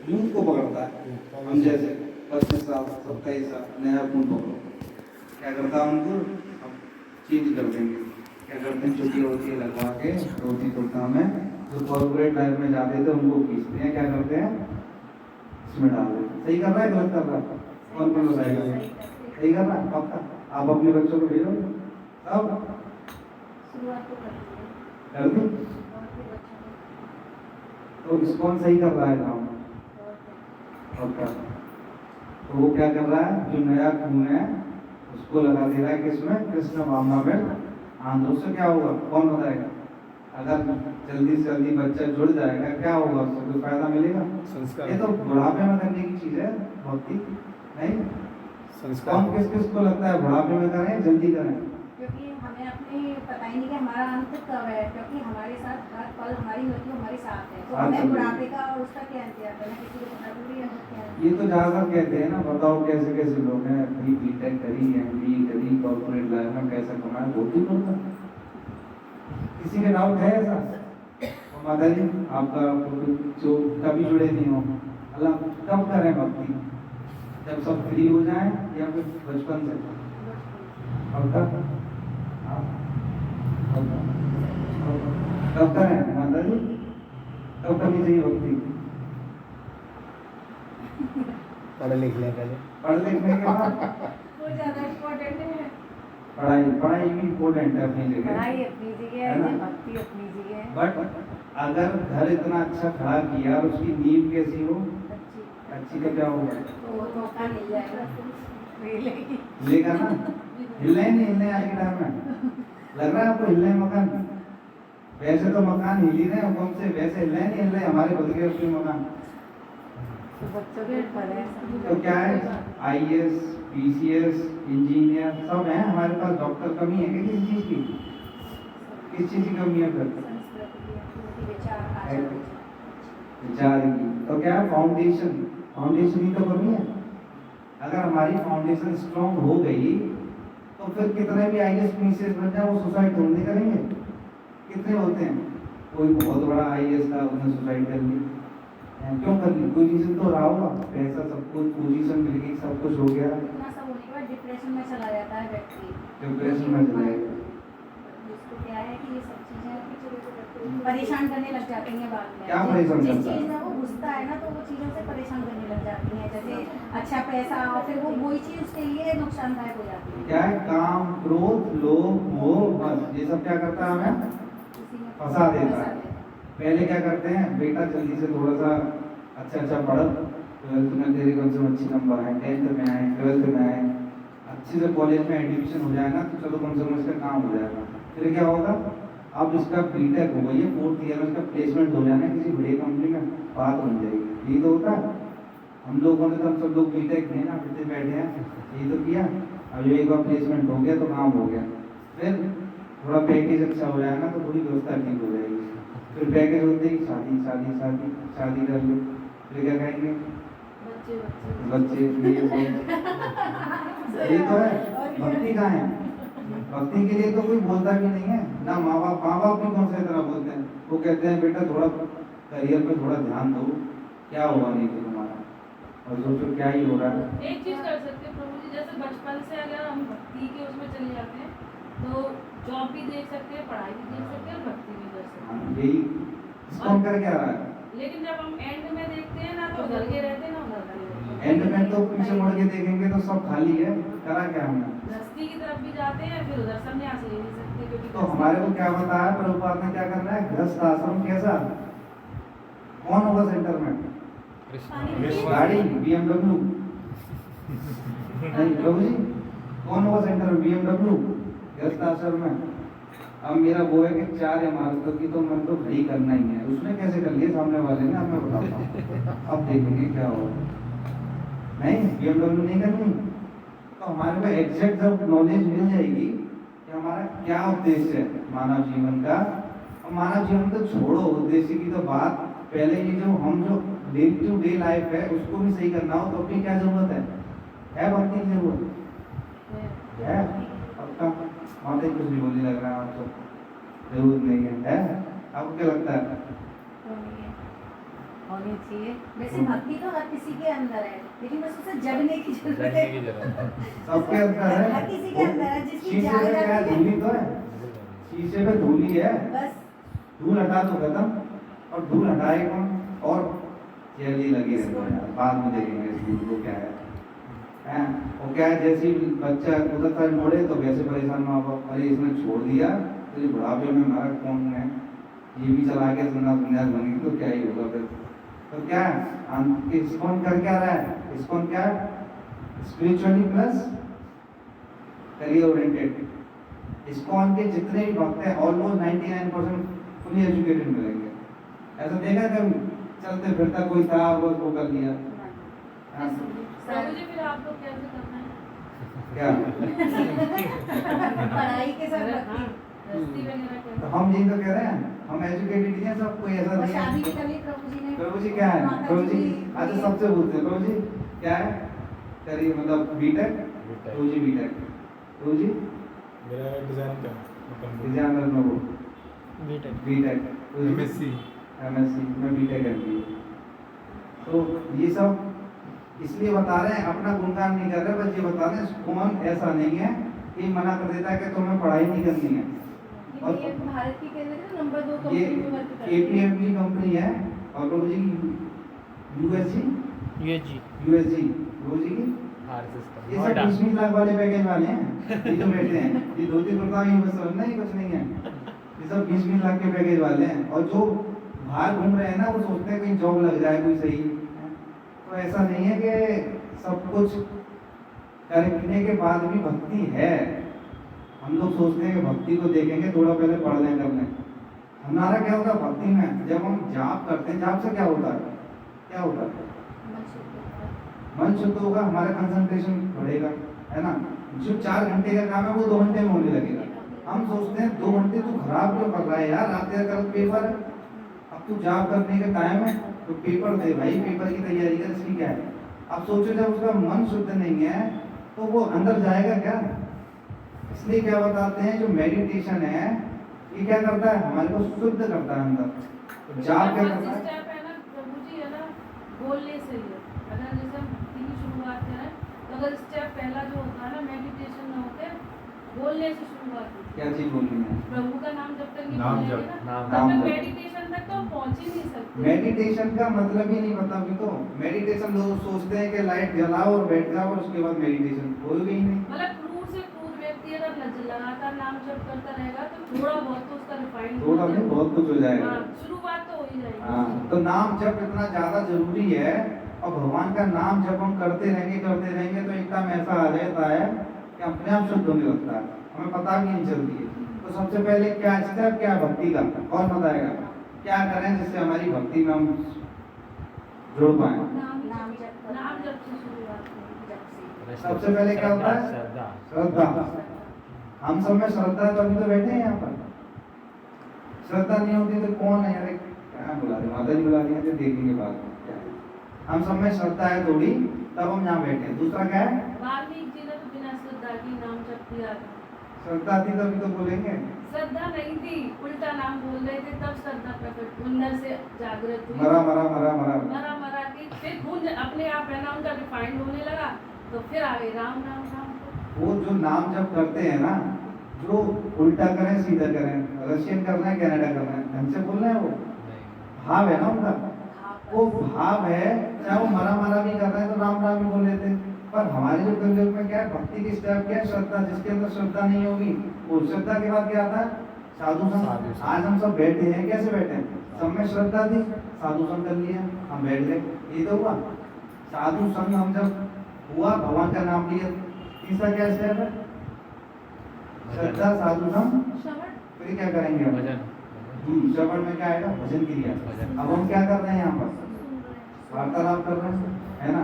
Youth को पकड़ता है। हम जैसे 25 साल 27 साल नया फोन पकड़ो, क्या करता है उनको अब चेंज कर देंगे। क्या करते हैं, छुट्टी होती है लगवा के धोती कुर्ता में, जो कॉर्पोरेट लाइफ में जाते थे उनको खींचते हैं, क्या करते हैं इसमें डाल देते हैं। सही कर रहा है गलत कर रहा है? कौन कौन बताएगा? सही कर रहा है पक्का? आप अपने बच्चों को भेजो सब कर दी। तो इसको कौन सही कर रहा है काम पक्का? तो वो क्या कर रहा है, जो नया खून है उसको लगा दे रहा है किसमें, कृष्ण भावना में। आंधों से क्या होगा कौन बताएगा? अगर जल्दी से जल्दी बच्चा जुड़ जाएगा क्या होगा, उससे कोई फायदा मिलेगा? ये तो बुढ़ापे में करने की चीज है भक्ति, नहीं संस्कार। कौन किस किस को लगता है बुढ़ापे में करें जल्दी करें? क्योंकि हमें अपनी पता ही नहीं कि हमारा अंत कब है, क्योंकि हमारे साथ हर पल हमारी मृत्यु हमारे साथ है, तो हमें बुढ़ापे का और उसका क्या इंतजार करना, किसी को पता थोड़ी है। ये तो ज्यादातर कहते हैं ना, बताओ कैसे कैसे लोग हैं, भाई बीटेक करी, एमबीए करी, कॉर्पोरेट लाइफ में पैसा कमाया, बहुत ही लोग हैं। किसी के डाउट है ऐसा? तो माता जी आपका जो कभी जुड़े नहीं हो, अल्लाह कब करें भक्ति? जब सब फ्री हो जाए या फिर बचपन से? अब तक कब करें माता जी, कब करनी चाहिए भक्ति? पढ़ लिख लें पहले, पढ़ लिखने के बाद वो ज़्यादा इम्पोर्टेंट है। पढ़ाई भी इम्पोर्टेंट है अपनी जगह, पढ़ाई अपनी जगह है, भक्ति अपनी जगह है। बट अगर घर इतना अच्छा खड़ा किया और उसकी नींव कैसी हो अच्छी, तो क्या होगा? तो मौका मिल जाएगा, लेगा ना। हिलने नहीं हिलने आज के टाइम में लग रहा है आपको हिलने मकान? वैसे तो मकान हिल ही रहे हैं कौन से, वैसे हिलने नहीं हिल रहे हमारे बदल गए उसके मकान। बच्चों के ऊपर है। तो क्या है, आईएएस पीसीएस इंजीनियर सब है हमारे पास, डॉक्टर कमी है क्या किसी चीज की? किस चीज की कमी है फिर? विचार की। तो क्या है, फाउंडेशन ही तो कमी है। अगर हमारी फाउंडेशन स्ट्रॉन्ग हो गई तो फिर कितने भी आईएएस पीसीएस बन जाए वो सुसाइड ढूंढने करेंगे। कितने होते हैं, कोई बहुत बड़ा आईएएस था उसने सुसाइड कर ली, क्यों कर ली? कोई रीजन तो रहा होगा, पैसा सब कुछ, पोजीशन मिल गई, सब कुछ हो गया, इतना सब होने के बाद डिप्रेशन में चला जाता है व्यक्ति। डिप्रेशन में चला गया। जिसको क्या है कि ये सब चीजें परेशान करने लग जाती हैं बाद में। क्या परेशान जिस करता है? चीज में वो घुसता है ना तो वो चीज़ों से परेशान करने लग जाती हैं, जैसे अच्छा पैसा, और फिर वो वही चीज़ उसके लिए नुकसानदायक हो जाती है। क्या है, काम क्रोध लोभ मोह, बस ये सब क्या करता है, हमें फंसा देता है। पहले क्या करते हैं, बेटा जल्दी से थोड़ा सा अच्छा पढ़, 12th में तेरे कम से कम अच्छे नंबर आए, 10th में आए, 12th में आए, अच्छे से कॉलेज में एडमिशन हो जाए ना तो चलो कम से कम इसका काम हो जाएगा। फिर क्या होगा, अब इसका बीटेक हो गई है, 4th ईयर में इसका प्लेसमेंट हो जाना किसी बड़ी कंपनी में, बात बन जाएगी। ये तो होता है। हम लोगों ने तो सब लोग बीटेक में ना फिर बैठे हैं, ये तो किया, अब एक बार प्लेसमेंट हो गया तो काम हो गया, फिर थोड़ा पैकेज अच्छा हो जाएगा तो थोड़ी व्यवस्था ठीक हो जाएगी, फिर पैकेज होते ही शादी शादी शादी शादी कर लो, फिर क्या कहेंगे बच्चे ये तो है। भक्ति कहाँ है? भक्ति के लिए तो कोई बोलता भी नहीं है ना, माँ बाप भी कौन सा इतना बोलते हैं, वो कहते हैं बेटा थोड़ा करियर पे थोड़ा ध्यान दो, क्या होगा नहीं तो तुम्हारा, और सोचो क्या ही हो रहा है। एक चीज कर सकते हैं प्रभु जी, जैसे बचपन से अगर हम भक्ति के उसमें चले जाते हैं तो जॉब भी देख सकते हैं, पढ़ाई भी देख सकते हैं और भक्ति भी कर सकते हैं। यही इसको हम कर क्या रहा है। लेकिन जब हम एंड में देखते हैं ना तो उधर के रहते हैं ना उधर के रहते हैं। एंड में तो पीछे मुड़ के देखेंगे तो सब खाली है, करा क्या हमने। गृहस्थी की तरफ भी जाते हैं, फिर उधर संन्यास ले नहीं सकते क्योंकि तो हमारे को क्या बताया प्रभुपाद ने, क्या करना है, गृहस्थ आश्रम कैसा, कौन होगा सेंटर में, गाड़ी BMW नहीं प्रभु जी, कौन होगा सेंटर में, BMW गृहस्थ आश्रम में। अब मेरा वो है कि 4 इमारतों की तो मन तो खड़ी करना ही है, उसने कैसे कर लिया सामने वाले ने, अब मैं बताता हूँ, अब देखेंगे क्या होगा। नहीं BMW नहीं करनी, तो हमारे को एग्जैक्ट जब नॉलेज मिल जाएगी कि हमारा क्या उद्देश्य है मानव जीवन का, और मानव जीवन तो छोड़ो उद्देश्य की तो बात, पहले ये जो हम जो डे टू डे लाइफ है उसको भी सही करना हो तो अपनी क्या जरूरत है भक्ति की जरूरत है। पक्का माता कुछ नहीं बोलने लग रहा है आपको, जरूरत नहीं है आपको क्या लगता है? होनी चाहिए। वैसे भक्ति तो हर किसी के अंदर है, लेकिन बस उसे जगने की जरूरत है। सबके अंदर है। हर किसी के अंदर है, जिसकी शीशे जाग पे क्या है? जाती है। धूली तो है, शीशे पे धूली है, बस धूल हटा तो खत्म। और धूल हटाए कौन? और चेहरे लगे रहते हैं यार, बाद में देखेंगे इस धूल को क्या है। हैं? वो क्या है, जैसे ही बच्चा उधर साइड मोड़े तो वैसे परेशान माँ बाप, अरे इसने छोड़ दिया तो ये बुढ़ापे में हमारा कौन है, ये भी चला के संन्यास बनेगी तो क्या ही होगा फिर। तो क्या है, इस्कॉन कर क्या रहा है? इस्कॉन क्या है? Spiritually plus career oriented. ISKCON के जितने भी भक्त हैं ऑलमोस्ट 99% फुली एजुकेटेड मिलेंगे। ऐसा देखा कभी चलते फिरता कोई था बस वो कर लिया? हाँ? प्रभु जी फिर आप लोग कैसे करना है? क्या पढ़ाई के साथ हाँ, भक्ति। गृहस्थी वगैरह तो कैसे? हम यही तो कह रहे हैं, हम एजुकेटेड ही हैं, सब कोई ऐसा और नहीं शादी भी है। कर ली प्रभु जी ने। प्रभु जी क्या है? माता प्रभु जी भी- अच्छा सबसे पूछते हैं, प्रभु जी क्या है करिए, मतलब बीटेक? प्रभु जी बीटेक। प्रभु जी मेरा डिजाइन का मतलब डिजाइनर में वो बीटेक एमएससी एमएससी में बीटेक कर ली। तो ये सब इसलिए बता रहे हैं, अपना गुणगान नहीं कर रहे, बस ये बता रहे हैं कौन ऐसा नहीं है कि मना कर देता है कि तुम्हें पढ़ाई नहीं करनी है। और ये भारत की कह रहे थे नंबर 2 ये कंपनी में वर्क करती है। KPMG कंपनी है और प्रभु जी की यूएसजी प्रभु जी की ये सब 20 लाख वाले पैकेज वाले हैं। ये जो बैठे हैं ये धोती कुर्ता ही बस समझना ही कुछ नहीं है, ये सब 20 लाख के पैकेज वाले हैं। और जो बाहर घूम रहे हैं ना वो सोचते हैं कहीं जॉब लग जाए कोई सही। तो ऐसा नहीं है कि सब कुछ करने के बाद भी भक्ति है। हम लोग सोचते हैं कि भक्ति को देखेंगे थोड़ा पहले पढ़ लें कर लें। हमारा क्या होता है भक्ति में, जब हम जाप करते हैं, जाप से क्या होता है, क्या होता है? मन शुद्ध होगा, हमारा कंसंट्रेशन बढ़ेगा, है ना। जो 4 घंटे का काम है वो 2 घंटे में होने लगेगा। हम सोचते हैं 2 घंटे तू खराब क्यों कर रहा है यार, रात कल पेपर है, अब तू जाप करने का टाइम है तो पेपर दे भाई, पेपर की तैयारी कर, इसकी क्या है। अब सोचो जब उसका मन शुद्ध नहीं है तो वो अंदर जाएगा क्या। इसलिए क्या बताते हैं, जो मेडिटेशन है ये क्या करता है, हमारे को शुद्ध करता है अंदर। तो जाप क्या करता है, स्टेप है ना प्रभु जी, है ना, बोलने से ही है। अगर जैसे हम भक्ति की शुरुआत करें तो अगर स्टेप पहला जो होता है ना मेडिटेशन में होते बोलने से शुरुआत होती है। क्या चीज बोलनी है? प्रभु का नाम जब तक नहीं नाम बोलेंगे जप, ना नाम तब तक जप। मेडिटेशन तक तो हम पहुंच ही नहीं सकते। मेडिटेशन का मतलब ही नहीं पता अभी तो। मेडिटेशन लोग सोचते हैं कि लाइट जलाओ और बैठ जाओ और उसके बाद मेडिटेशन होगा ही नहीं। मतलब क्रूर से क्रूर व्यक्ति अगर लगातार नाम जप करता रहेगा तो थोड़ा बहुत तो उसका रिफाइंड थोड़ा नहीं बहुत कुछ हो जाएगा। शुरुआत तो हो ही जाएगी। हाँ, तो नाम जप इतना ज्यादा जरूरी है। और भगवान का नाम जब हम करते रहेंगे तो एक टाइम ऐसा आ जाता है कि अपने आप शुद्ध होने लगता है, हमें पता भी नहीं चलती है। तो सबसे पहले क्या स्टेप क्या है भक्ति का, कौन बताएगा? क्या करें जिससे हमारी भक्ति में हम जुड़ पाए? नाम जप करो। नाम जप से शुरुआत करें। जप से। सबसे पहले क्या होता है? श्रद्धा। हम सब में श्रद्धा है तो अभी तो बैठे हैं यहाँ पर। श्रद्धा नहीं होती तो कौन है, अरे क्या बुला रहे, माता जी बुला रही है, तो देखेंगे बाद में क्या है। हम सब में श्रद्धा है थोड़ी, तब हम यहाँ बैठे हैं। दूसरा क्या है? वाल्मीकि जी ने तो बिना श्रद्धा की नाम जप किया था। श्रद्धा थी तभी तो बोलेंगे। श्रद्धा नहीं थी, उल्टा नाम बोल रहे थे, तब श्रद्धा प्रकट अंदर से जागृत हुई। मरा मरा मरा मरा मरा मरा के फिर खून अपने आप है ना उनका रिफाइंड होने लगा, तो फिर आगे राम राम राम। वो जो नाम जब करते हैं ना, जो उल्टा करें सीधा करें, रशियन करना है कनाडा करना है, ढंग से बोलना है, वो भाव है ना उनका, वो भाव है। चाहे वो मरा मरा भी कर रहे हैं तो राम राम भी बोल लेते हैं। पर हमारे जो कलयुग में क्या है, भक्ति की स्टेप क्या है? श्रद्धा। जिसके अंदर श्रद्धा नहीं होगी, वो श्रद्धा के बाद क्या आता है? साधु संग। आज हम सब बैठे हैं, कैसे बैठे हैं? सब में श्रद्धा थी, साधु संग कर लिया, हम बैठ गए, ये तो हुआ साधु संग। हम जब हुआ भगवान का नाम लिया, तीसरा क्या स्टेप है? श्रद्धा, साधु संग, श्रवण। फिर क्या करेंगे हम? श्रवण में क्या आएगा? भजन क्रिया। अब हम क्या कर रहे हैं यहाँ पर? वार्तालाप कर रहे हैं, है ना।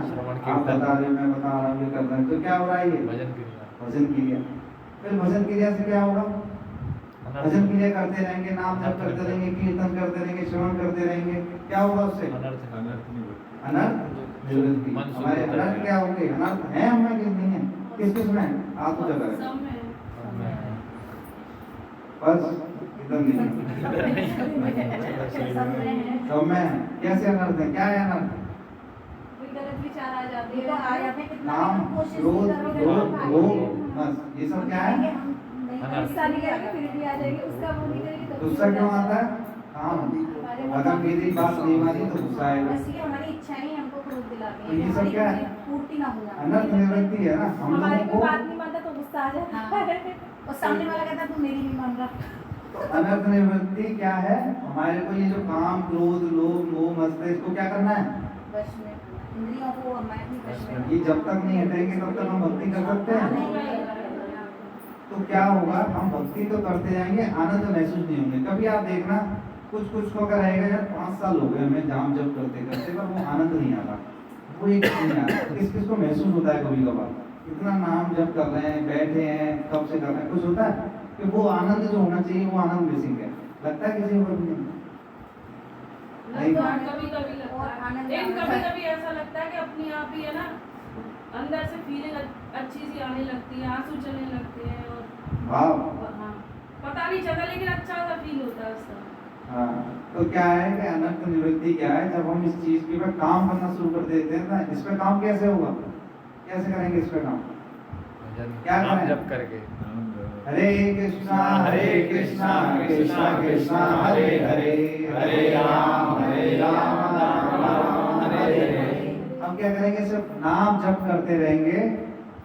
आप बता रहे, मैं बता रहा हूँ, ये कर रहे हैं, तो क्या हो रहा है? ये भजन क्रिया। फिर भजन क्रिया से क्या होगा? भजन क्रिया करते रहेंगे, नाम जप करते रहेंगे, कीर्तन करते रहेंगे, श्रवण करते रहेंगे, क्या होगा उससे? अनर्थ निवृत्ति। हमारे अनर्थ क्या होंगे? अनर्थ है हमें किस नहीं है? किस किस में? आप तो जगह है। सब में बस इधर नहीं सब में है। सब में है। कैसे अनर्थ है, क्या है अनर्थ? कोई गलत विचार आ जाते ये तो हैं आ जाते हैं, कितना नाम, भी हम कोशिश क्रोध, भी करोगे तो लोभ, हम मोह, आएंगे। बस ये सब हम क्या आएंगे, है? हम नहीं अनर्थ। करेंगे, गुस्सा नहीं करेंगे फिर भी आ जाएगी, उसका वो नहीं करेंगे तो गुस्सा क्यों आता है? काम। अगर मेरी बात नहीं मानी तो गुस्सा आएगा। बस ये हमारी इच्छाएं ही हमको क्रोध दिलाती तो हैं, ये सब हमारी क्या है? पूर्ति ना होना। अनर्थ निवृत्ति है ना हम हमारी लोगों कोई को। बात नहीं मानता तो गुस्सा आ जाता है। और सामने वाला कहता है, तू मेरी नहीं मान रहा। तो अनर्थ निवृत्ति क्या है? हमारे को ये जो काम, क्रोध, लोभ, मोह, मस्त है, इसको क्या करना है? बस में इंद्रियों को मैं अपनी वश में ये जब तक नहीं हटेंगे तब तक हम भक्ति कर सकते हैं। तो क्या होगा, हम भक्ति तो करते जाएंगे, आनंद महसूस नहीं होंगे। कभी आप देखना, कुछ कुछ को अगर रहेगा यार 5 साल हो गए हमें जाम जब करते करते, पर वो आनंद नहीं आता, वो एक नहीं आता। किस किस को महसूस होता है कभी कभार, इतना नाम जब कर रहे हैं, बैठे हैं, कब से कर रहे हैं, कुछ होता है कि वो आनंद जो होना चाहिए वो आनंद मिसिंग है। लगता है किसी को भी नहीं? नहीं। कभी कभी लगता है, लेकिन कभी कभी ऐसा लगता है कि अपनी आप ही है ना, अंदर से फीलिंग अच्छी सी आने लगती है, आंसू चलने लगते हैं भाव। और हाँ, पता नहीं चलता लेकिन अच्छा सा फील होता है उसका। हाँ, तो क्या है कि अनर्थ निवृत्ति क्या है? जब हम इस चीज के ऊपर काम करना शुरू कर देते हैं ना, इस पे काम कैसे होगा, कैसे करेंगे इस पे काम? क्या नाम करें? जप करके हरे कृष्णा कृष्णा कृष्णा हरे हरे, हरे राम राम राम हरे हरे। हम क्या करेंगे? सिर्फ नाम जप करते रहेंगे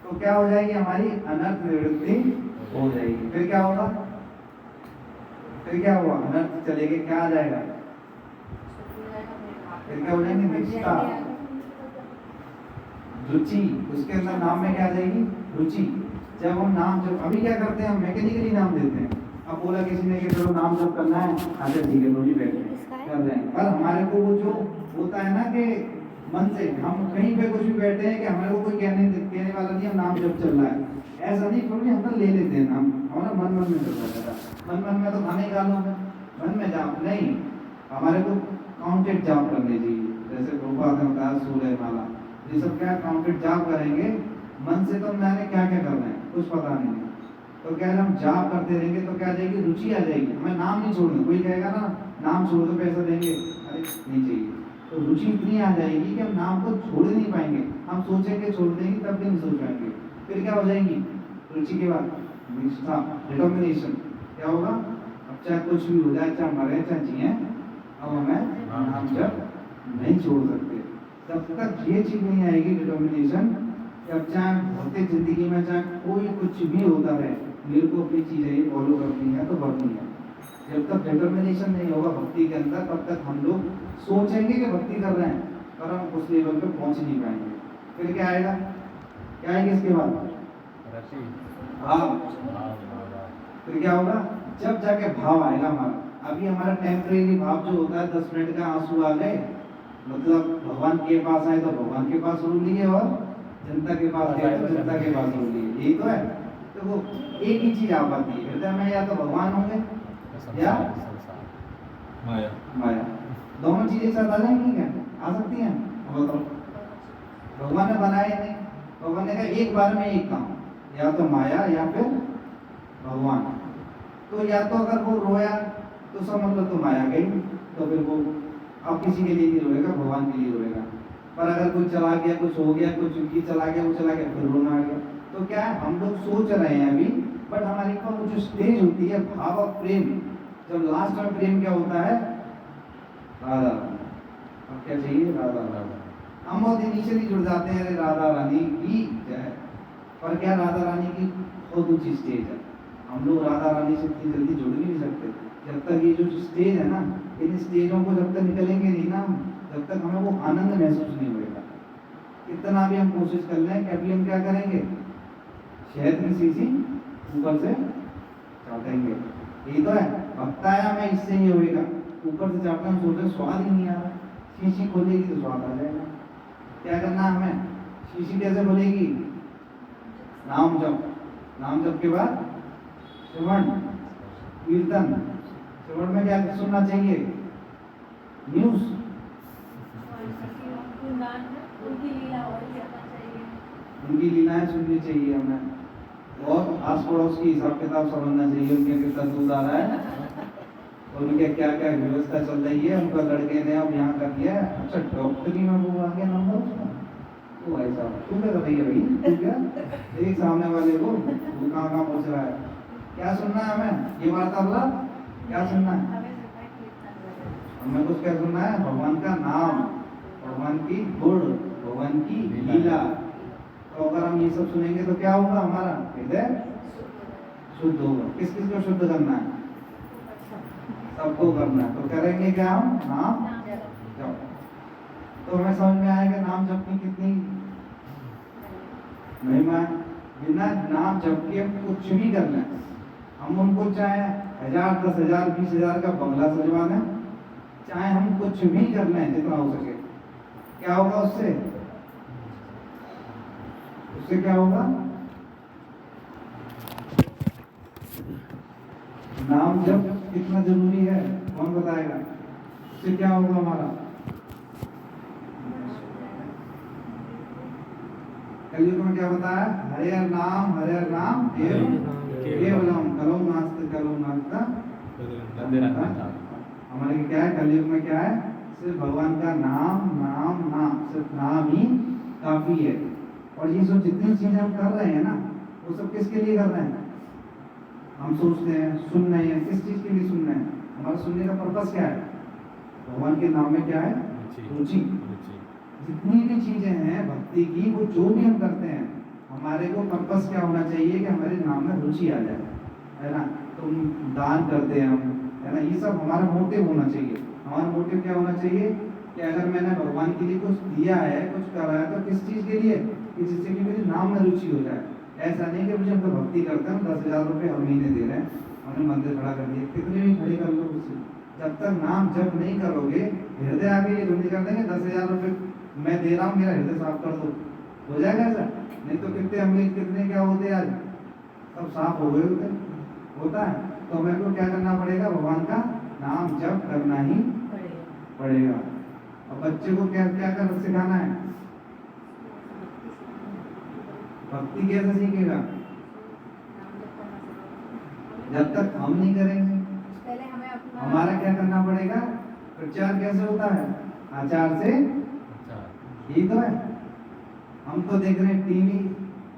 तो क्या हो जाएगी? हमारी अनर्थ निवृत्ति हो जाएगी। फिर क्या होगा? फिर क्या हुआ? अनर्थ चलेंगे, क्या आ जाएगा? फिर क्या हो जाएंगे? निष्ठा, रुचि। उसके अंदर नाम में क्या आ जाएगी? रुचि। जब हम नाम जब अभी क्या करते हैं, हम मैकेनिकली नाम देते हैं। अब बोला किसी ने कि चलो नाम जब करना है, अच्छा ठीक है, रोजी बैठे कर रहे हैं, पर हमारे को वो जो होता है ना कि मन से हम कहीं पे कुछ भी बैठे हैं कि हमारे को कोई कहने वाला नहीं, हम नाम जब चल रहा है, ऐसा नहीं, थोड़ी हम तो ले लेते हैं नाम, हमारा मन मन में चलता रहता। मन में तो खाने का लो, मन में जाप नहीं, हमारे को काउंटेड जाप करने चाहिए। जैसे प्रभुपाद ने बताया सूर्य माला, ये सब क्या काउंटेड जाप करेंगे मन से, तो मैंने क्या क्या करना है कुछ पता नहीं है। तो क्या है, हम जाप करते रहेंगे तो क्या आ जाएगी? रुचि आ जाएगी। हमें नाम नहीं छोड़ना। कोई कहेगा ना नाम छोड़ दो पैसा देंगे, अरे नहीं चाहिए। तो रुचि इतनी आ जाएगी कि हम नाम को छोड़ नहीं पाएंगे। हम सोचेंगे छोड़ देंगे तब भी नहीं सोच पाएंगे। फिर क्या हो जाएगी? रुचि के बाद निष्ठा, डिटर्मिनेशन। क्या होगा? अब चाहे कुछ भी हो जाए, चाहे मरे चाहे जिए, अब हमें नाम जब नहीं छोड़ सकते। जब तक ये चीज नहीं आएगी डिटर्मिनेशन, जब चाहे भौतिक जिंदगी में चाहे कोई कुछ भी होता है, मेरे को अपनी चीजें फॉलो करनी है तो करनी है। जब तक डिटर्मिनेशन नहीं होगा भक्ति के अंदर, तब तक हम लोग सोचेंगे कि भक्ति कर रहे हैं, पर हम उस लेवल पे पहुंच नहीं पाएंगे। फिर क्या आएगा? क्या आएगा इसके बाद? भाव। फिर क्या होगा? जब जाके भाव आएगा हमारा। अभी हमारा टेम्परेरी भाव जो होता है, 10 मिनट का आंसू आ गए, मतलब भगवान के पास आए तो भगवान के पास रो लिए, और जनता के पास गए तो जनता के पास रो लिए। यही तो है। तो वो एक ही चीज आ पाती है हृदय में, या तो भगवान होंगे या माया। माया। दोनों चीजें साथ आ जाएंगी क्या? आ सकती हैं? बताओ। भगवान ने बनाए नहीं, भगवान ने कहा एक बार में एक काम, या तो माया या फिर भगवान। तो या तो अगर वो रोया तो सब मतलब तो माया गई, तो फिर वो अब किसी के लिए नहीं रोएगा, भगवान के लिए रोएगा। पर अगर कोई चला गया, कुछ हो गया, कुछ ये चला गया, वो चला गया, फिर रोना आ गया। तो क्या है, हम लोग सोच रहे हैं अभी, बट हमारी को जो स्टेज होती है भाव और प्रेम, जब लास्ट में प्रेम क्या होता है? राधा रानी। अब क्या चाहिए? राधा रानी। हम बहुत इनिशियली जुड़ जाते हैं, अरे राधा रानी की जय। पर क्या राधा रानी की बहुत ऊंची स्टेज है, हम लोग राधा रानी से इतनी जल्दी जुड़ भी नहीं सकते। जब तक ये जो स्टेज है ना, इन स्टेजों को जब तक निकलेंगे नहीं ना, जब तक हमें वो आनंद महसूस नहीं होगा। कितना भी हम कोशिश कर लें, कभी हम क्या करेंगे? शहद की शीशी ऊपर से चाटेंगे। यही तो है, भक्ताया में इससे ही होएगा। ऊपर से चाटना, हम सोच रहे स्वाद ही नहीं आ रहा, शीशी खोलेगी तो स्वाद आ जाएगा। क्या करना है हमें? शीशी कैसे खोलेगी? नाम जप। नाम जप के बाद श्रवण कीर्तन। श्रवण में क्या सुनना चाहिए? न्यूज। उनकी लीला और करना चाहिए, उनकी लीलाएं सुननी चाहिए हमें, और आस पड़ोस की हिसाब किताब समझना चाहिए, उनके कितना दूध आ रहा है और उनके क्या क्या व्यवस्था चल रही है, उनका लड़के ने अब यहाँ कर दिया है। अच्छा डॉक्टरी में वो आ गया नंबर उसका, तो ऐसा तू क्या रही है भाई, तू क्या एक सामने वाले को वो कहाँ पहुँच रहा है। क्या सुनना है हमें, ये वार्तालाप क्या सुनना है हमें लगता है कि इतना लगा। हमें? कुछ क्या सुनना है? भगवान का नाम, भगवान की गुण, भगवान की लीला। तो अगर हम ये सब सुनेंगे तो क्या होगा, हमारा हृदय शुद्ध होगा। किस किस को शुद्ध करना है? सबको करना है। तो करेंगे क्या हम? नाम जप। तो हमें समझ में आएगा नाम जप की कितनी महिमा है। बिना नाम जप के हम कुछ भी कर लें, हम उनको चाहे 1000, 10,000, 20,000 का बंगला सजवा दें, चाहे हम कुछ भी कर लें जितना हो सके, क्या होगा उससे? उससे क्या होगा? नाम जप कितना जरूरी है, कौन बताएगा? उससे क्या होगा हमारा? कलयुग में क्या बताया? हरे नाम केवलम करो नास्ति करो नास्ता। हमारे क्या है कलयुग में? क्या है? सिर्फ भगवान का नाम नाम नाम, सिर्फ नाम ही काफी है। और ये जो जितनी चीजें हम कर रहे हैं ना, वो सब किसके लिए कर रहे हैं? हम सोचते हैं, सुन रहे हैं, किस चीज के लिए सुन रहे हैं? हमारा सुनने का पर्पस क्या है? भगवान के नाम में क्या है? रुचि। जितनी भी चीजें हैं भक्ति की, वो जो भी हम करते हैं, हमारे को पर्पस क्या होना चाहिए कि हमारे नाम में रुचि आ जाए, है ना? तो दान करते हैं हम, है ना? ये सब हमारा मोटिव होना चाहिए। हमारा मोटिव क्या होना चाहिए कि अगर मैंने भगवान के लिए कुछ दिया है, कुछ करा है, तो किस चीज के लिए? कि जिससे कि मेरे नाम में रुचि हो जाए। ऐसा नहीं कि मुझे हम तो भक्ति करते हैं, 10,000 रुपये हर महीने दे रहे हैं, हमने मंदिर खड़ा कर दिया, कितने भी खड़े कर लो उससे, जब तक नाम जब नहीं करोगे, हृदय आगे ये धुंधी कर देंगे 10,000 रुपये मैं दे रहा हूँ, मेरा हृदय साफ कर दो, हो जाएगा ऐसा? नहीं तो कितने अमीर, कितने क्या होते हैं आज, सब साफ हो गए होते, होता है। तो हमें को क्या करना पड़ेगा? भगवान का नाम जप करना ही पड़ेगा। अब बच्चे को क्या क्या कर सिखाना है? भक्ति कैसे सीखेगा? जब तक हम नहीं करेंगे। पहले हमें अपना हमारा क्या करना पड़ेगा? प्रचार कैसे होता है? आचार से। यही तो है। हम तो देख रहे हैं टीवी,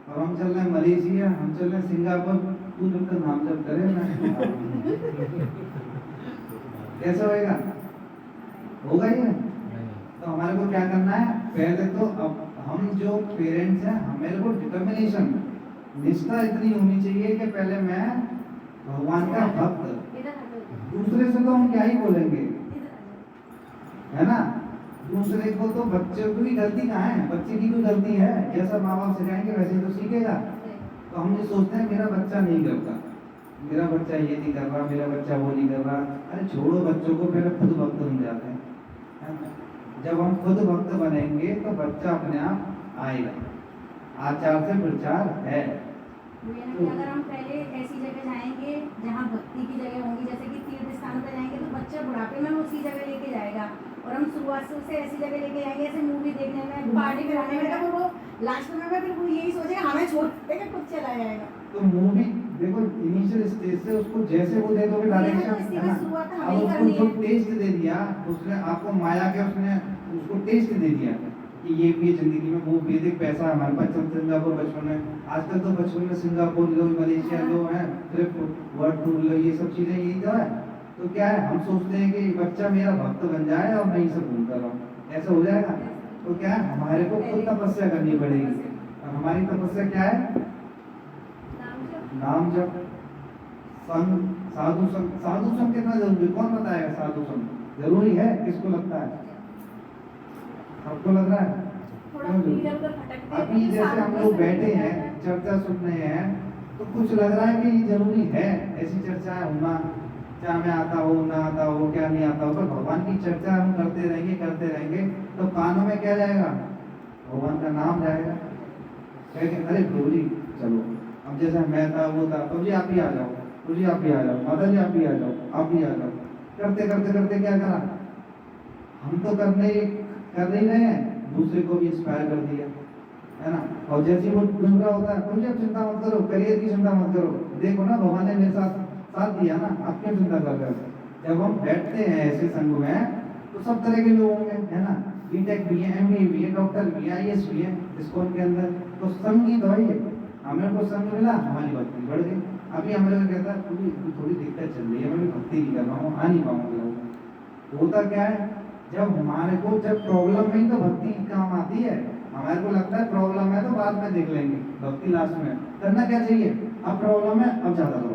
और हम चल रहे हैं मलेशिया, हम चल रहे हैं सिंगापुर, तू जब तक नाम जप करे ना कैसे होएगा? होगा ही नहीं। तो हमारे को क्या करना है? पहले तो अब हम जो पेरेंट्स हैं, हमारे को डिटर्मिनेशन, निष्ठा इतनी होनी चाहिए कि पहले मैं भगवान का भक्त। इधर आ जाओ, दूसरे से तो हम क्या ही बोलेंगे, इधर आ जाओ। है ना? दूसरे को तो बच्चे की गलती कहाँ है? बच्चे की कोई गलती है? जैसा माँ बाप सिखाएंगे वैसे तो सीखेगा। तो हम ये सोचते हैं मेरा बच्चा नहीं करता, मेरा बच्चा ये नहीं कर रहा, मेरा बच्चा वो नहीं कर रहा। अरे छोड़ो बच्चों को, पहले खुद भक्त बन जाते हैं, है ना? जब हम खुद भक्त बनेंगे तो बच्चा अपने आप आएगा। आचार से प्रचार है। कि अगर हम पहले ऐसी जगह जाएंगे जहाँ भक्ति की जगह होंगी, जैसे कि तीर्थ स्थान पर जाएंगे, तो बच्चा बुढ़ापे में उसी जगह लेके जाएगा। और हम शुरुआत से उसे ऐसी जगह लेके जाएंगे, ऐसे मूवी देखने में, पार्टी कराने में, तो वो लास्ट में फिर वो यही सोचेगा हमें छोड़ देकर खुद चला जाएगा। तो मूवी देखो, इनिशियल स्टेज से उसको जैसे वो दे दोगे डायरेक्शन, है ना? अब उसको जो टेस्ट दे दिया उसने, आपको माया के उसने उसको टेस्ट दे दिया कि ये भी जिंदगी में वो वैदिक पैसा हमारे पास सिंगापुर बचपन में, आजकल तो बचपन में सिंगापुर लो, मलेशिया लो, है ट्रिप वर्ल्ड टूर लो, ये सब चीजें यही तो है। तो क्या है, हम सोचते हैं कि बच्चा मेरा भक्त बन जाए और मैं ये सब घूमता रहूँ, ऐसा हो जाएगा? तो क्या है, हमारे को खुद तपस्या करनी पड़ेगी। और हमारी तपस्या क्या है? नाम जप, संग, साधु संग। साधु संग कितना जरूरी, कौन बताएगा? साधु संग जरूरी है, किसको लगता है? सबको लग रहा है? अभी जैसे हम लोग बैठे हैं, चर्चा सुन रहे हैं, तो कुछ लग रहा है कि ये जरूरी है ऐसी चर्चा होना, चाहे मैं आता हो ना आता हो, क्या नहीं आता हो, पर भगवान की चर्चा हम करते रहेंगे तो कानों में क्या जाएगा? भगवान का नाम जाएगा। कहेंगे अरे प्रभु जी चलो, अब जैसे मैं था वो था, प्रभु जी आप ही आ जाओ, प्रभु जी आप ही आ जाओ, माता जी आप ही आ जाओ, आप ही आ जाओ। करते करते करते क्या करा? हम तो कर नहीं रहे हैं, दूसरे को भी इंस्पायर कर दिया, है ना? और जैसे वो दूसरा होता है, प्रभु जी आप चिंता मत करो, करियर की चिंता मत करो, देखो ना भगवान ने मेरे साथ दिया ना, आप क्यों चिंता कर रहे हो? जब हम बैठते हैं ऐसे संघ में तो सब तरह के लोग होंगे, है ना, बीटेक भी है, एमबीए भी है, डॉक्टर भी है, आईएएस भी है इस्कॉन के अंदर। तो संघ ही तो है ये। हमें को संघ मिला, हमारी भक्ति बढ़ गई। अभी हमारे को कहता है थोड़ी दिक्कत चल रही है, मैं भी भक्ति नहीं कर रहा हूँ, आ नहीं पाऊंगा। होता क्या है, जब हमारे को जब प्रॉब्लम है तो भक्ति काम आती है। हमारे को लगता है प्रॉब्लम है तो बाद में देख लेंगे, भक्ति लास्ट में। करना क्या चाहिए, अब प्रॉब्लम है, अब ज्यादा करो।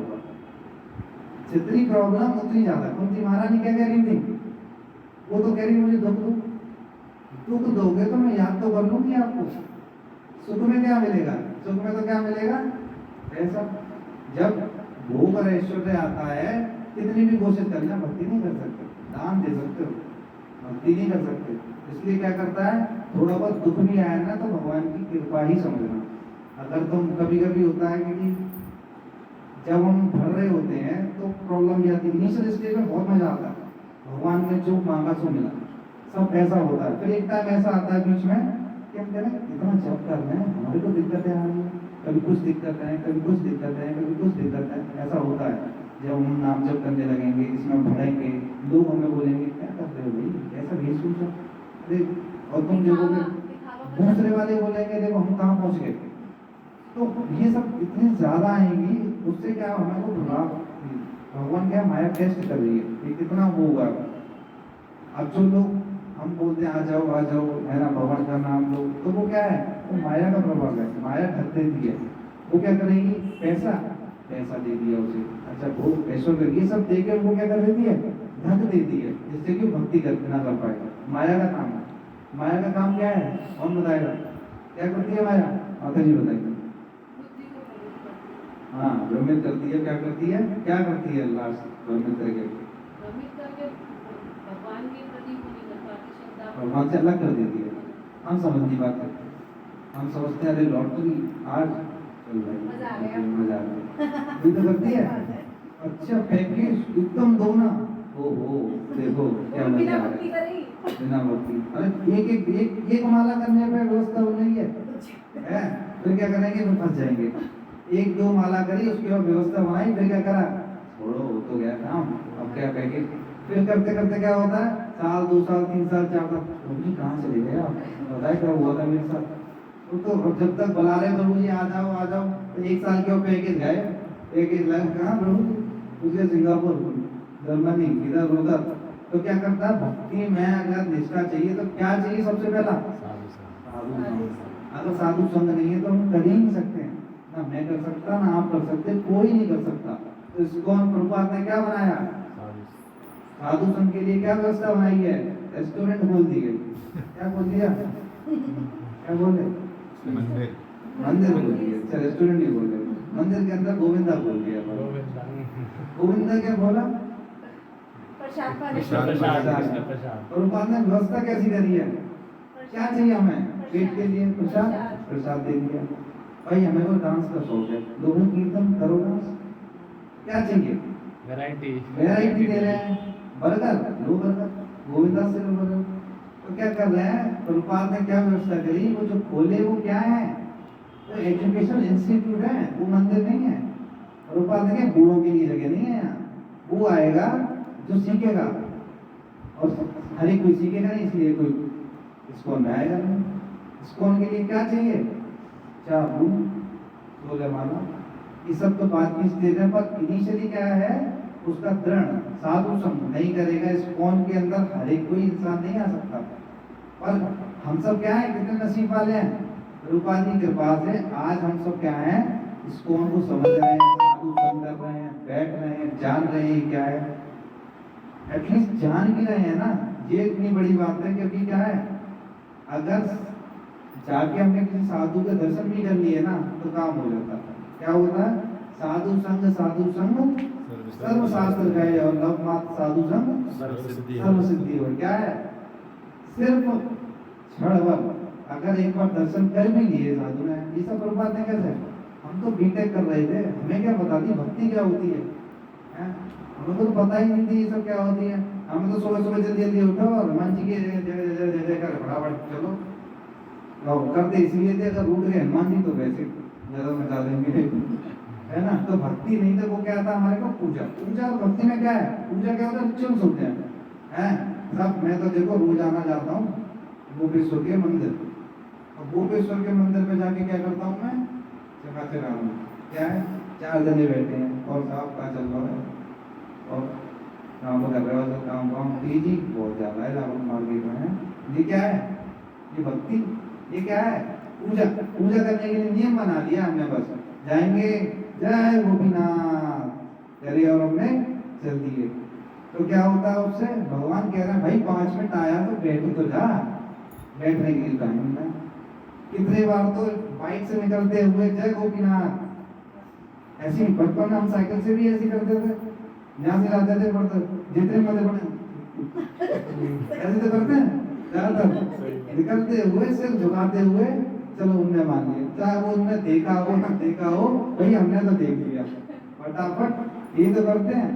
जितनी प्रॉब्लम उतनी ज्यादा। कुंती महारानी क्या कह रही थी, वो तो कह रही मुझे दुख दोगे तो मैं याद तो कर लूंगी आपको। सुख में क्या मिलेगा, सुख में तो क्या मिलेगा ऐसा। जब भोग और ऐश्वर्य आता है, कितनी भी कोशिश कर लें भक्ति नहीं कर सकते, दान दे सकते हो, भक्ति नहीं कर सकते। इसलिए क्या करता है, थोड़ा बहुत दुख भी आया ना तो भगवान की कृपा ही समझना। अगर तुम कभी कभी होता है कि जब हम भर रहे होते हैं तो प्रॉब्लम ये आती है, इनिशियल स्टेज में बहुत मजा आता है, भगवान ने जो मांगा सो मिला, सब ऐसा होता है। फिर एक टाइम ऐसा आता है बीच में कि हम कह रहे हैं इतना जब कर रहे हैं, हमारे को दिक्कतें आ रही हैं, कभी कुछ दिक्कत है, कभी कुछ दिक्कत है, कभी कुछ दिक्कत है, ऐसा होता है। जब हम नाम जप करने लगेंगे, इसमें बढ़ेंगे, लोग हमें बोलेंगे क्या कर रहे हो भाई, ऐसा वेशभूषा, अरे, और तुम देखोगे दूसरे वाले बोलेंगे देखो हम कहाँ पहुँच गए। तो ये सब इतनी ज्यादा आएंगी, उससे क्या हमें को भगवान क्या माया टेस्ट कर रही है कि कितना वो होगा। अब जो लोग हम बोलते हैं आ जाओ है ना, भगवान का नाम लो, तो वो क्या है, वो माया का प्रभाव है, माया ढक देती है। वो क्या करेगी, पैसा दे दिया उसे, अच्छा भोग ऐश्वर्य ये सब देकर वो क्या कर देती है, ढक देती है, जिससे कि भक्ति ना कर पाएगा। माया का काम है। माया का काम क्या है, कौन बताएगा, क्या करती है माया, माता जी बताइए। हाँ, भ्रमित करती है, क्या करती है लास्ट भ्रमित करके भगवान के प्रति भगवान से अलग कर देती है। हम समझनी बात है, हम समझते हैं अरे लॉटरी आज चल रही मजा आ गया। ये तो करती है। अच्छा पैकेज एकदम दो ना, ओहो देखो क्या मजा आ रहा है बिना भक्ति। अरे एक माला करने पे व्यवस्था हो रही है, फिर क्या करेंगे, फिर फंस जाएंगे। एक दो माला करी, उसके बाद व्यवस्था बनाई, फिर क्या करा, छोड़ो हो तो गया काम, अब क्या पैकेज। फिर करते करते क्या होता है, साल 2 साल 3 साल 4 साल, प्रभु जी कहाँ चले गए आप, बताए क्या हुआ था मेरे साथ। तो जब तक बुला रहे प्रभु जी आ जाओ, तो 1 साल के पैकेज गए, पैकेज लगा कहाँ प्रभु, मुझे सिंगापुर, जर्मनी, इधर उधर। तो क्या करता है, भक्ति में अगर निष्ठा चाहिए तो क्या चाहिए, सबसे पहला साधु संग। अगर साधु संग नहीं है तो हम कर ही नहीं सकते, ना मैं कर सकता, ना आप कर सकते, कोई नहीं कर सकता। तो इसको हम प्रभुपाद ने क्या बनाया, साधु संघ के लिए क्या व्यवस्था बनाई है, रेस्टोरेंट खोल दी गई। क्या खोल दिया, क्या बोले, मंदिर खोल दिया। अच्छा रेस्टोरेंट नहीं बोल रहे, मंदिर के अंदर गोविंदा खोल दिया। गोविंदा क्या बोला, प्रभुपाद ने व्यवस्था कैसी करी है, क्या चाहिए हमें, पेट के लिए प्रसाद दे दिया। भाई हमें को डांस का शौक है, लोगों कीर्तन करो डांस, क्या चाहिए, वैरायटी दे रहे हैं, बर्गर लो बर्गर, गोविंदा से लो बर्गर। तो क्या कर रहे हैं, प्रभुपाद ने क्या व्यवस्था करी, वो जो खोले वो क्या है, वो एजुकेशन इंस्टीट्यूट है, वो मंदिर नहीं है। प्रभुपाद ने कहा बूढ़ों के लिए जगह नहीं है यहाँ, वो आएगा जो सीखेगा, और हर एक कोई सीखेगा नहीं, इसलिए कोई इस्कॉन में आएगा नहीं। इस्कॉन के लिए क्या चाहिए, चाबू, सोले माला, ये सब तो बात की स्टेज है। पर इनिशियली क्या है, उसका दृढ़ साधु संग नहीं करेगा, इस्कॉन के अंदर हर एक कोई इंसान नहीं आ सकता। पर हम सब क्या है, कितने नसीब वाले हैं, प्रभुपाद की कृपा से आज हम सब क्या है, इस्कॉन को समझ रहे हैं, साधु संग कर रहे हैं, बैठ रहे हैं, जान रहे हैं क्या है, एटलीस्ट जान भी रहे हैं ना, ये इतनी बड़ी बात है। क्योंकि क्या है, अगर जाके हमने किसी साधु के दर्शन भी कर लिए ना तो काम हो जाता है। क्या होता है, साधु संग सर्व शास्त्र गए, और लव मात्र साधु संग सर्व सिद्धि हो। क्या है, सिर्फ क्षण भर अगर एक बार दर्शन कर भी लिए साधु ने, ये सब प्रभुपाद ने कैसे, हम तो बीटेक कर रहे थे, हमें क्या पता थी भक्ति क्या होती है, हमें तो पता ही नहीं थी ये सब क्या होती है। हमें तो सुबह सुबह जल्दी उठो और हनुमान जी के जय कर फटाफट चलो करते, इसलिए थे। अगर रूठ गए हनुमान जी तो वैसे ज्यादा मचा देंगे, है ना। तो भक्ति नहीं तो वो क्या था हमारे को पूजा। पूजा और भक्ति में क्या है, पूजा क्या होता है, रिचुअल्स होते हैं सब। मैं तो देखो रोज आना जाता हूँ गोपेश्वर के मंदिर, और गोपेश्वर के मंदिर में जाके क्या करता हूँ मैं, चकाचक आ रहा हूँ। क्या है, 4 जने बैठे हैं और साहब का चल रहा है और काम कर रहे हो, तो काम तेजी बहुत ज्यादा है रावण मार्केट में है। ये क्या है, ये भक्ति, ये क्या है, पूजा। पूजा करने के लिए नियम बना दिया हमने, बस जाएंगे जय गोपीनाथ करे और हमने चल दिए। तो क्या होता है उससे, भगवान कह रहे हैं भाई 5 मिनट आया तो बैठ तो जा, बैठने के लिए टाइम है। कितने बार तो बाइक से निकलते हुए जय गोपीनाथ, ऐसी बचपन में हम साइकिल से भी ऐसे करते थे, यहाँ से जाते थे पढ़ते, जितने मजे पड़े ऐसे तो करते हैं ज्यादातर, निकलते हुए सिर झुकाते हुए चलो उनने मान लिया, चाहे वो उनने देखा हो ना देखा हो, भाई हमने तो देख लिया फटाफट, ये तो करते हैं।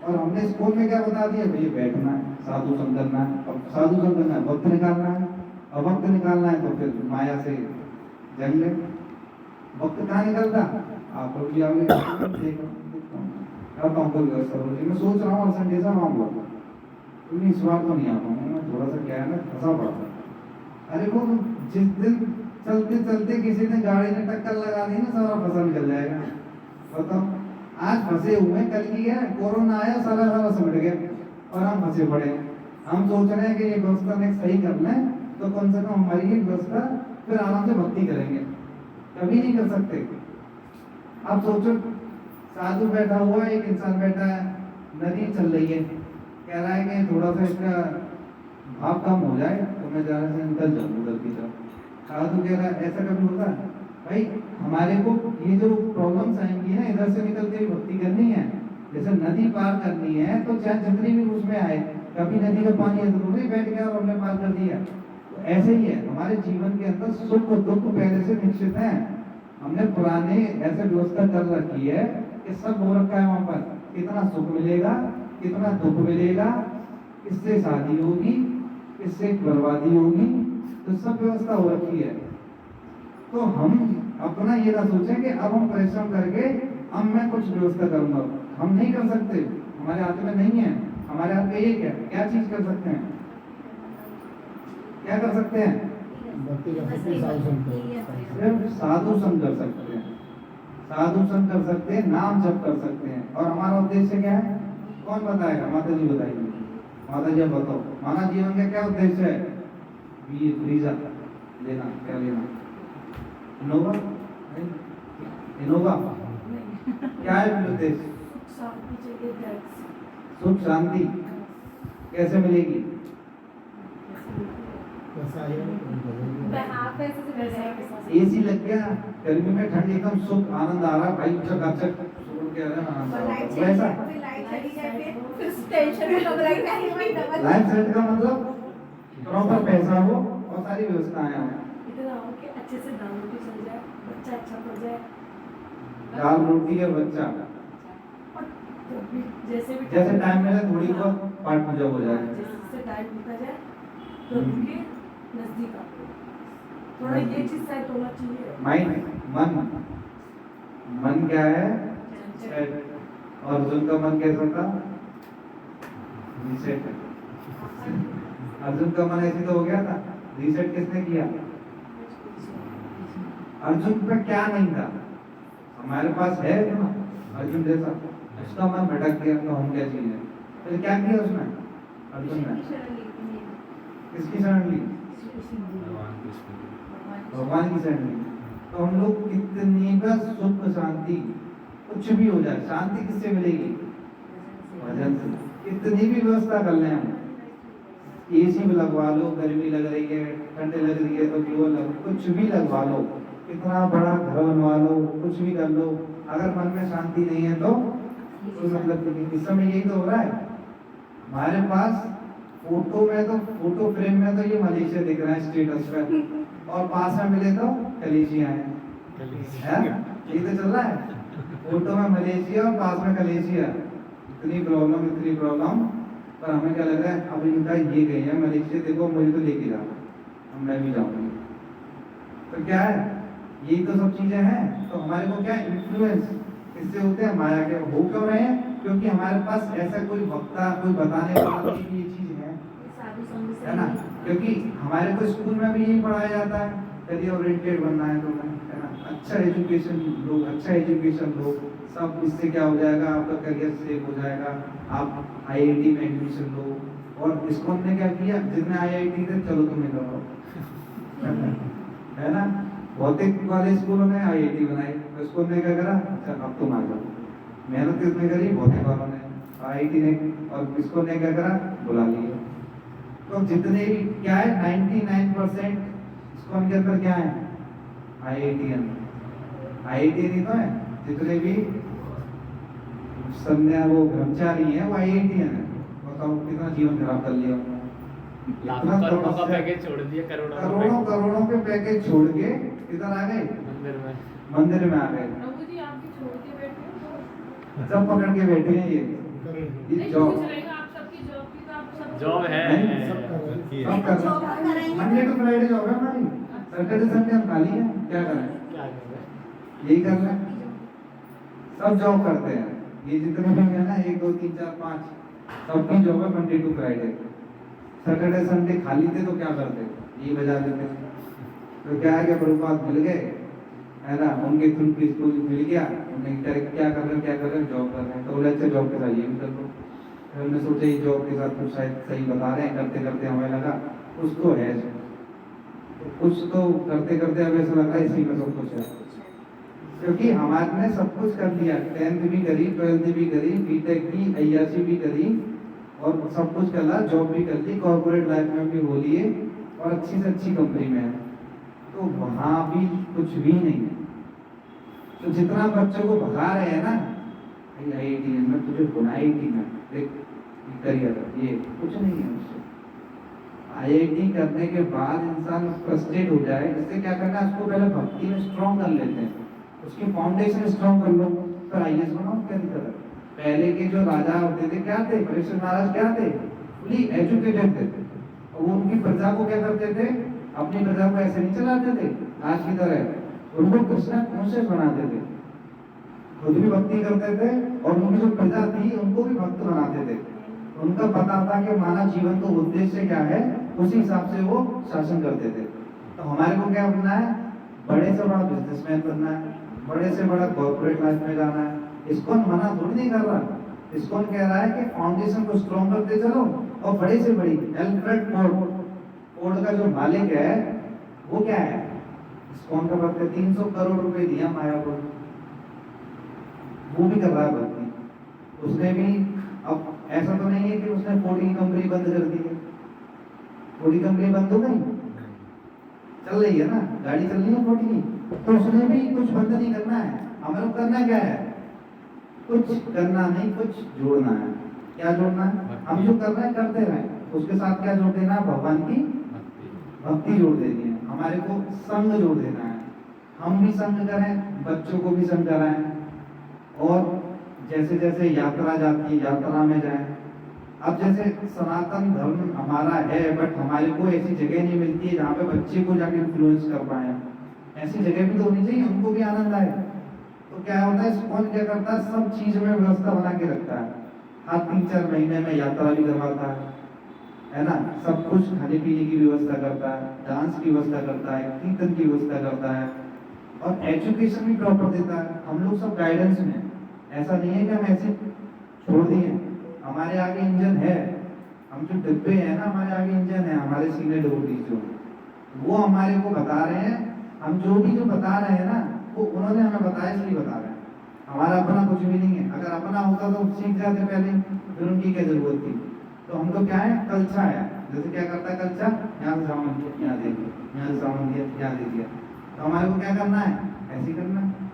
और हमने स्कूल में क्या बता दिया, भाई बैठना है, साधु संग करना है, और साधु संग करना है, वक्त निकालना है, और वक्त निकालना है तो फिर माया से जंग है। वक्त कहाँ निकलता, आप लोग भी आओगे करता हूँ कोई व्यवस्था होगी, मैं सोच रहा हूँ और संडे से आऊँगा, लेकिन इस बार तो नहीं आ पाऊंगा, मैं थोड़ा सा क्या है ना फंसा पड़ा था। अरे वो जिस दिन चलते चलते किसी ने गाड़ी ने टक्कर लगा दी ना, सारा फसल निकल जाएगा। बताओ, आज फंसे हुए, कल की है कोरोना आया, सारा सारा सिमट गया और हम फंसे पड़े हैं। हम सोच रहे हैं कि ये व्यवस्था में सही कर लें तो कम से कम हमारी ये व्यवस्था, फिर आराम से भक्ति करेंगे, कभी नहीं कर सकते। अब सोचो, साधु बैठा हुआ, एक इंसान बैठा है, नदी चल रही है, कह रहा है कि थोड़ा सा इसका भाव कम हो जाए तो मैं जरा से निकल जाऊँ उधर की तरफ। साधु कह रहा है ऐसा कभी होता है भाई, हमारे को ये जो प्रॉब्लम्स आएंगी ना, इधर से निकलते हुए भक्ति करनी है, जैसे नदी पार करनी है तो चाहे जितनी भी उसमें आए, कभी नदी का पानी है तो नहीं बैठ गया और हमने पार कर दिया। तो ऐसे ही है हमारे जीवन के अंदर, सुख और दुख पहले से निश्चित है, हमने पुराने ऐसे व्यवस्था कर रखी है कि सब हो रखा है वहां पर, कितना सुख मिलेगा, कितना दुख मिलेगा, किससे शादी होगी, किससे बर्बादी होगी, तो सब व्यवस्था हो रखी है। तो हम अपना ये ना सोचें कि अब हम परिश्रम करके अब मैं कुछ व्यवस्था करूंगा, हम नहीं कर सकते, हमारे हाथ में नहीं है। हमारे हाथ में ये क्या चीज कर सकते हैं, क्या कर सकते हैं, भक्ति कर सकते हैं, साधु संग सिर्फ साधु संग कर सकते हैं, साधु संग कर सकते हैं, नाम जप कर सकते हैं। और हमारा उद्देश्य क्या है, कौन बताएगा, माता जी बताएंगे। माता जी बताओ, मानव जीवन का क्या उद्देश्य है, वीजा लेना, क्या लेना, इनोवा, इनोवा क्या है उद्देश्य, सुख शांति कैसे मिलेगी, एसी लग गया, गर्मी में ठंड, एकदम सुख आनंद आ रहा भाई, चकाचक वैसा। लाइफ सेट का मतलब प्रॉपर पैसा हो और सारी व्यवस्थाएं हो, अच्छे से दाल रोटी चल जाए, बच्चा अच्छा पढ़ जाए, दाल रोटी है बच्चा, जैसे टाइम मिले थोड़ी बहुत पाठ पूजा हो जाए, जैसे टाइम बीता जाए तो उनके नजदीक आ, थोड़ा ये चीज सेट होना चाहिए। माइंड, मन क्या है सेट, और अर्जुन का मन कैसा था, रीसेट। अर्जुन का मन ऐसे तो हो गया था, रीसेट किसने किया, अर्जुन पे क्या नहीं था, हमारे पास है ना अर्जुन जैसा, उसका मन भटक गया तो हम क्या चीज है, तो क्या किया उसने, अर्जुन ने किसकी शरण ली, भगवान की शरण ली। तो हम लोग कितनी का सुख शांति कुछ भी हो जाए, शांति किससे मिलेगी, भजन से। कितनी भी व्यवस्था कर लें हम, एसी भी लगवा लो, गर्मी लग रही है, ठंडी लग रही है तो क्यों कुछ भी लगवा लो, कितना बड़ा घर बनवा लो, कुछ भी कर लो, अगर मन में शांति नहीं है तो कोई मतलब नहीं। इस समय यही तो हो रहा है हमारे पास, फोटो में तो, फोटो फ्रेम में तो ये मलेशिया दिख रहा है स्टेटस पे, और पास में मिले तो कलेशिया है, ये तो चल रहा है, फोटो में मलेशिया और पास में कलेशिया। इतनी प्रॉब्लम, इतनी प्रॉब्लम, पर हमें क्या लग रहा है, अब इनका ये गई है मलेशिया, देखो मुझे तो लेके जाओ, हम मैं भी जाऊंगी। तो क्या है, यही तो सब चीजें हैं। तो हमारे को क्या इन्फ्लुएंस किससे होते हैं? माया के। हो क्यों रहे हैं? क्योंकि हमारे पास ऐसा कोई वक्ता, कोई बताने वाला नहीं कि ये चीज है, साधु संग से है ना? क्योंकि हमारे को स्कूल में भी यही पढ़ाया जाता है, करियर ओरिएंटेड बनना है तुम्हें, है ना? अच्छा एजुकेशन लो, अच्छा एजुकेशन लो, सब इससे क्या हो जाएगा, आपका करियर सेव हो जाएगा, आप आईआईटी में एडमिशन लो। और इसको हमने क्या किया, जितने आईआईटी थे चलो तुम्हें करो, है ना? भौतिक वाले स्कूलों ने आईआईटी बनाई, तो स्कूल ने क्या करा, अच्छा अब तुम आ जाओ। मेहनत किसने करी? भौतिक वालों ने, आईआईटी ने। और इसको ने क्या करा, बुला लिया। तो जितने भी क्या है, 99% स्कूल के अंदर क्या है, आईआईटीएन। आईआईटी तो है, जितने भी संध्या वो ब्रह्मचारी हैं वो आईआईटीएन है। बताओ कितना जीवन खराब कर लिया उन्होंने। लाखों करोड़ों का पैकेज छोड़ दिया, करोड़ों के पैकेज छोड़ के इधर आ गए, मंदिर में आ गए। प्रभु जी आपकी छोड़ के बैठे हो सब पकड़ के बैठे हैं ये नहीं जॉब। पूछ रहेगा आप सबकी जॉब की, तो आप सब जॉब है, नहीं, सब कर रहे हैं। सब कर जॉब रहे करेंगे। हैं। मंडे टू फ्राइडे जॉब है हमारी, सैटरडे संडे हम खाली हैं, क्या करें? क्या कर रहे हैं? यही कर रहे हैं, सब जॉब करते हैं। ये जितने भी हैं ना, 1 2 3 4 5, सबकी जॉब है Monday to Friday. Saturday Sunday खाली थे तो क्या करते, ये बजा देते। तो क्या है कि प्रभुपाद मिल गए, है ना, उनके थ्रू स्कूल मिल गया, उन्हें क्या कर रहे हैं, जॉब कर रहे हैं। तो बोले अच्छा जॉब के साथ ये भी कर लो। फिर हमने सोचा ये जॉब के साथ कुछ शायद सही बता रहे हैं, करते करते हमें लगा कुछ तो है, तो कुछ तो करते करते हमें ऐसा लगा इसी में सब कुछ है। क्योंकि हमारे ने सब कुछ कर लिया, 10th भी करी, 12th भी करी, बीटेक की, अय्यासी भी करी, और सब कुछ कर लिया, जॉब भी कर ली, कॉर्पोरेट लाइफ में भी हो लिए, और अच्छी से अच्छी कंपनी में है। तो वहां भी कुछ भी नहीं है। तो जितना बच्चों को भगा रहे हैं ना, आईआईटी में तुझे बुनाईटी में देख करियर, ये कुछ नहीं है उससे। आईआईटी करने के बाद इंसान फ्रस्ट्रेट हो जाए, इससे क्या करना है, उसको पहले भक्ति में स्ट्रॉन्ग कर लेते हैं, उसकी फाउंडेशन स्ट्रॉन्ग कर लो, फिर आईएएस बनाओ। क्या दिक्कत है? पहले के जो राजा होते थे क्या थे, परीक्षित महाराज क्या थे, फुली एजुकेटेड थे, और वो उनकी प्रजा को क्या करते थे, अपनी प्रजा को ऐसे नहीं चलाते थे आज की तरह, उनको कृष्ण कॉन्शियस बनाते थे, खुद भी भक्ति करते थे, और उनकी जो प्रजा थी उनको भी भक्त बनाते थे। उनका पता था कि मानव जीवन का उद्देश्य क्या है, उसी हिसाब से वो शासन करते थे। तो हमारे को क्या बनना है, बड़े से बड़ा बिजनेसमैन बनना है, बड़े से बड़ा कॉर्पोरेट लाइफ में जाना है। इसको मना थोड़ी नहीं कर रहा, इसको कह रहा है कि फाउंडेशन को स्ट्रॉन्ग करते चलो, और बड़े से बड़ी एल्फ्रेड फोर्ड का जो मालिक है वो क्या है, इसको का भक्त 300 करोड़ रुपए दिया माया को, वो भी कर रहा है भक्ति। उसने भी, अब ऐसा तो नहीं है कि उसने फोर्ड की कंपनी बंद कर दी है, फोर्ड की कंपनी बंद हो गई, चल रही है ना, गाड़ी चल रही है फोर्ड की, तो उसने भी कुछ बंद नहीं करना है। हमें लोग करना क्या है, कुछ करना नहीं, कुछ जोड़ना है। क्या जोड़ना है, हम जो कर रहे हैं करते रहें, उसके साथ क्या जोड़ देना है, भगवान की भक्ति जोड़ देनी है, हमारे को संग जोड़ देना है। हम भी संग करें, बच्चों को भी संग कराएं, और जैसे जैसे यात्रा जाती है यात्रा में जाएं। अब जैसे सनातन धर्म हमारा है, बट हमारे को ऐसी जगह नहीं मिलती है जहाँ पे बच्चे को जाके इन्फ्लुएंस कर पाए। ऐसी जगह भी तो होनी चाहिए, उनको भी आनंद आए। तो क्या होता है, कौन क्या करता है, सब चीज में व्यवस्था बना के रखता है। हर 3-4 महीने में यात्रा भी करवाता है ना, सब कुछ खाने पीने की व्यवस्था करता है, डांस की व्यवस्था करता है, कीर्तन की व्यवस्था करता है, और एजुकेशन भी प्रॉपर देता है। हम लोग सब गाइडेंस में, ऐसा नहीं है कि हम ऐसे छोड़ दिए। हमारे आगे इंजन है, हम जो डिब्बे हैं ना, हमारे आगे इंजन है, हमारे सीनियर डिवोटीज जो, वो हमारे को बता रहे हैं। हम जो बता रहे हैं ना, वो उन्होंने हमें बताया, इसलिए बता रहे हैं। हमारा अपना कुछ भी नहीं है, अगर अपना होता तो सीख जाते पहले, फिर उनकी क्या जरूरत थी। तो हमको क्या है, कल्चा है। जैसे क्या करता है कल्चा, यहाँ से सामान दिया, यहाँ दे दिया, यहाँ से सामान दिया, यहाँ दे दिया। तो हमारे को क्या करना है, ऐसे करना है।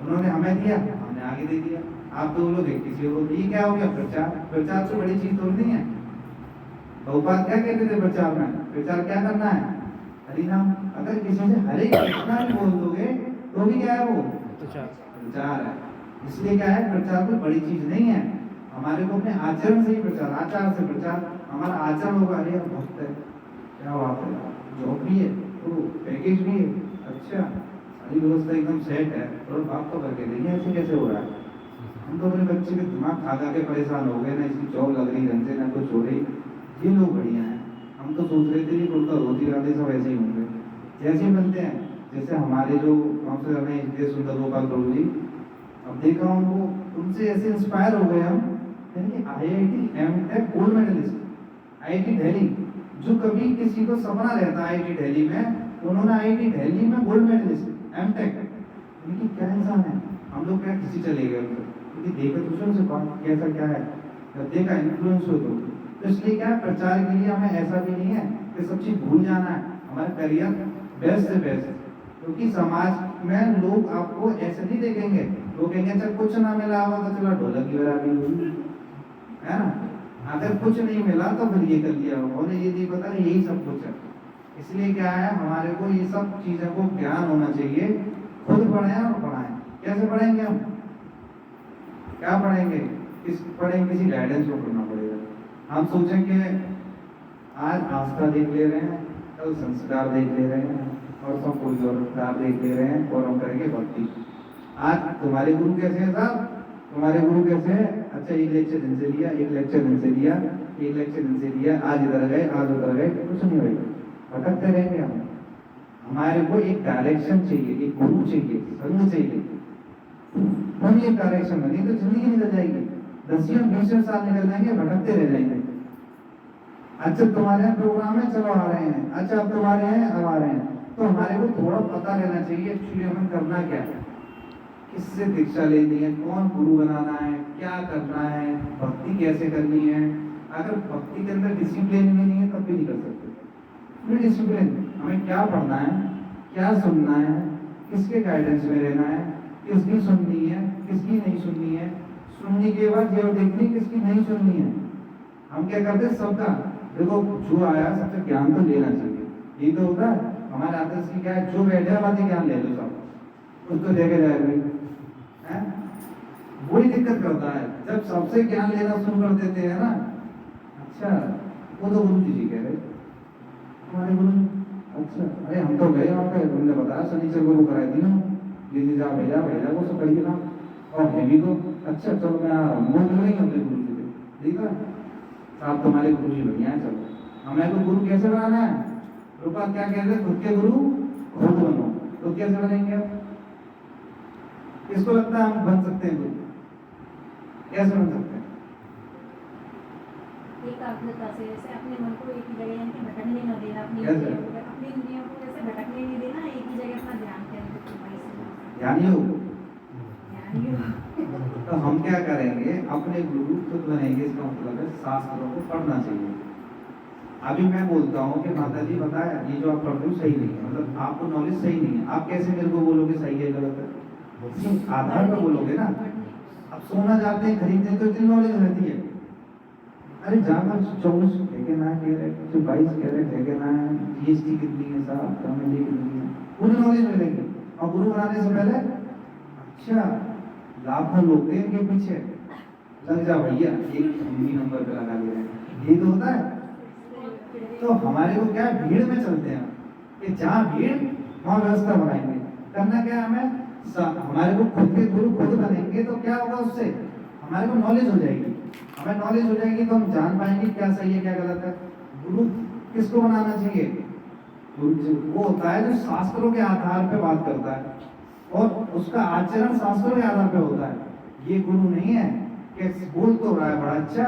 उन्होंने हमें दिया, हमने आगे दे दिया। आप दो लोग एक किसी को, ये क्या हो गया, प्रचार। प्रचार तो बड़ी चीज थोड़ी नहीं है। बहुपात क्या कहते थे प्रचार में, प्रचार क्या करना है, हरि नाम। अगर किसी से हरे कृष्णा भी बोल दोगे तो भी क्या है, वो प्रचार है। इसलिए क्या है, प्रचार कोई बड़ी चीज नहीं है। हमारे को अपने आचरण से ही प्रचार, आचार से प्रचार। हमारा आचरण होगा, अरे भक्त है, क्या बात है, जॉब भी है, तो पैकेज भी है, अच्छा सारी व्यवस्था एकदम सेट है, और बात तो करके देंगे, ऐसे कैसे हो रहा है। हम तो अपने बच्चे के दिमाग खा खा के परेशान हो गए ना, इसकी जॉब लग रही ढंग से ना कुछ हो रही। ये लोग बढ़िया हैं। हम तो सोच रहे थे कि कुर्ता धोती वाले सब ऐसे ही होंगे, जैसे ही मिलते हैं। जैसे हमारे जो काउंसलर हैं इसलिए सुंदर गोपाल प्रभु जी, अब देखा उनको, उनसे ऐसे इंस्पायर हो गए हम। यानी IIT MTech gold medalist IIT Delhi, जो कभी किसी को सपना रहता है IIT दिल्ली में, उन्होंने IIT दिल्ली में गोल्ड मेडलिस्ट एमटेक। इनकी क्या इंसान है। हम लोग क्या किसी चले गए क्योंकि देखा दूसरों से कौन कैसा क्या है, जब देखा इन्फ्लुएंस हो तो इसलिए क्या प्रचार के लिए हमें ऐसा भी नहीं है कि सब चीज भूल जाना है। हमारा करियर बेस्ट से बेस्ट, क्योंकि समाज में लोग आपको ऐसे नहीं देखेंगे। लोग कहेंगे चल कुछ ना मिला हो तो चलो ढोलक की बराबरी हुई, है ना। अगर कुछ नहीं मिला तो फिर ये कर लिया होगा, उन्हें ये नहीं पता यही सब कुछ है। इसलिए क्या है, हमारे को ये सब चीजों को ज्ञान होना चाहिए। खुद पढ़ें और पढ़ाएं। कैसे पढ़ेंगे हम, क्या पढ़ेंगे, पढ़ेंगे किसी गाइडेंस को पढ़ना पड़ेगा। हम सोचेंगे आज आस्था देख ले रहे हैं, कल संस्कार देख ले रहे हैं, और सब कोई और देख ले रहे हैं, और हम करेंगे भक्ति। आज तुम्हारे गुरु कैसे हैं साहब, तुम्हारे गुरु कैसे हैं, अच्छा एक लेक्चर दिन से लिया, एक लेक्चर दिन से लिया, एक लेक्चर दिन से लिया, आज इधर गए आज उधर गए, कुछ नहीं होगा, भटकते रहेंगे हम। हमारे को एक डायरेक्शन चाहिए, एक गुरु चाहिए, संग चाहिए, हम ये डायरेक्शन में, नहीं तो जिंदगी निकल जाएगी। 10-20 साल निकल जाएंगे, भटकते रह जाएंगे। अच्छा तुम्हारे यहाँ प्रोग्राम है, चलो आ रहे हैं, अच्छा अब तुम्हारे हैं, अब आ रहे हैं। तो हमारे को थोड़ा पता रहना चाहिए एक्चुअली हमें करना क्या है, किससे दीक्षा लेनी है, कौन गुरु बनाना है, क्या करना है, भक्ति कैसे करनी है। अगर भक्ति के अंदर डिसिप्लिन भी नहीं है तब भी नहीं कर सकते। डिसिप्लिन, हमें क्या पढ़ना है, क्या सुनना है, किसके गाइडेंस में रहना है, किसकी सुननी है, किसकी नहीं सुननी है, सुनने के बाद ये देखनी किसकी नहीं सुननी है। हम क्या करते हैं, सबका देखो जो आया सबसे ज्ञान तो लेना चाहिए, यही तो होता है हमारे आदर्श की। क्या है, जो बैठे बातें ज्ञान ले लो सब, उसको देखे जाए भाई, है वही दिक्कत करता है जब सबसे ज्ञान लेना शुरू कर देते हैं ना। अच्छा वो तो गुरु जी कह रहे हमारे गुरु, अच्छा अरे हम तो गए वहाँ पे, तुमने बताया शनिचर गुरु कराई दी ना, ये जा भेजा भेजा वो सब करिए ना, और है भी तो अच्छा चलो मैं आ रहा हूँ, वो नहीं अपने गुरु जी से, ठीक है साहब तुम्हारे गुरु जी बढ़िया है, चलो हमें तो गुरु कैसे बनाना है। रुपा क्या कहते हैं, खुद के गुरु खुद बनो। तो कैसे बनेंगे आप, किसको लगता है हम बन सकते हैं गुरु, कैसे बन सकते हैं। एकाग्रता से, जैसे अपने मन को एक ही जगह यानी कि भटकने न देना, अपनी कैसे? इंद्रियों को जैसे भटकने नहीं देना, एक ही जगह अपना ध्यान केंद्रित करना। ध्यान योग। ध्यान तो हम क्या करेंगे, अपने गुरु खुद बनेंगे। इसका मतलब है शास्त्रों को पढ़ना चाहिए। अभी मैं बोलता हूँ कि माता जी बताया ये जो आप पढ़ते हो सही नहीं है, मतलब आपको नॉलेज सही नहीं है, आप कैसे मेरे को बोलोगे सही है गलत है, आधार पर बोलोगे ना। अब सोना जाते हैं खरीदने तो इतनी नॉलेज रहती है, अरे जाकर 24 ठेके ना कह रहे, जो 22 कह रहे ठेके ना है, GST कितनी है साहब, कमेटी कितनी है, पूरी नॉलेज मिलेगी। और गुरु बनाने से पहले अच्छा लाखों लोग थे इनके पीछे, लग जा भैया एक नंबर पे लगा ले रहे हैं, ये तो होता है। तो हमारे को क्या भीड़ में चलते हैं कि जहाँ भीड़ वहाँ व्यवस्था बनाएंगे। करना क्या है हमें, हमारे को खुद के गुरु खुद बनेंगे तो क्या होगा, उससे हमारे को नॉलेज हो जाएगी। हमें नॉलेज हो जाएगी तो हम जान पाएंगे क्या सही है क्या गलत है। गुरु किसको बनाना चाहिए, गुरु वो होता है जो शास्त्रों के आधार पे बात करता है और उसका आचरण शास्त्रों के आधार पे होता है। ये गुरु नहीं है कि बोल तो रहा है बड़ा अच्छा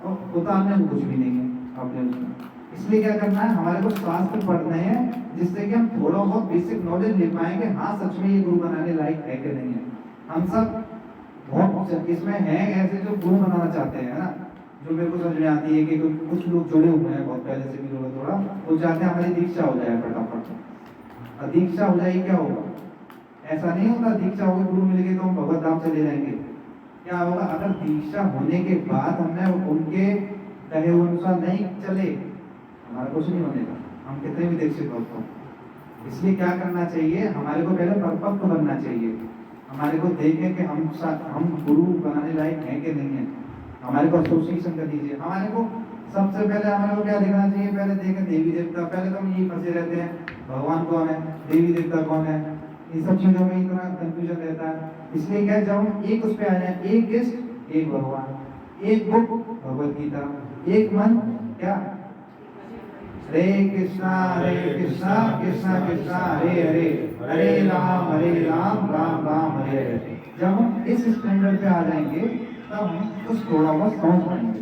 और उतारने को कुछ भी नहीं है अपने उसमें। इसलिए क्या करना है, हमारे को शास्त्र पढ़ने हैं जिससे कि हम थोड़ा बहुत बेसिक नॉलेज ले पाएंगे, हाँ सच में ये गुरु बनाने लायक है कि नहीं है। हम सब बहुत इसमें हैं ऐसे जो गुरु बनाना चाहते हैं ना, जो मेरे को समझ में आती है कि कुछ लोग जुड़े हुए हैं बहुत पहले से भी थोड़ा वो चाहते हैं हमारी दीक्षा हो जाए फटाफट। और दीक्षा हो जाएगी क्या होगा, ऐसा नहीं होता दीक्षा होगी गुरु मिल गए तो हम भगवत धाम चले जाएंगे। क्या होगा, अगर दीक्षा होने के बाद हमने उनके कहे अनुसार नहीं चले, हमारा कुछ नहीं बनेगा, हम कितने भी दीक्षित होते हैं। इसलिए क्या करना चाहिए, हमारे को पहले परिपक्व बनना चाहिए। हमारे को देखें कि हम गुरु बनाने लायक हैं कि नहीं है। हमारे को एसोसिएशन कर दीजिए। हमारे को सबसे पहले हमारे को क्या देखना चाहिए, पहले देखें देवी देवता। पहले तो हम यही फंसे रहते हैं, भगवान कौन है, देवी देवता कौन है, इन सब चीजों में इतना कंफ्यूजन रहता है। इसलिए क्या, जब हम एक उस पे आ जाए, एक इष्ट एक भगवान, एक बुक भगवत गीता, एक मन क्या, हरे कृष्णा कृष्णा कृष्णा हरे हरे, हरे राम राम राम हरे हरे। जब हम इस स्टैंडर्ड पे आ जाएंगे तब हम कुछ थोड़ा बहुत समझ पाएंगे।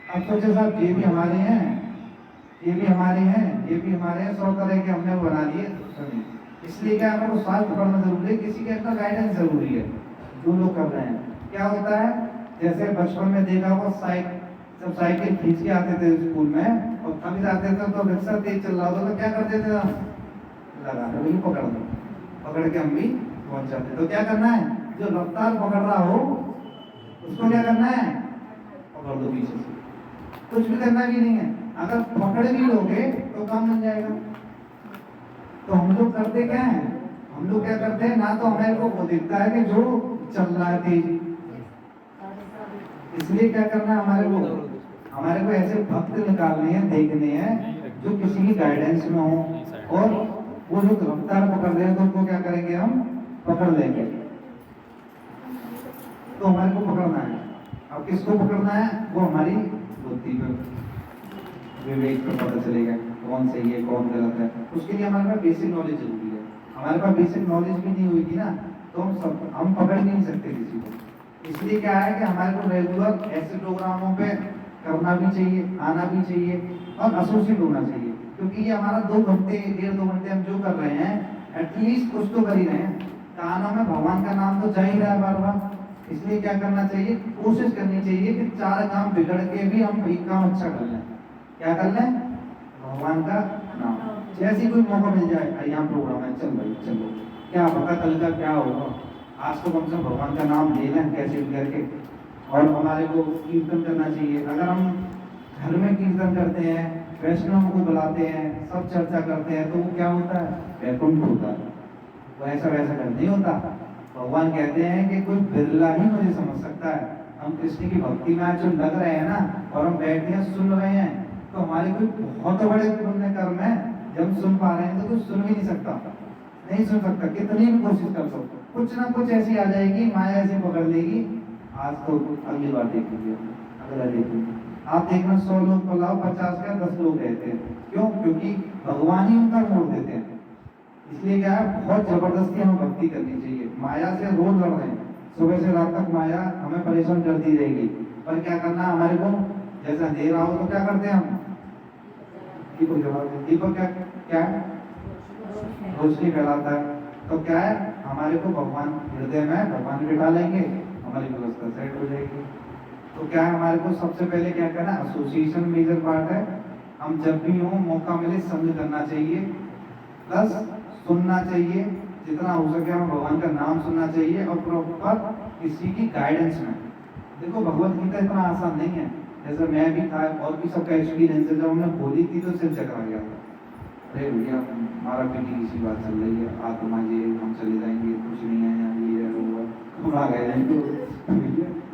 अब सोचे साहब ये भी हमारे हैं, ये भी हमारे हैं, ये भी हमारे हैं, 100 तरह के हमने बना लिए। इसलिए क्या हमें वो शास्त्र पढ़ना जरूरी है, किसी के अपना गाइडेंस जरूरी है। जो लोग कर रहे हैं क्या होता है, जैसे बचपन में देखा वो जब साइकिल खींच के आते थे स्कूल में और कभी जाते थे तो रिक्शा तेज चल रहा होता तो क्या करते थे हम, लगा दो, पकड़ दो, पकड़ के हम भी पहुंच जाते। तो क्या करना है, जो रफ्तार पकड़ रहा हो उसको क्या करना है, पकड़ दो पीछे से, कुछ भी करना भी नहीं है। अगर पकड़ भी लोगे तो काम बन जाएगा। तो हम लोग करते क्या है, हम लोग क्या करते हैं ना, तो हमें को दिखता है कि जो चल रहा है तेज, इसलिए क्या करना है, हमारे को ऐसे भक्त निकालने हैं, देखने हैं जो किसी की गाइडेंस में हो, और वो जो रफ्तार पकड़ रहे हैं तो उनको क्या करेंगे, हम पकड़ लेंगे। तो हमारे को पकड़ना है। अब किसको पकड़ना है, वो हमारी बुद्धि में, विवेक में पता चलेगा कौन सही है कौन गलत है। उसके लिए हमारे पास बेसिक नॉलेज जरूरी है। हमारे पास बेसिक नॉलेज भी नहीं होगी ना तो हम पकड़ नहीं सकते किसी को। इसलिए क्या है कि हमारे को रेगुलर ऐसे प्रोग्रामों पे करना भी चाहिए, आना भी चाहिए और एसोसिएट होना चाहिए, क्योंकि ये हमारा 2 घंटे 1.5-2 घंटे हम जो कर रहे हैं एटलीस्ट कुछ तो कर ही रहे हैं। कानों में भगवान का नाम तो जा ही रहा है बार बार। इसलिए क्या करना चाहिए, कोशिश करनी चाहिए कि 4 काम बिगड़ के भी हम एक काम अच्छा कर लें। क्या कर लें, भगवान का नाम। जैसे कोई मौका मिल जाए, यहाँ प्रोग्राम है, चल भाई चलो, क्या पता कल का क्या होगा, आज तो कम से कम भगवान का नाम ले लें कैसे भी करके। और हमारे को कीर्तन करना चाहिए। अगर हम घर में कीर्तन करते हैं, वैष्णव को बुलाते हैं, सब चर्चा करते हैं, तो वो क्या होता है, वैकुंठ होता है। वो ऐसा वैसा कर नहीं होता। भगवान कहते हैं कि कोई बिरला ही मुझे समझ सकता है। हम कृष्ण की भक्ति में जो लग रहे हैं ना, और हम बैठे हैं सुन रहे हैं, तो हमारे कोई बहुत बड़े पुण्य कर्म है। जब हम सुन पा रहे हैं तो कोई सुन भी नहीं सकता, नहीं सुन सकता, कितनी भी कोशिश कर सकते, कुछ ना कुछ ऐसी आ जाएगी, माया ऐसे पकड़ लेगी। आज तो अगली बार देखेंगे, अगला देखेंगे। आप देखना 100 लोग बुलाओ, 50 का 10 लोग रहते हैं। क्यों? क्योंकि भगवान ही उनका मोड़ देते हैं। इसलिए क्या है, बहुत जबरदस्ती हमें भक्ति करनी चाहिए। माया से रोज लड़ रहे हैं, सुबह से रात तक माया हमें परेशान करती रहेगी। पर क्या करना है हमारे को, जैसा अंधेरा हो तो क्या करते हैं हम, दीपक जलाते हैं। दीपक क्या है, रोशनी फैलाता है। तो क्या है, हमारे को भगवान हृदय में भगवान बिठा लेंगे, हमारी व्यवस्था सेट हो जाएगी। तो क्या है, हमारे को सबसे पहले क्या करना, एसोसिएशन मेजर पार्ट है। हम जब भी हो मौका मिले संग करना चाहिए, प्लस सुनना चाहिए, जितना हो सके हमें भगवान का नाम सुनना चाहिए, और प्रॉपर किसी की गाइडेंस में। देखो भगवत गीता इतना आसान नहीं है। जैसे मैं भी था और भी सबका एक्सपीरियंस है, जब हमने खोली थी तो सिर चकरा गया था। अरे भैया हमारा बेटी किसी बात चल रही है, आत्मा ये हम चले जाएंगे, कुछ नहीं है यहाँ, ये है वो है, हम आ गए हैं। तो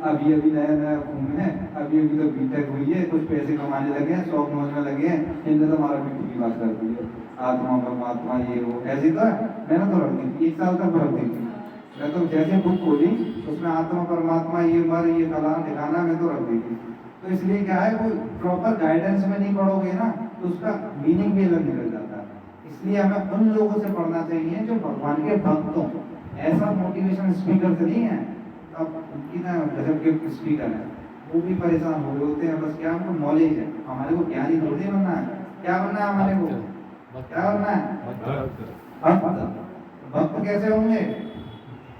अभी अभी नया घूमे हैं, अभी तो बीटेक हुई है, कुछ पैसे कमाने लगे हैं, शौक मौज में लगे हैं, इनने तो हमारा बेटी की बात कर दी है, आत्मा परमात्मा ये वो ऐसी तो है। मैंने तो रख दी थी, 1 साल तक रख दी थी। मैं तो जैसे बुक खोली उसमें आत्मा परमात्मा ये मर ये फलाना ठिकाना मैं तो रख दी थी। तो इसलिए क्या है, कोई प्रॉपर गाइडेंस में नहीं पढ़ोगे ना तो उसका मीनिंग भी अलग निकल जाता है। इसलिए हमें उन लोगों से पढ़ना चाहिए जो भगवान के भक्त हों। ऐसा मोटिवेशन स्पीकर से नहीं है, अब उनकी ना गजब के स्पीकर है, वो भी परेशान हो रहे होते हैं। बस क्या हमको नॉलेज है, हमारे को ज्ञानी थोड़ी बनना है। क्या बनना है हमारे को, क्या बनना है, भक्त कैसे होंगे,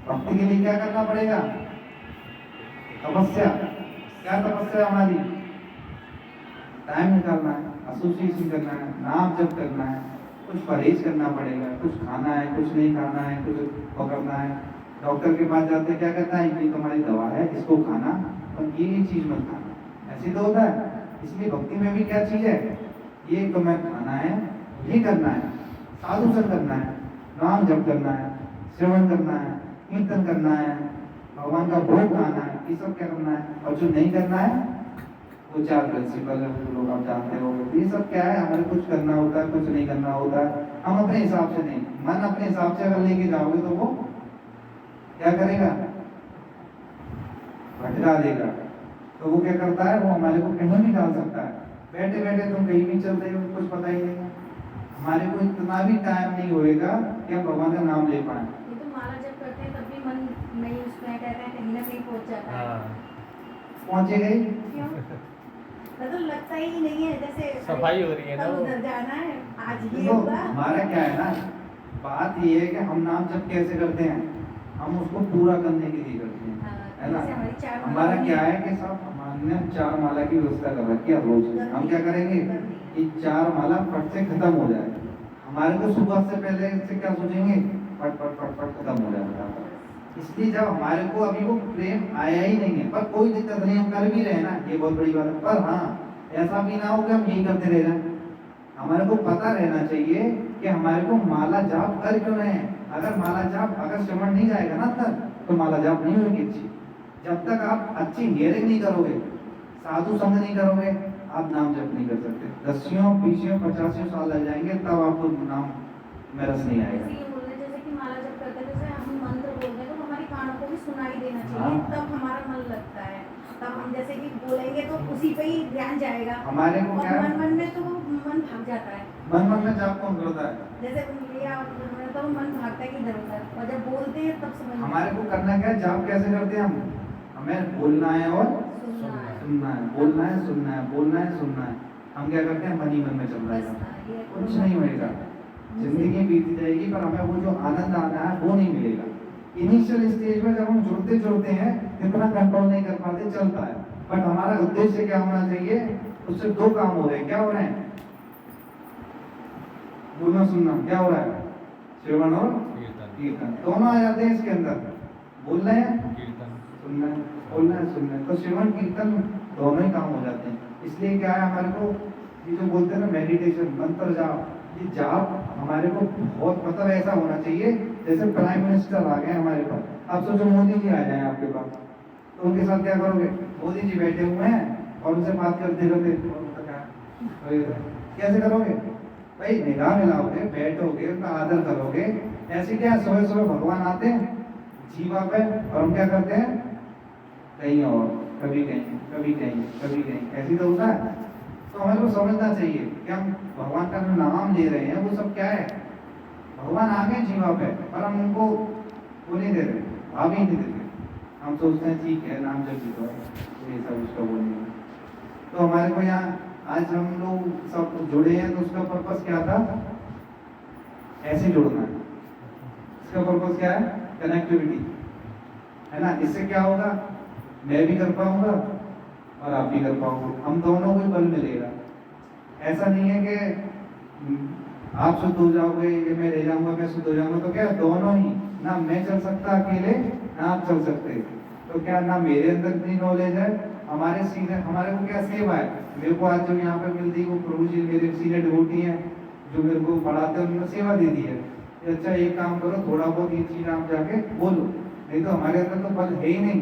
भक्ति के लिए क्या करना पड़ेगा, तपस्या। क्या तपस्या हमारी, टाइम निकालना है, एसोसिएशन करना है, नाम जप करना है, कुछ परहेज करना पड़ेगा, कुछ खाना है, कुछ नहीं खाना है, कुछ पकड़ना है। डॉक्टर के पास जाते क्या कहता है, ये तुम्हारी दवा है, इसको खाना, और ये चीज मत खाना, ऐसे तो होता है। इसलिए भक्ति में भी क्या चीज है, ये तुम्हें खाना है, ये करना है, साधु संग करना है, नाम जप करना है, श्रवण करना है, कीर्तन करना है, भगवान का भोग खाना है, ये सब क्या करना है। और जो नहीं करना है वो 4 प्रिंसिपल है, लोग आप जानते हो। ये सब क्या है, हमें कुछ करना होता है, कुछ नहीं करना होता है। हम अपने हिसाब से नहीं, मन अपने हिसाब से अगर लेके जाओगे तो वो क्या करेगा, भटका देगा। तो वो क्या करता है, वो हमारे को कहीं भी डाल सकता है। बैठे बैठे तुम कहीं भी चल रहे हो, कुछ पता ही नहीं है। हमारे को इतना भी टाइम नहीं होएगा कि हम भगवान का नाम ले पाए। ये तो माला जब करते हैं तब भी मन नहीं उसमें कहते हैं कहीं ना कहीं पहुंच जाता है। पहुंचेगा ही। क्यों? मतलब लगता ही नहीं है जैसे सफाई हो रही है ना कल वो। उधर जाना है, आज ये देखो होगा। हमारा क्या है ना, बात ये है कि हम नाम जब कैसे करते हैं, हम उसको पूरा करने के लिए करते हैं, हाँ, है ना। जैसे हमारी 4 माला हमारा होगी। क्या है कि सब हमने 4 माला की व्यवस्था कर रखी है रोज। हम क्या करेंगे कि 4 माला फट से खत्म हो जाए। हमारे को सुबह से पहले से क्या सोचेंगे, फट फट फट फट खत्म हो जाएगा। इसलिए जब हमारे को अभी वो प्रेम आया ही नहीं है, पर कोई दिक्कत नहीं, हम कर भी रहे हैं ना, ये बहुत बड़ी बात है। पर हाँ, ऐसा भी ना हो कि हम यही करते रह जाएं। हमारे को पता रहना चाहिए कि हमारे को माला जाप कर क्यों रहे हैं। अगर माला जाप अगर श्रवण नहीं जाएगा ना तक, तो माला जाप नहीं होगी अच्छी। जब तक आप अच्छी हियरिंग नहीं करोगे, साधु संग नहीं करोगे, आप नाम जप नहीं कर सकते। 10 20 50 साल लग जाएंगे, तब आपको नाम में रस नहीं आएगा। जैसे ये बोल रहे हैं, जैसे कि माला जब करते हैं, जैसे हम मंत्र बोलते हैं तो हमारी कानों को भी सुनाई देना चाहिए, हाँ। तब हमारा मन लगता है। तब हम जैसे कि बोलेंगे तो उसी पे ही ध्यान जाएगा। हमारे को और क्या है, मन में तो मन भाग जाता है। मन में जाप कौन करता है। जैसे लिया तो मन भागता है कि इधर उधर, और जब बोलते हैं तब समझ में हमारे को करना क्या है, जाप कैसे करते हैं हम, हमें बोलना है और सुनना है। सुनना है, बोलना है सुनना है, बोलना है सुनना है। हम क्या करते हैं, मन ही मन में चल रहा बस है, हाँ, ये कुछ नहीं होएगा। जिंदगी बीत जाएगी पर हमें वो जो आनंद आना है वो नहीं मिलेगा। इनिशियल स्टेज में जब हम जुड़ते हैं, इतना कंट्रोल नहीं कर पाते, चलता है। बट हमारा उद्देश्य क्या होना चाहिए, उससे 2 काम हो रहे हैं। क्या हो रहे हैं, बोलना सुनना, क्या हो रहा है, श्रवण और कीर्तन दोनों आ जाते हैं इसके अंदर। बोल रहे हैं, सुनना है, बोलना है, सुनना है, तो श्रवण कीर्तन दोनों ही काम हो जाते हैं। इसलिए क्या है, हमारे को ये जो बोलते हैं ना मेडिटेशन, मंत्र जाप, ये जाप हमारे को बहुत मतलब ऐसा होना चाहिए जैसे प्राइम मिनिस्टर आ गए हमारे पास। अब सोचो मोदी जी आ जाए आपके पास, तो उनके साथ क्या करोगे, मोदी जी बैठे हुए हैं और उनसे बात करते रहते, कैसे करोगे भाई, निगाह मिलाओगे, बैठोगे, उनका आदर करोगे। ऐसे क्या सुबह सुबह भगवान आते हैं जीवा पे, और हम क्या करते हैं, कहीं और, कभी कहीं, कभी कहीं, कभी कहीं, ऐसी तो होता है। तो हमें को समझना चाहिए कि हम भगवान का जो नाम ले रहे हैं वो सब क्या है, भगवान आ गए जीवा पे, पर हम उनको वो नहीं दे रहे, भाव ही नहीं देते। हम सोचते हैं ठीक है नाम जब जीतो ये सब उसका वो नहीं है। तो हमारे को यहाँ आज हम लोग सब जुड़े हैं, तो उसका पर्पस क्या था, ऐसे जुड़ना है। इसका पर्पस क्या है, कनेक्टिविटी, है ना। इससे क्या होगा, मैं भी कर पाऊंगा और आप भी कर पाओगे, हम दोनों को बल मिलेगा। ऐसा नहीं है कि आप शुद्ध हो जाओगे या मैं रह जाऊंगा, मैं शुद्ध हो जाऊंगा, तो क्या दोनों ही, ना मैं चल सकता अकेले, ना आप चल सकते। तो क्या ना मेरे अंदर इतनी नॉलेज है, हमारे सीनियर, हमारे को क्या सेवा है, मेरे को आज जो यहाँ पे मिलती है वो प्रभु जी मेरे सीनियर डिवोटी हैं जो मेरे को पढ़ाते हैं, उन्होंने सेवा दे दी है। अच्छा एक काम करो, थोड़ा बहुत ये चीज आप जाके बोलो, नहीं तो हमारे अंदर तो बल है ही नहीं,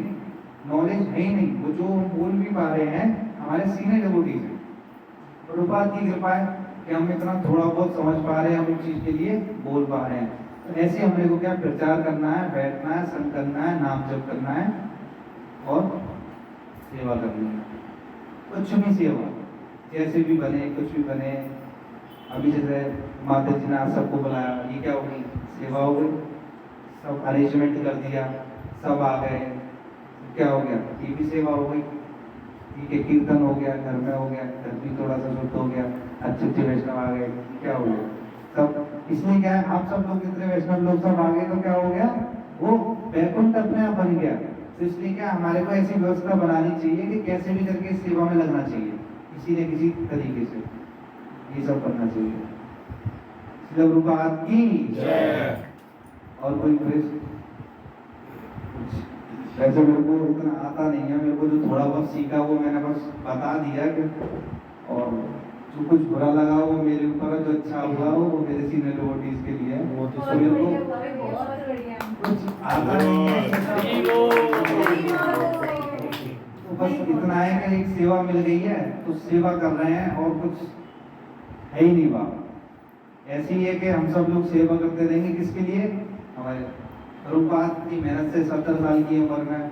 नॉलेज है ही नहीं। वो जो हम बोल भी पा रहे हैं हमारे सीनियर डिवोटीज हैं, प्रभुपाद की कृपा है कि हम इतना थोड़ा बहुत समझ पा रहे हैं, हम इस चीज के लिए बोल पा रहे हैं। तो ऐसे हमने को क्या प्रचार करना है, बैठना है, संग करना है, नाम जप करना है और सेवा करनी है। कुछ भी सेवा जैसे भी बने, कुछ भी बने। अभी जैसे माता जी ने आप सबको बुलाया, ये क्या होगी, सेवा हो गई। सब अरेंजमेंट कर दिया, सब आ गए, क्या हो गया, ये भी सेवा हो गई। ठीक है, कीर्तन हो गया, घर में हो गया, घर भी थोड़ा सा शुद्ध हो गया, अच्छे अच्छे वैष्णव आ गए, क्या हो गया सब। इसलिए क्या है, आप सब लोग कितने वैष्णव लोग सब आ गए, तो क्या हो गया, वो वैकुंठ अपने आप बन गया। तो इसलिए क्या हमारे को ऐसी व्यवस्था बनानी चाहिए कि कैसे भी करके इस सेवा में लगना चाहिए, किसी न किसी तरीके से ये सब करना चाहिए। श्रील प्रभुपाद की जय। और कोई प्रश्न? वैसे मेरे को इतना आता नहीं है, मेरे को जो थोड़ा बहुत सीखा वो मैंने बस बता दिया कि, और जो कुछ बुरा लगा वो मेरे ऊपर, जो अच्छा हुआ वो मेरे सीनियर डिवोटीज के लिए है। बहुत ही तो मेरे को बहुत बढ़िया। कुछ आता नहीं है, तो बस इतना है कि एक सेवा मिल गई है तो सेवा कर रहे हैं, और कुछ है ही नहीं बात। ऐसे ही है कि हम सब लोग सेवा करते रहेंगे किसके लिए? हमारे प्रभुपाद की मेहनत से 70 साल की उम्र में,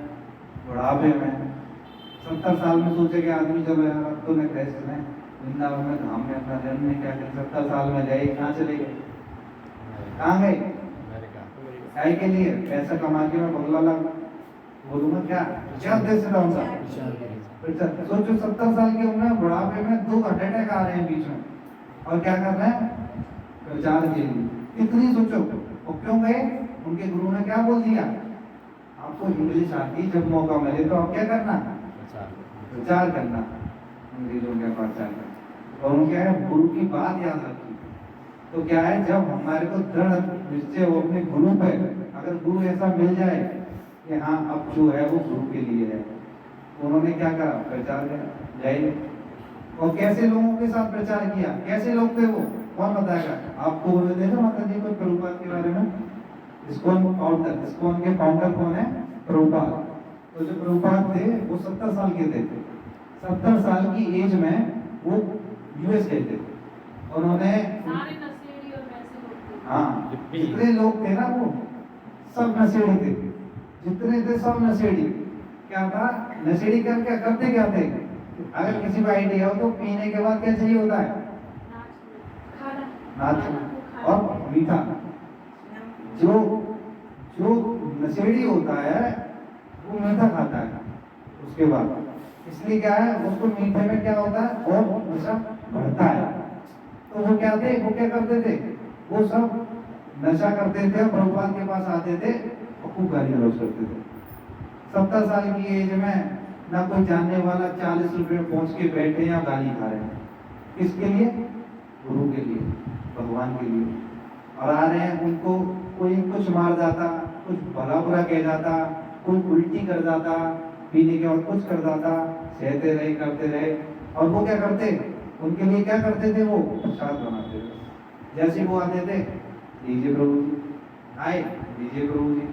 बुढ़ापे में, 70 साल में सोचे कि आदमी चलो यार अब तो मैं रेस्ट में वृंदावन में धाम में अपना जन्म में क्या करें, 70 साल में गए, कहाँ चले गए? कहाँ गए? काय के लिए? पैसा कमा के मैं बंगला ला बोलूंगा क्या? क्या उद्देश्य था उनका? सोचो 70 साल की उम्र में बुढ़ापे में 2 हार्ट अटैक आ रहे हैं बीच में, और क्या कर रहे हैं? प्रचार के लिए। कितनी सोचो, और क्यों गए? उनके गुरु ने क्या बोल दिया? आपको इंग्लिश आती, जब मौका मिले तो आप क्या करना? प्रचार करना, अंग्रेजों के प्रचार करना। और क्या है? गुरु की बात याद रखी। तो क्या है, जब हमारे को दृढ़ निश्चय हो अपने गुरु पे, अगर गुरु ऐसा मिल जाए कि हाँ अब जो है वो गुरु के लिए है, उन्होंने क्या करा? प्रचार करा, जय। और कैसे लोगों के साथ प्रचार किया? कैसे लोग थे वो? कौन बताएगा आपको? देखो माता जी को प्रभुपाद के बारे में, इस्कॉन के फाउंडर कौन है? प्रभुपाद। तो जो प्रभुपाद थे वो 70 साल के थे। 70 साल की एज में वो यूएस गए थे। उन्होंने सारे नशेड़ी और वैसे लोग थे। हाँ, जितने लोग थे ना वो सब नशेड़ी थे, जितने थे सब नशेड़ी। क्या था? नशेड़ी कर क्या करते क्या थे? अगर किसी को आइडिया हो तो पीने के बाद क्या चाहिए होता है? नाच और मीठा। जो जो नशेड़ी होता है वो मीठा खाता है उसके बाद, इसलिए क्या है उसको मीठे में क्या होता है? और नशा बढ़ता है। तो वो क्या थे? वो क्या करते थे? वो सब नशा करते थे, प्रभुपाद के पास आते थे और खूब गाली गलौज करते थे। 70 साल की एज में ना कोई जानने वाला 40 रुपए में पहुंच के बैठे या गाली खा रहे हैं। किसके लिए? गुरु के लिए, भगवान के लिए। और आ रहे हैं, उनको कोई कुछ मार जाता, कुछ भला बुरा कह जाता, कोई उल्टी कर जाता, पीने के बाद कुछ कर जाता, सहते रहे, करते रहे। और वो क्या करते? उनके लिए क्या करते थे? वो प्रसाद बनाते थे। जैसे वो आते थे, लीजिए प्रभु जी, आए लीजिए प्रभु जी,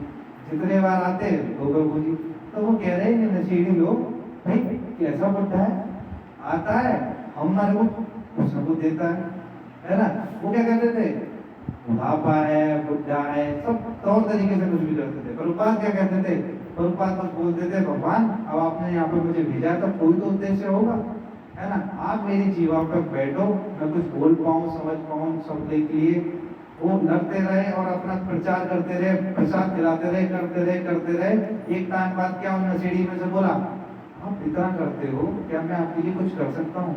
जितने बार आते तो प्रभु जी। तो वो कह रहे हैं नशेड़ी लोग, भाई कैसा बुढ़ा है, आता है हमारे को कुछ न कुछ देता है ना? वो क्या कहते थे? बुढ़ापा है, बुढ़ा है, सब तौर तरीके से कुछ भी करते थे। प्रभुपाद क्या कहते थे? प्रभुपाद बस बोलते थे, भगवान अब आपने यहाँ पे मुझे भेजा है तो कोई तो उद्देश्य होगा, है ना? आप मेरी जीवा पे बैठो, मैं कुछ बोल पाऊँ, समझ पाऊँ, सब के लिए वो लड़ते रहे और अपना प्रचार करते रहे, प्रसाद खिलाते रहे, करते रहे। एक टाइम बाद क्या उन नशेड़ी में से बोला, आप इतना करते हो, क्या मैं आपके लिए कुछ कर सकता हूँ?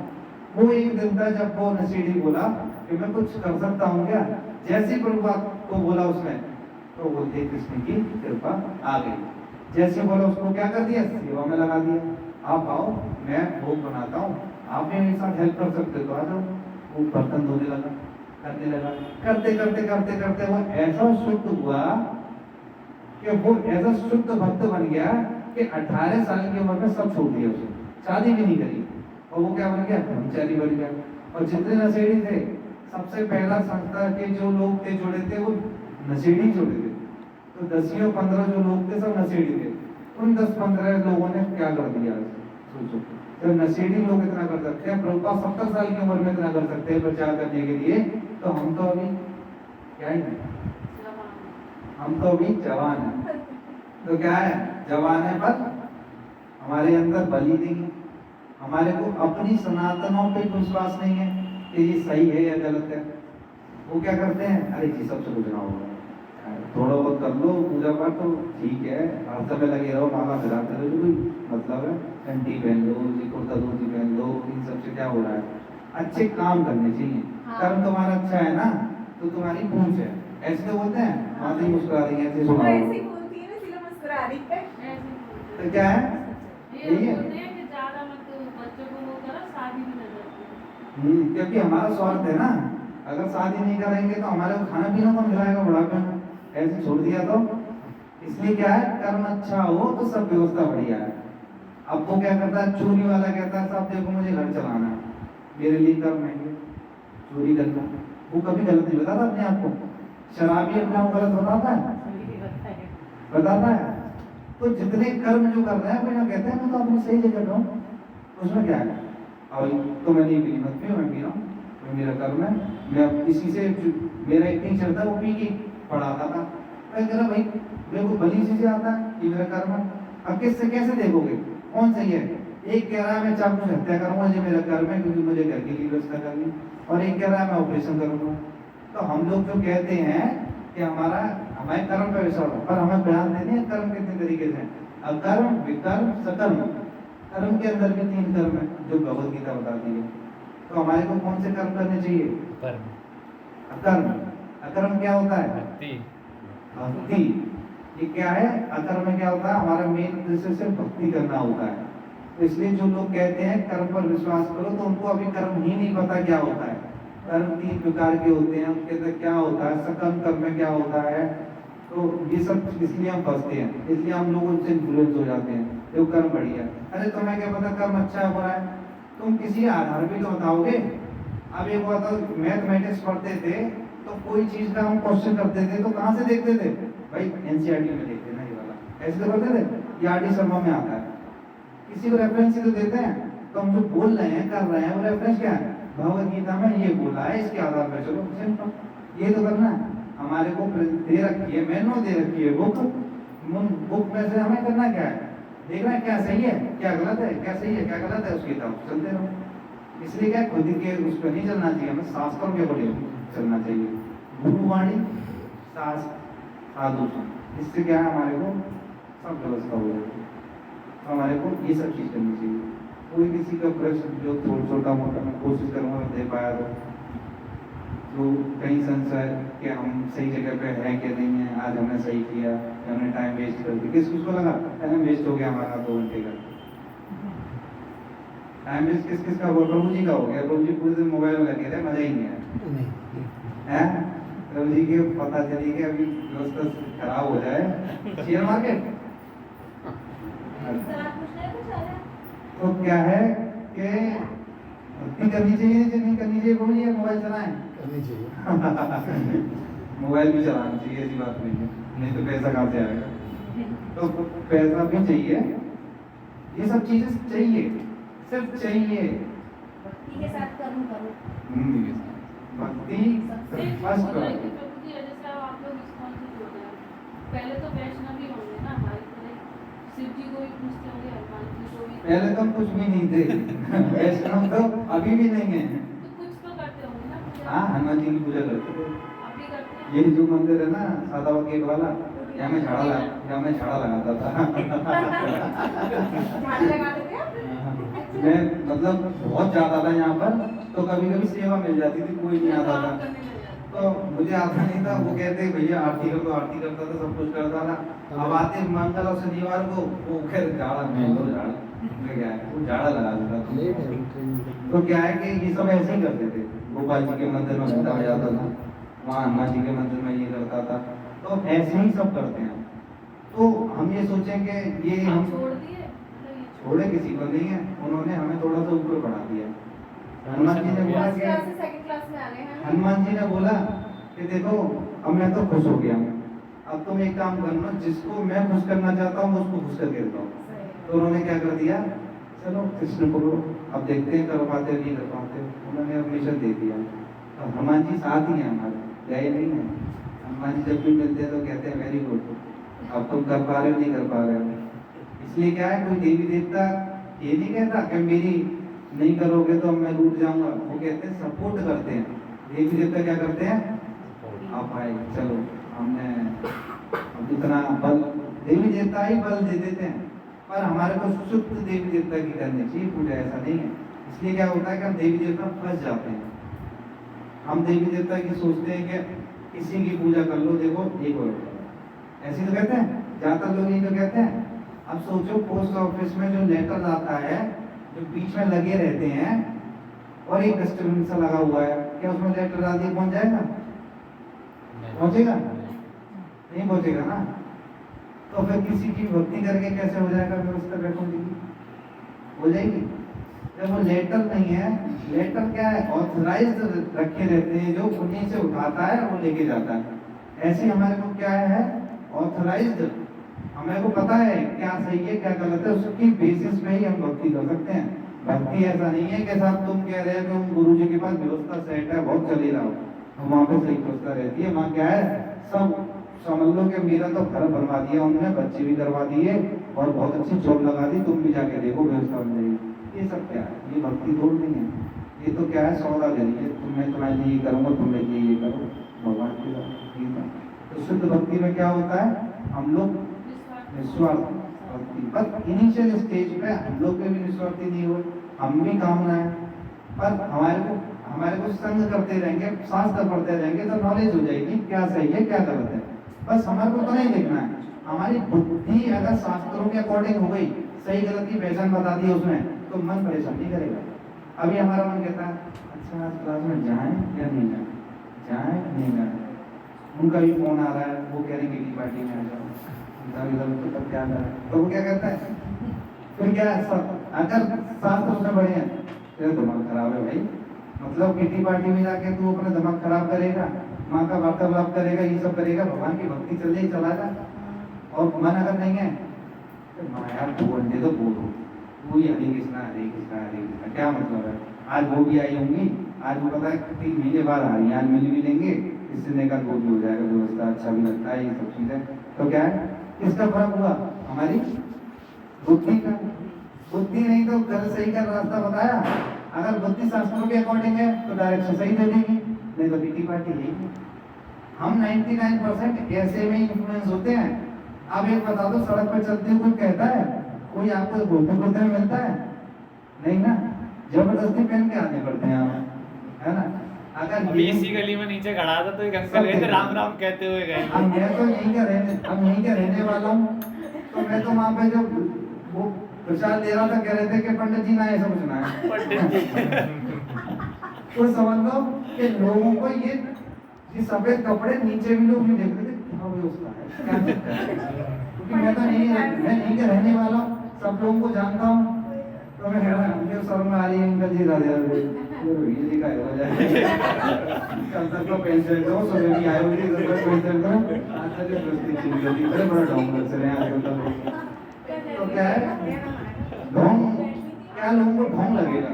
वो एक दिन था जब वो नशेड़ी बोला कि मैं कुछ कर सकता हूँ क्या? जैसे प्रभुपाद को बोला उसने, तो बोलते कृष्ण की कृपा आ गई। जैसे बोला उसको क्या कर दिया? सेवा में लगा दिया। आप आओ, मैं भोग बनाता हूँ, आप भी मेरे साथ हेल्प कर सकते तो आ जाओ। वो बर्तन धोने लगा, करने लगा, करते वो ऐसा शुद्ध हुआ कि वो ऐसा शुद्ध भक्त बन गया कि 18 साल की उम्र में सब छोड़ दिया उसने, शादी भी नहीं करी। और वो क्या बन गया? ब्रह्मचारी बन गया। और जितने नशेड़ी थे, सबसे पहला संस्था के जो लोग थे जुड़े थे वो नशेड़ी जुड़े थे। तो 10-15 जो लोग थे सब नशेड़ी थे। उन 10-15 लोगों ने क्या कर दिया? सोचो, तो नशेड़ी लोग इतना कर सकते हैं, प्रभुपाद 70 साल की उम्र में इतना कर सकते हैं प्रचार करने के लिए, तो हम तो अभी क्या ही नहीं, हम तो अभी जवान हैं। तो क्या है? जवान है पर हमारे अंदर बलि नहीं है, हमारे को अपनी सनातनों पे विश्वास नहीं है कि ये सही है या गलत है। वो क्या करते हैं? अरे जी सबसे कुछ ना होगा, थोड़ा बहुत कर लो पूजा पाठ तो ठीक है, हर समय लगे रहो, माला फिराते रहो, कोई मतलब है? घंटी पहन लो जी, कुर्ता धोती पहन लो, इन सबसे क्या हो रहा है? अच्छे काम करने चाहिए। कर्म तुम्हारा अच्छा है ना तो तुम्हारी पूछ है। ऐसे तो बोलते हैं, माता मुस्कुरा रही है, ऐसे सुना तो क्या है? यही है, क्योंकि हमारा स्वार्थ है ना। अगर शादी नहीं करेंगे तो हमारे को खाना पीना कौन खिलाएगा बुढ़ापे में? ऐसे छोड़ दिया तो। इसलिए क्या है? कर्म अच्छा हो तो सब व्यवस्था बढ़िया है। अब वो क्या करता है? चोरी वाला कहता है साहब देखो मुझे घर चलाना है, मेरे लिए कर्म है चोरी करना। वो कभी गलत नहीं बताता अपने आप को। शराबी अपने आप गलत बताता है? बताता है। तो जितने कर्म जो कर रहे हैं वो यहाँ कहते हैं मैं तो अपनी सही जगह पे हूँ, उसमें क्या है? और तो मैं नहीं पी, मत पियो, मैं पी रहा हूँ, ये मेरा कर्म है। मैं अब किसी से मेरा एक टीचर था, वो पी के पढ़ाता था, मैं कह रहा भाई मेरे को भली चीजें आता है, ये मेरा कर्म है। अब किससे कैसे देखोगे कौन सही है? एक कह रहा है मैं चाकू से हत्या करूंगा, ये मेरा कर्म है क्योंकि मुझे घर की व्यवस्था करनी, और एक कह रहा है मैं ऑपरेशन करूंगा। तो हम लोग जो कहते हैं कि हमारे कर्म पे विश्वास है, पर हमें बयान देते हैं कर्म कितने तरीके से, अकर्म, विकर्म, सकर्म। कर्म के अंदर भी 3 कर्म है जो भगवत गीता बताती है। तो हमारे को कौन से कर्म करने चाहिए? कर्म, अकर्म। अकर्म क्या होता है? भक्ति, भक्ति। ये क्या है? अकर्म में क्या होता है? हमारा मेन उद्देश्य सिर्फ भक्ति करना होता है। तो इसलिए जो लोग कहते हैं कर्म पर विश्वास करो, तो उनको अभी कर्म ही नहीं पता क्या होता है। कर्म 3 प्रकार के होते हैं, उनके अंदर क्या होता है, सकर्म कर्म में क्या होता है। तो ये सब इसलिए हम फंसते हैं, इसलिए हम लोग उनसे इन्फ्लुएंस हो जाते हैं। जो कर्म बढ़िया, अरे तुम्हें क्या पता कर्म अच्छा है बुरा है? तुम किसी आधार पे तो बताओगे। अब एक बात, मैथमेटिक्स पढ़ते थे तो कोई चीज का हम क्वेश्चन करते थे तो कहाँ से देखते थे भाई? एनसीईआरटी में देखते ना, ये वाला ऐसे तो करते थे, ये आरडी शर्मा में आता है। किसी को रेफरेंस ही तो देते हैं। तो हम जो बोल रहे हैं कर रहे हैं वो रेफरेंस क्या है? भगवत गीता में ये बोला है, इसके आधार पर चलो सिंपल। ये तो करना है। हमारे को दे रखी है, मैनो दे रखी है बुक, बुक में से हमें करना क्या है? देखना है क्या सही है क्या गलत है, क्या सही है क्या गलत है, उसकी तरफ चलते रहो। इसलिए क्या खुद के उस पर नहीं चलना चाहिए, हमें शास्त्रों के ऊपर चलना चाहिए। गुरुवाणी, शास्त्र, साधु, इससे क्या है हमारे को सब व्यवस्था हो जाएगी। तो हमारे को ये सब चीज़ करनी चाहिए। कोई किसी का प्रश्न जो छोटा मोटा मैं कोशिश करूँगा दे पाया तो कहीं संशय कि हम सही जगह पे हैं कि नहीं है, आज हमने सही किया, हमने टाइम वेस्ट कर दिया, किसको लगा टाइम वेस्ट हो गया हमारा 2 घंटे का। टाइम वेस्ट किस किस का हो? प्रभु जी का हो गया। प्रभु जी पूरे दिन मोबाइल में लगे थे, मजा ही नहीं आया है। प्रभु जी के पता चली कि अभी व्यवस्था खराब हो जाए शेयर मार्केट। तो क्या है कि भक्ति करनी चाहिए कि नहीं करनी चाहिए? प्रभु जी मोबाइल चलाएं, करनी चाहिए। मोबाइल भी चलाना चाहिए, ऐसी बात नहीं है, नहीं तो पैसा कहाँ से आएगा? तो पैसा भी चाहिए, ये सब चीजें चाहिए, सिर्फ चाहिए। भक्ति के साथ कर्म करो। भक्ति सबसे फर्स्ट होता है कि करो। प्रभु जी जैसे आप लोग रिस्पॉन्सिबल हो गए, पहले तो वैष्णव ही होंगे ना हमारी तरह, शिव जी को भी पूछते होंगे, हनुमान जी को भी। पहले तो कुछ भी नहीं थे, वैष्णव तो अभी भी नहीं है। तो कुछ तो करते होंगे ना पूजा? हाँ, हनुमान जी की पूजा करते थे। आप भी करते हैं? ये जो मंदिर है ना सादावा गेट वाला, यहाँ में झाड़ा लगाता था। झाड़ू लगाते थे आप? मैं मतलब बहुत ज्यादा था यहाँ पर, तो कभी कभी सेवा मिल जाती थी, कोई नहीं आता था करने लग जाते। तो मुझे आता नहीं था। वो कहते भैया आरती कर दो, आरती करता था, सब कुछ करता था। अब आते मंगल और शनिवार को वो खैर झाड़ा में दो झाड़ा में क्या है, वो झाड़ा लगा देता था। तो क्या है कि ये सब ऐसे ही करते थे। गोपाल जी के मंदिर में घूमता जाता था, वहाँ हनुमान जी के मंदिर में ये करता था। तो ऐसे ही सब करते हैं। तो हम ये सोचें कि ये हम छोड़ दिए मतलब ये छोड़े किसी को नहीं है, उन्होंने हमें थोड़ा सा ऊपर बढ़ा दिया। हनुमान जी ने बोला फर्स्ट कि क्लास से सेकंड क्लास में आ गए हैं। हनुमान जी ने बोला कि देखो अब मैं तो खुश हो गया हूँ, अब तुम एक काम करना, जिसको मैं खुश करना चाहता हूँ उसको खुश करके देता हूँ। तो उन्होंने क्या कर दिया, चलो कृष्ण को अब देखते हैं कर पाते नहीं कर पाते, उन्होंने परमिशन दे दिया। तो हनुमान जी साथ ही हैं हमारे, गए नहीं है। हनुमान जी जब भी मिलते हैं तो कहते हैं वेरी गुड, अब तुम कर पा रहे हो नहीं कर पा रहे हो। इसलिए क्या है, कोई देवी देवता ये नहीं कहता कि मेरी नहीं करोगे तो मैं रूठ जाऊंगा, वो कहते हैं सपोर्ट करते हैं। देवी देवता क्या करते हैं, आप भाई चलो हमने अब इतना बल, देवी देवता ही बल दे देते हैं, पर हमारे को शुद्ध देवी देवता की करनी चाहिए पूजा, ऐसा नहीं है। इसलिए क्या होता है कि हम देवी देवता फंस जाते हैं। हम देवी देवता की सोचते हैं कि किसी की पूजा कर लो, देखो एक हो जाएगा, ऐसे तो कहते हैं, ज्यादातर लोग ये तो कहते हैं। अब सोचो पोस्ट ऑफिस में जो लेटर आता है, जो बीच में लगे रहते हैं और एक डस्टबिन सा लगा हुआ है, क्या उसमें लेटर डाल दिए पहुंच जाएगा? पहुंचेगा नहीं, पहुंचेगा ना। तो फिर किसी की भक्ति करके कैसे हो जाएगा व्यवस्था? बैठो जी हो जाएगी। जब वो लेटर नहीं है, लेटर क्या है, ऑथराइज रखे रहते हैं, जो उन्हीं से उठाता है वो लेके जाता है। ऐसे हमारे को क्या है, ऑथराइज्ड, हमें को पता है क्या सही है क्या गलत है, उसकी बेसिस पे ही हम भक्ति कर सकते हैं। भक्ति ऐसा नहीं है कि साहब तुम कह रहे हो कि हम गुरु जी के पास व्यवस्था सेट है, बहुत चल ही रहा हो, तो वहाँ पे सही व्यवस्था रहती है। वहाँ क्या है, सब समझ लो कि मेरा तो घर बनवा दिया उन्होंने, बच्चे भी करवा दिए और बहुत अच्छी जॉब लगा दी, तुम भी जाके देखो व्यवस्था बन जाएगी। ये सब क्या है, ये भक्ति थोड़ी नहीं है, ये तो क्या है सौदा ले लीजिए, मैं तुम्हारे लिए ये करूँगा, तुम मेरे लिए ये करो, भगवान की बात। तो शुद्ध भक्ति में क्या होता है, हम लोग निस्वार्थ भक्ति, बस इनिशियल स्टेज पे हम लोग के भी निस्वार्थी नहीं हुए, हम भी कामना है, पर हमारे को संग करते रहेंगे, शास्त्र पढ़ते रहेंगे तो नॉलेज हो जाएगी क्या सही है क्या गलत है। बस हमारे को तो नहीं देखना है, हमारी बुद्धि अगर शास्त्रों के अकॉर्डिंग हो गई, सही गलत की पहचान बता दी उसमें, तो मन परेशान नहीं करेगा। अभी हमारा मन कहता है अच्छा आज क्लास में जाएं या नहीं जाएं, जाएं नहीं जाएं, उनका भी फोन आ रहा है, वो कह रहे हैं कि पार्टी में आ जाओ, तो क्या कर रहा है, तो वो क्या करता है, फिर क्या है, अगर शास्त्र उसमें बढ़े हैं तेरा दिमाग खराब है भाई, मतलब किटी पार्टी में जाके तू अपना दिमाग खराब करेगा, माँ का वार्तालाप करेगा, ये सब करेगा, भगवान की भक्ति चल रही चलाएगा, और मन अगर नहीं है तो माँ यार 2 घंटे तो बोलो, वही हरे कृष्णा हरे कृष्णा हरे कृष्णा, क्या मतलब है, आज वो भी आई होंगी, आज वो पता है 3 महीने बाद आ रही है, आज मिल भी लेंगे, इससे नेकर वो भी हो जाएगा, व्यवस्था अच्छा भी लगता है, ये सब चीजें, तो क्या है, किसका फर्क हुआ, हमारी बुद्धि का। बुद्धि नहीं तो गलत सही का रास्ता बताया, अगर बुद्धि शास्त्रों के अकॉर्डिंग है तो डायरेक्शन सही दे देगी, नहीं तो पीटी पार्टी है। हम 99% ऐसे में इन्फ्लुएंस होते हैं। अब एक बता दो, सड़क पर चलते हुए कोई कहता है, कोई आपको घूमते घूमते में मिलता है, नहीं ना, जबरदस्ती पहन के आने पड़ते हैं हमें, है ना। अगर इसी गली में नीचे खड़ा था तो एक अंकल गए थे राम राम कहते हुए गए। मैं तो यहीं का रहने वाला हूँ, तो मैं तो वहाँ पे जो वो प्रचार दे रहा था, कह रहे थे कि पंडित जी ना ऐसा कुछ ना है, पंडित जी तो समझ लो कि लोगों को ये सफेद कपड़े नीचे भी लोग भी देख रहे थे, क्या व्यवस्था है, क्या चलता है, क्योंकि मैं नहीं का रहने वाला हूँ, सब लोगों को जानता हूँ, तो मैं कह रहा हूँ मुझे शर्म में आ रही है, अंकल जी राधे राधे, ये जी का हो जाए कल तक तो पेंशन दो, सुबह भी आए होंगे, कल तक पेंशन दो, आज तक प्रस्तुति चल रही है, बड़ा ढोंग लग रहे हैं आजकल। तो क्या है ढोंग, क्या लोगों को ढोंग लगेगा,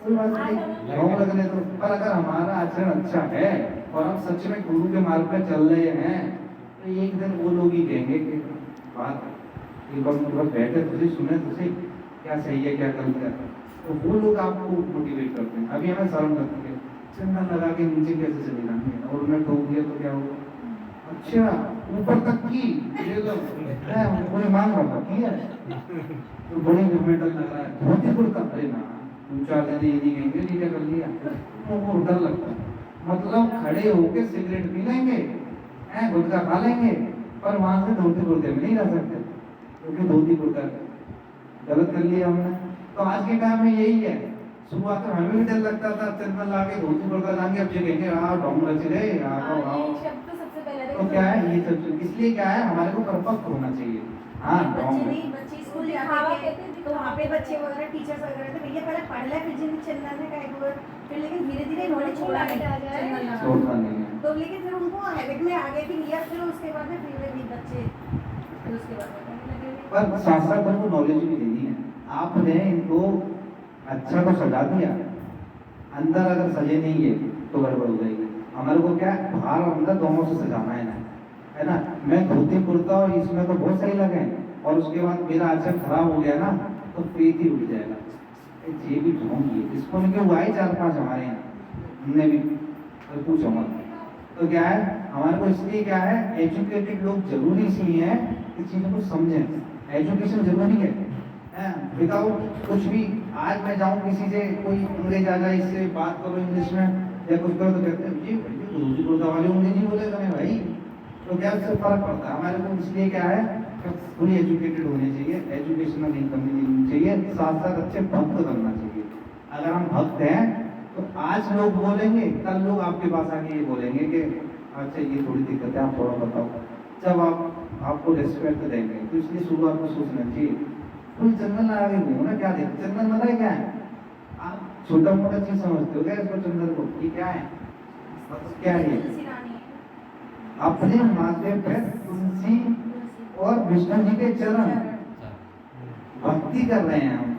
कोई बात नहीं, ढोंग लगने तो, पर अगर हमारा आचरण अच्छा है और हम सच में गुरु के मार्ग पर चल रहे हैं, तो एक दिन वो लोग ही कहेंगे कि बात एक बार बैठे तुझे सुने, तुझे क्या सही है क्या गलत है, तो वो लोग आपको मोटिवेट करते हैं। अभी हमें शर्म लगती है, चंदन लगा के नीचे कैसे चले जाएंगे, और मैं ठोक दिया तो क्या होगा, अच्छा ऊपर तक की ये तो कोई मांग रहा की है, तो बड़ी मेडल लग रहा है, धोती कुर्ता, अरे ना 2-4 दिन ये नहीं कहेंगे नीचे कर लिया, वो डर लगता है। मतलब खड़े होके सिगरेट पी लेंगे, गुटखा खा लेंगे, पर वहां से धोती कुर्ते में नहीं रह सकते, क्योंकि धोती कुर्ता गलत कर लिया हमने। तो आज के टाइम में यही है, शुरुआत में हमें भी डर लगता था, चंदन ला के धोती कुर्ता लाएंगे, अब ये कहेंगे हाँ ढोंग रच रहे, तो क्या है ये सब, इसलिए क्या है हमारे को परिपक्व होना चाहिए। हाँ बच्चे स्कूल जाते थे तो वहाँ पे बच्चे वगैरह टीचर्स वगैरह थे, भैया पहले पढ़ ले फिर जिन चंदन ने कहा, फिर लेकिन धीरे धीरे इन्होंने छोड़ा नहीं चंदन लगाना, तो लेकिन फिर उनको हैबिट में आ गए, फिर लिया, फिर उसके बाद में फिर भी बच्चे फिर उसके बाद पर साथ साथ उनको नॉलेज भी देनी है। आपने इनको अच्छा तो सजा दिया, अंदर अगर सजे नहीं है तो गड़बड़ हो जाएगी। हमारे को क्या बाहर अंदर दोनों से सजाना है ना। मैं धोती कुर्ता और इसमें तो बहुत सही लगे, और उसके बाद मेरा आचरण खराब हो गया ना, तो प्रीत ही उठ जाएगा, ये भी ढोंग है, इसको लेके हुआ है 4-5 हमारे यहाँ, हमने भी पूछा मत। तो क्या है हमारे को, इसलिए क्या है एजुकेटेड लोग जरूरी इसलिए है कि चीजों को समझें, एजुकेशन जरूरी है। विदाउट कुछ भी, आज मैं जाऊं किसी से, कोई अंग्रेज आ जाए, इससे बात करो इंग्लिश में या कुछ करो, तो कहते हैं जी दूसरी कुर्ता वाले अंग्रेजी बोलेगा मैं भाई, तो क्या उससे फर्क पड़ता है हमारे को। इसलिए क्या है पूरी एजुकेटेड होनी चाहिए, एजुकेशनल इनकम नहीं चाहिए, साथ साथ अच्छे भक्त बनना चाहिए। अगर हम भक्त हैं तो आज लोग बोलेंगे, कल लोग आपके पास आके ये बोलेंगे कि अच्छा ये थोड़ी दिक्कत है, आप थोड़ा बताओ, जब आपको रेस्पेक्ट देंगे। तो इसलिए शुरुआत में सोचना चाहिए, कोई चंदन लगा के घूमो ना, क्या देखते चंदन पता है क्या है, आप छोटा मोटा चीज समझते हो क्या इसको, चंदन को ये क्या है, क्या है अपने माथे पे तुलसी और विष्णु जी के चरण, भक्ति कर रहे हैं हम,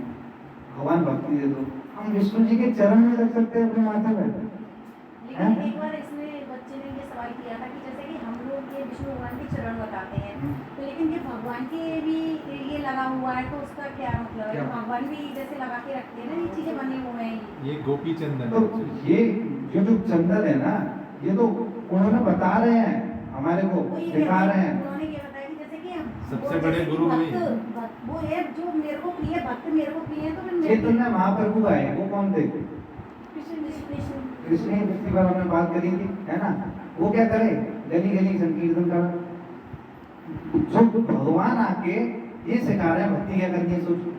भगवान भक्ति दे दो। हम विष्णु जी के चरण में रख सकते हैं अपने माथे पे। लेकिन एक बार इसमें बच्चे ने ये सवाल किया था कि जैसे कि हम लोग ये विष्णु भगवान के चरण बताते हैं, तो लेकिन ये भगवान के भी ये लगा हुआ है, तो उसका क्या मतलब है? क्या? भगवान भी जैसे लगा के रखते हैं ना, ये चीजें बने हुए हैं। ये गोपी चंदन तो है। ये जो चंदन है ना, ये तो उन्होंने बता रहे हैं हमारे को, वही दिखा रहे हैं। उन्होंने ये बताया कि जैसे कि सबसे वो बड़े जैसे कि गुरु वही हैं। वो है जो मेरे को प्रिय, भक्त मेरे को प्रिय है, तो फिर चैतन्य महाप्रभु आए, वो कौन थे? कृष्ण कृष्ण ही पिछली बार हमने बात करी थी, है ना। वो क्या करे, गली गली संकीर्तन करा। जो भगवान आके ये सिखा रहे हैं भक्ति क्या करनी है, सोचो।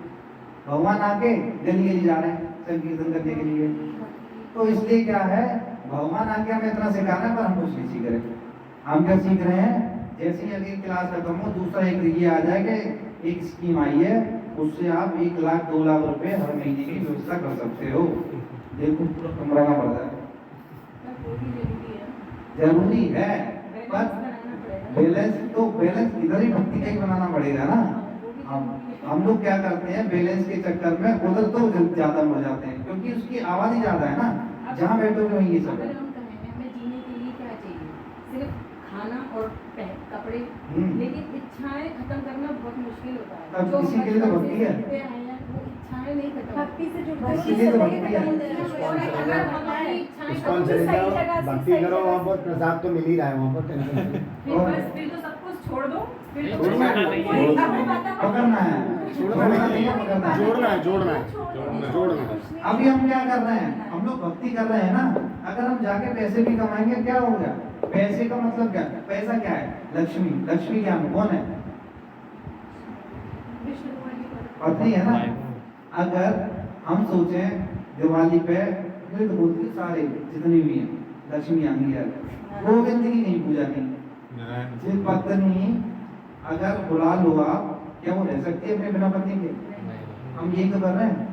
भगवान आके गली गली जा रहे हैं संकीर्तन करने के लिए। तो इसलिए क्या है, भगवान आके हमें इतना सिखा रहे हैं पर हम कुछ नहीं सीख रहे। हम क्या सीख रहे हैं, जैसे ही अगली क्लास खत्म हो दूसरा एक ये आ जाए कि एक स्कीम आई है, उससे आप 1 लाख 2 लाख रुपए हर महीने की व्यवस्था कर सकते हो। देखो कमराना पड़ जाए, जरूरी है, पर बैलेंस इधर ही भक्ति का ही बनाना पड़ेगा ना। हम लोग क्या करते हैं, बैलेंस के चक्कर में उधर तो ज्यादा हो जाते हैं, क्योंकि उसकी आवाज ही ज्यादा है ना। जहाँ बैठोगे वहीं ये सब अगर है। हम कहें हमें जीने के लिए क्या चाहिए, सिर्फ खाना और कपड़े, हम्म। लेकिन इच्छाएं खत्म करना बहुत मुश्किल होता है। तब जो इसी के लिए तो बचपन भक्ति से है। सीखते आए हैं, वो इच्छाएं नहीं खत्म, भक्ति से जो इसी लिए तो भक्ति है। अगर हमारी इच्छाएं कौन खत्म, तो चले सही जाओ, जगह से भक्ति सही करो, जगह वहाँ से- पर प्रसाद तो मिल ही रहा है वहाँ पर, टेंशन नहीं। फिर बस फिर तो सब कुछ छोड़ दो, फिर तो छोड़ना कोई- नहीं है। कोई- पकड़ना है, छोड़ना नहीं है, पकड़ना है। जोड़ना है, जोड़ना है, जोड़ना है। अभी हम क्या कर रहे हैं, हम लोग भक्ति कर रहे हैं ना। अगर हम जाके पैसे भी कमाएंगे, क्या हो गया? पैसे का मतलब क्या? पैसा क्या है? लक्ष्मी। लक्ष्मी क्या है? कौन है? विष्णु भगवान की तरफ। पत्नी है ना। अगर हम सोचें दिवाली पे तो बोलती सारे जितनी भी हैं लक्ष्मी आनी है, गोविंद की नहीं पूजा नहीं। सिर्फ पत्नी अगर बुला लो आप, क्या वो रह सकती है अपने बिना पत्नी के? हम यही तो कर रहे हैं,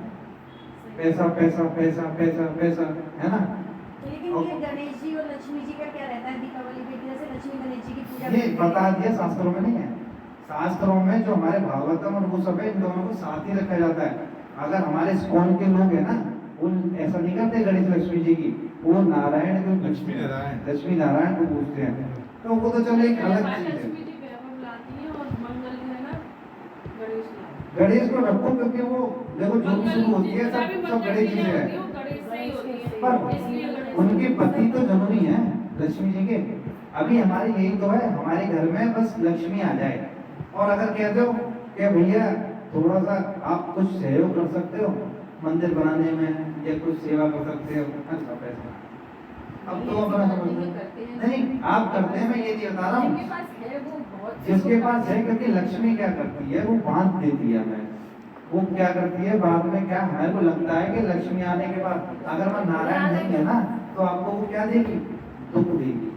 पैसा पैसा पैसा पैसा पैसा, है ना। लेकिन ये गणेश जी और लक्ष्मी जी का क्या रहता है दीपावली पे, जैसे लक्ष्मी गणेश जी की पूजा ये करते हैं। बता दिया, शास्त्रों में नहीं है। शास्त्रों में जो हमारे भागवतम और वो सब है, इन दोनों को साथ ही रखा जाता है। अगर हमारे स्कॉन के लोग हैं ना, वो ऐसा नहीं करते गणेश लक्ष्मी जी की, वो नारायण को लक्ष्मी नारायण को पूछते हैं। तो वो तो चलो एक अलग चीज है। लक्ष्मी जी वैभव लाती हैं और मंगल जो है ना गणेश लाते हैं। गणेश को रखो, क्योंकि वो देखो जो भी शुरू होती है जितना भी सब मंगल गणेश जी चीजें से होती हैं, है। वो गणेश से ही होती हैं। पर इसलिए गणेश उनके पति तो जरूरी है लक्ष्मी जी के। अभी हमारी यही तो है, हमारे घर में बस लक्ष्मी आ जाए। और अगर कहते हो कि भैया थोड़ा सा आप कुछ सहयोग कर सकते हो मंदिर बनाने में या कुछ सेवा कर सकते हो, अच्छा पैसा अब तो अपना समझ लो। नहीं आप करते हैं, मैं ये नहीं बता रहा जिनके हूँ। पास है वो बहुत जिसके पास है, क्योंकि लक्ष्मी क्या करती है, वो बांध देती है हमें। वो क्या करती है बाद में, क्या हमें को लगता है कि लक्ष्मी आने के बाद अगर मैं नारायण नहीं है ना, तो आपको वो क्या देगी? दुख देगी।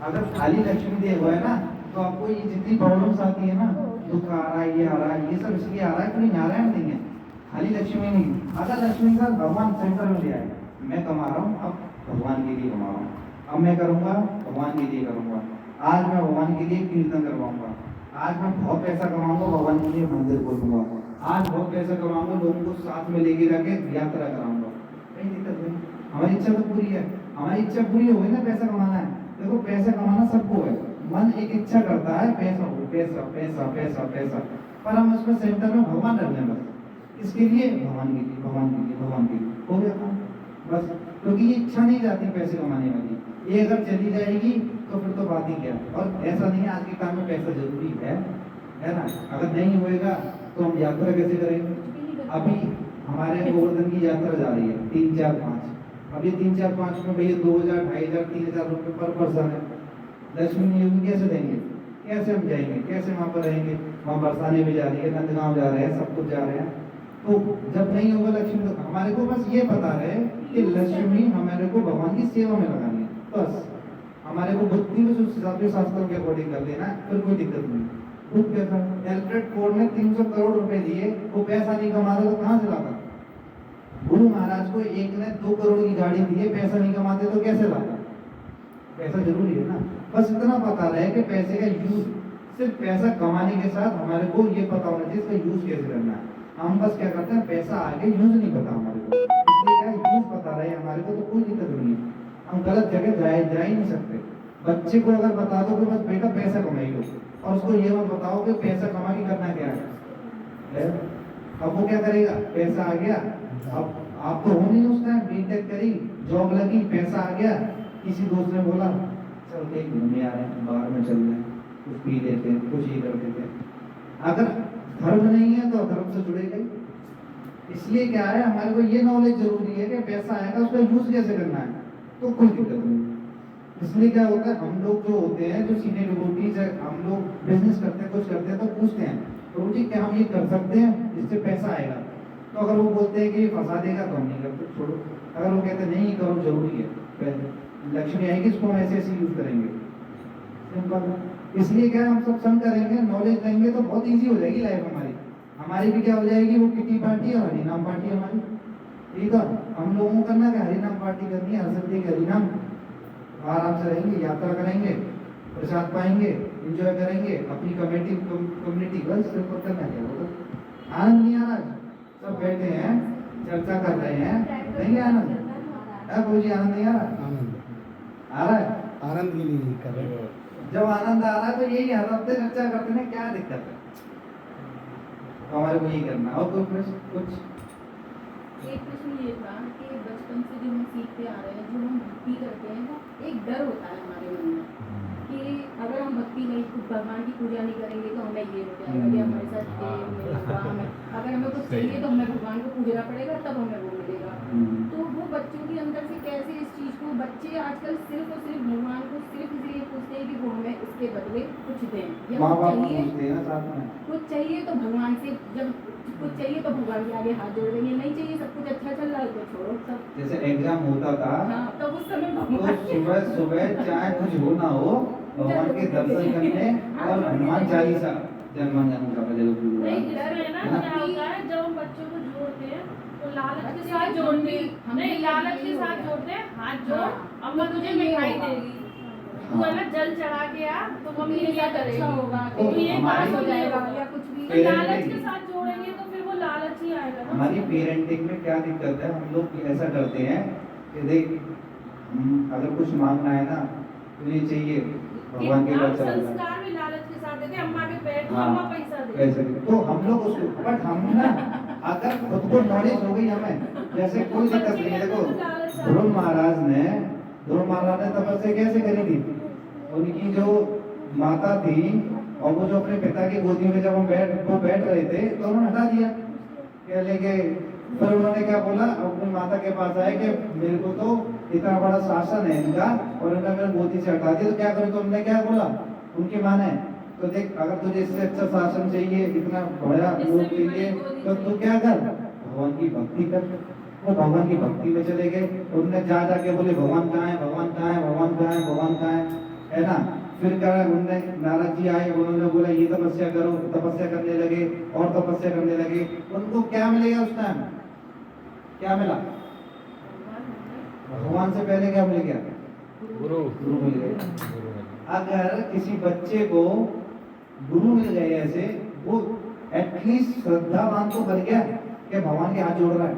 अगर खाली लक्ष्मी देव है ना, तो आपको ये जितनी प्रॉब्लम्स आती है ना, दुख आ रहा है, ये आ रहा है, ये सब इसलिए आ रहा है कि नारायण नहीं है, खाली लक्ष्मी नहीं। अगर लक्ष्मी का भगवान सेंटर में ले आए, मैं कमा रहा हूँ, अब भगवान के लिए कमा रहा हूँ, अब मैं करूँगा भगवान के लिए करूँगा, आज मैं भगवान के लिए कीर्तन करवाऊंगा, आज मैं बहुत पैसा कमाऊंगा, भगवान के लिए मंदिर खोलूंगा, आज बहुत पैसा कमाऊंगा, लोगों को साथ में लेके जाके यात्रा कराऊंगा। कहीं दिक्कत नहीं, हमारी इच्छा तो पूरी है। हमारी इच्छा पूरी हो गई ना, पैसा कमाना है। देखो पैसा कमाना सबको है, मन एक इच्छा करता है पैसा हो, पैसा पैसा पैसा पैसा, पर हम उसमें सेंटर में भगवान रख लें बस। इसके लिए भगवान के लिए भगवान के लिए भगवान के लिए हो गया काम बस। क्योंकि ये इच्छा नहीं जाती पैसे कमाने वाली, ये अगर चली जाएगी तो फिर तो बात ही क्या। और ऐसा नहीं है, आज के टाइम में पैसा जरूरी है ना। अगर नहीं होएगा तो हम यात्रा कैसे करेंगे? अभी हमारे गोवर्धन की यात्रा जा रही है 3, 4, 5। अभी 3, 4, 5 में भैया 2000, 2500, 3000 रुपये पर पर्सन है। लक्ष्मी नियोगी कैसे देंगे? कैसे हम जाएंगे? कैसे वहाँ पर रहेंगे? वहाँ बरसाने भी जा रही है, नंदगांव जा रहे हैं, सब कुछ जा रहे हैं। तो जब नहीं होगा लक्ष्मी, तो हमारे को बस ये पता रहे कि लक्ष्मी हमारे को भगवान की सेवा में लगानी है, बस। हमारे को बुद्धि में शास्त्रों के अकॉर्डिंग कर लेना है, फिर कोई दिक्कत नहीं। खुद कैसा एल्फ्रेड फोर्ड ने 300 करोड़ रुपए दिए, वो पैसा नहीं कमाता तो कहाँ से लाता? गुरु महाराज को एक ने 2 करोड़ की गाड़ी दी है, पैसा नहीं कमाते तो कैसे लाता? पैसा जरूरी है ना। बस इतना पता रहे कि पैसे का यूज, सिर्फ पैसा कमाने के साथ हमारे को ये पता होना चाहिए इसका यूज कैसे करना है। हम बस क्या करते हैं, पैसा आगे यूज नहीं पता हमारे को, इसलिए क्या यूज पता रहे हमारे को तो कोई दिक्कत नहीं है, हम गलत जगह जा ही नहीं सकते। बच्चे को अगर बता दो कि बस बेटा पैसा कमाई लो, और उसको ये मत बताओ कि पैसा कमा के करना क्या है, अब वो क्या करेगा, पैसा आ गया, अब आप तो हो नहीं उस टाइम, बीटेक करी, जॉब लगी, पैसा आ गया, किसी दोस्त ने बोला चल कहीं घूमने आ रहे हैं, बाहर में चल रहे हैं, कुछ पी लेते हैं, कुछ ये कर देते हैं। अगर धर्म नहीं है तो धर्म से जुड़ेगा ही। इसलिए क्या है, हमारे को ये नॉलेज जरूरी है कि पैसा आएगा उसका यूज कैसे करना है, तो कोई दिक्कत नहीं। इसलिए क्या होता है, हम लोग जो होते हैं, जो सीनियर डिवोटीज है, हम लोग बिजनेस करते हैं, कुछ करते हैं, तो पूछते हैं प्रभु जी क्या हम ये कर सकते हैं जिससे पैसा आएगा, तो अगर वो बोलते हैं कि फंसा देगा तो हम नहीं करते, छोड़ो। अगर वो कहते हैं नहीं करो जरूरी है, लक्ष्मी आएगी इसको हम ऐसे ऐसे यूज करेंगे, सिंपल। इसलिए क्या हम सत्संग करेंगे, नॉलेज लेंगे तो बहुत इजी हो जाएगी लाइफ हमारी भी क्या हो जाएगी, वो किटी पार्टी और हरिनाम पार्टी हमारी, ठीक है। हम लोगों को करना क्या, हरिनाम पार्टी करनी है, हर संडे के हरिनाम, आराम से रहेंगे, यात्रा करेंगे, प्रसाद पाएंगे, एंजॉय करेंगे, अपनी कम्युनिटी बस सिर्फ करना क्या होगा। आनंद नहीं आ रहा, सब बैठे हैं चर्चा कर रहे हैं, नहीं आनंद है जी, आनंद नहीं आ रहा, आ रहा है, आनंद के लिए कर रहे हैं। जब आनंद आ रहा है तो यही हर हफ्ते चर्चा करते हैं, क्या दिक्कत है, तो हमारे को यही करना। और कोई प्रश्न, कुछ एक प्रश्न ये था कि बचपन से जो हम सीखते आ रहे हैं, जो हम भक्ति करते हैं, वो एक डर होता है हमारे मन में कि अगर हम भक्ति नहीं, भगवान की पूजा नहीं करेंगे तो हमें ये हो जाएगा, ये हमारे साथ ये नहीं होगा, हमें अगर हमें कुछ चाहिए तो हमें भगवान को पूजना पड़ेगा, तब हमें वो मिलेगा। तो वो बच्चों के अंदर से कैसे इस चीज़ को, बच्चे आजकल सिर्फ और सिर्फ भगवान को सिर्फ इसलिए पूछते हैं कि वो हमें इसके बदले कुछ दें, या माँ बाप चाहिए पूछते हैं ना साथ में, कुछ चाहिए तो भगवान से, जब कुछ चाहिए तो भगवान के आगे हाथ जोड़ देंगे, नहीं चाहिए, सब कुछ अच्छा चल रहा है तो छोड़ो सब। जैसे एग्जाम होता था, हाँ, तो उस समय तो भगवान सुबह सुबह चाहे कुछ हो ना हो, भगवान के दर्शन करने और हनुमान चालीसा जन्म जन्म का नहीं, डर है ना, क्या होता है जब हम बच्चों को जोड़ते हैं तो लालच के साथ जोड़ते हैं, नहीं लालच के साथ जोड़ते हैं, हाथ जोड़, अम्मा तुझे मिठाई देगी, तू है ना जल चढ़ा के आ तो मम्मी क्या करेगी, अच्छा होगा, तो तो ये हमारी- पास हो जाएगा या कुछ भी। तो लालच के साथ जोड़ेंगे तो फिर वो लालच ही आएगा ना। हमारी पेरेंटिंग में क्या दिक्कत है, हम लोग ऐसा करते हैं कि देख अगर कुछ मांगना है ना तो ये चाहिए, भगवान के पास चला जाए, संस्कार भी लालच के साथ देते हैं, अम्मा के पैर हाँ, अम्मा पैसा दे, ऐसे तो हम लोग उसको, बट हम ना अगर खुद को नॉलेज हो गई हमें, जैसे कोई दिक्कत नहीं है। देखो ध्रुव महाराज ने तपस्या कैसे करी थी, उनकी जो माता थी और वो जो अपने पिता की गोदी में जब वो बैठ रहे थे तो उन्होंने हटा दिया, क्या लेके, फिर उन्होंने क्या बोला, अपनी माता के पास आए कि मेरे को तो इतना बड़ा शासन है इनका और इन्होंने मेरे गोदी से हटा दिया, तो क्या करूं, तो उन्होंने क्या बोला, उनकी माँ ने, तो देख अगर तुझे इससे अच्छा शासन चाहिए, इतना बड़ा लोग चाहिए, तो तू क्या कर, भगवान की भक्ति कर। वो भगवान की भक्ति में चले गए, उन्होंने जा जाके बोले भगवान कहाँ है, भगवान कहाँ है, भगवान कहाँ है, भगवान कहाँ है ना। फिर क्या उन्होंने, नारद जी आए, उन्होंने बोला ये तपस्या करो, तपस्या करने लगे और तपस्या करने लगे। उनको क्या मिलेगा उस टाइम, क्या मिला, भगवान से पहले क्या मिल गया, गुरु मिल गया। अगर किसी बच्चे को गुरु मिल गए ऐसे, वो एटलीस्ट श्रद्धावान तो बन गया कि भगवान के हाथ जोड़ रहा है,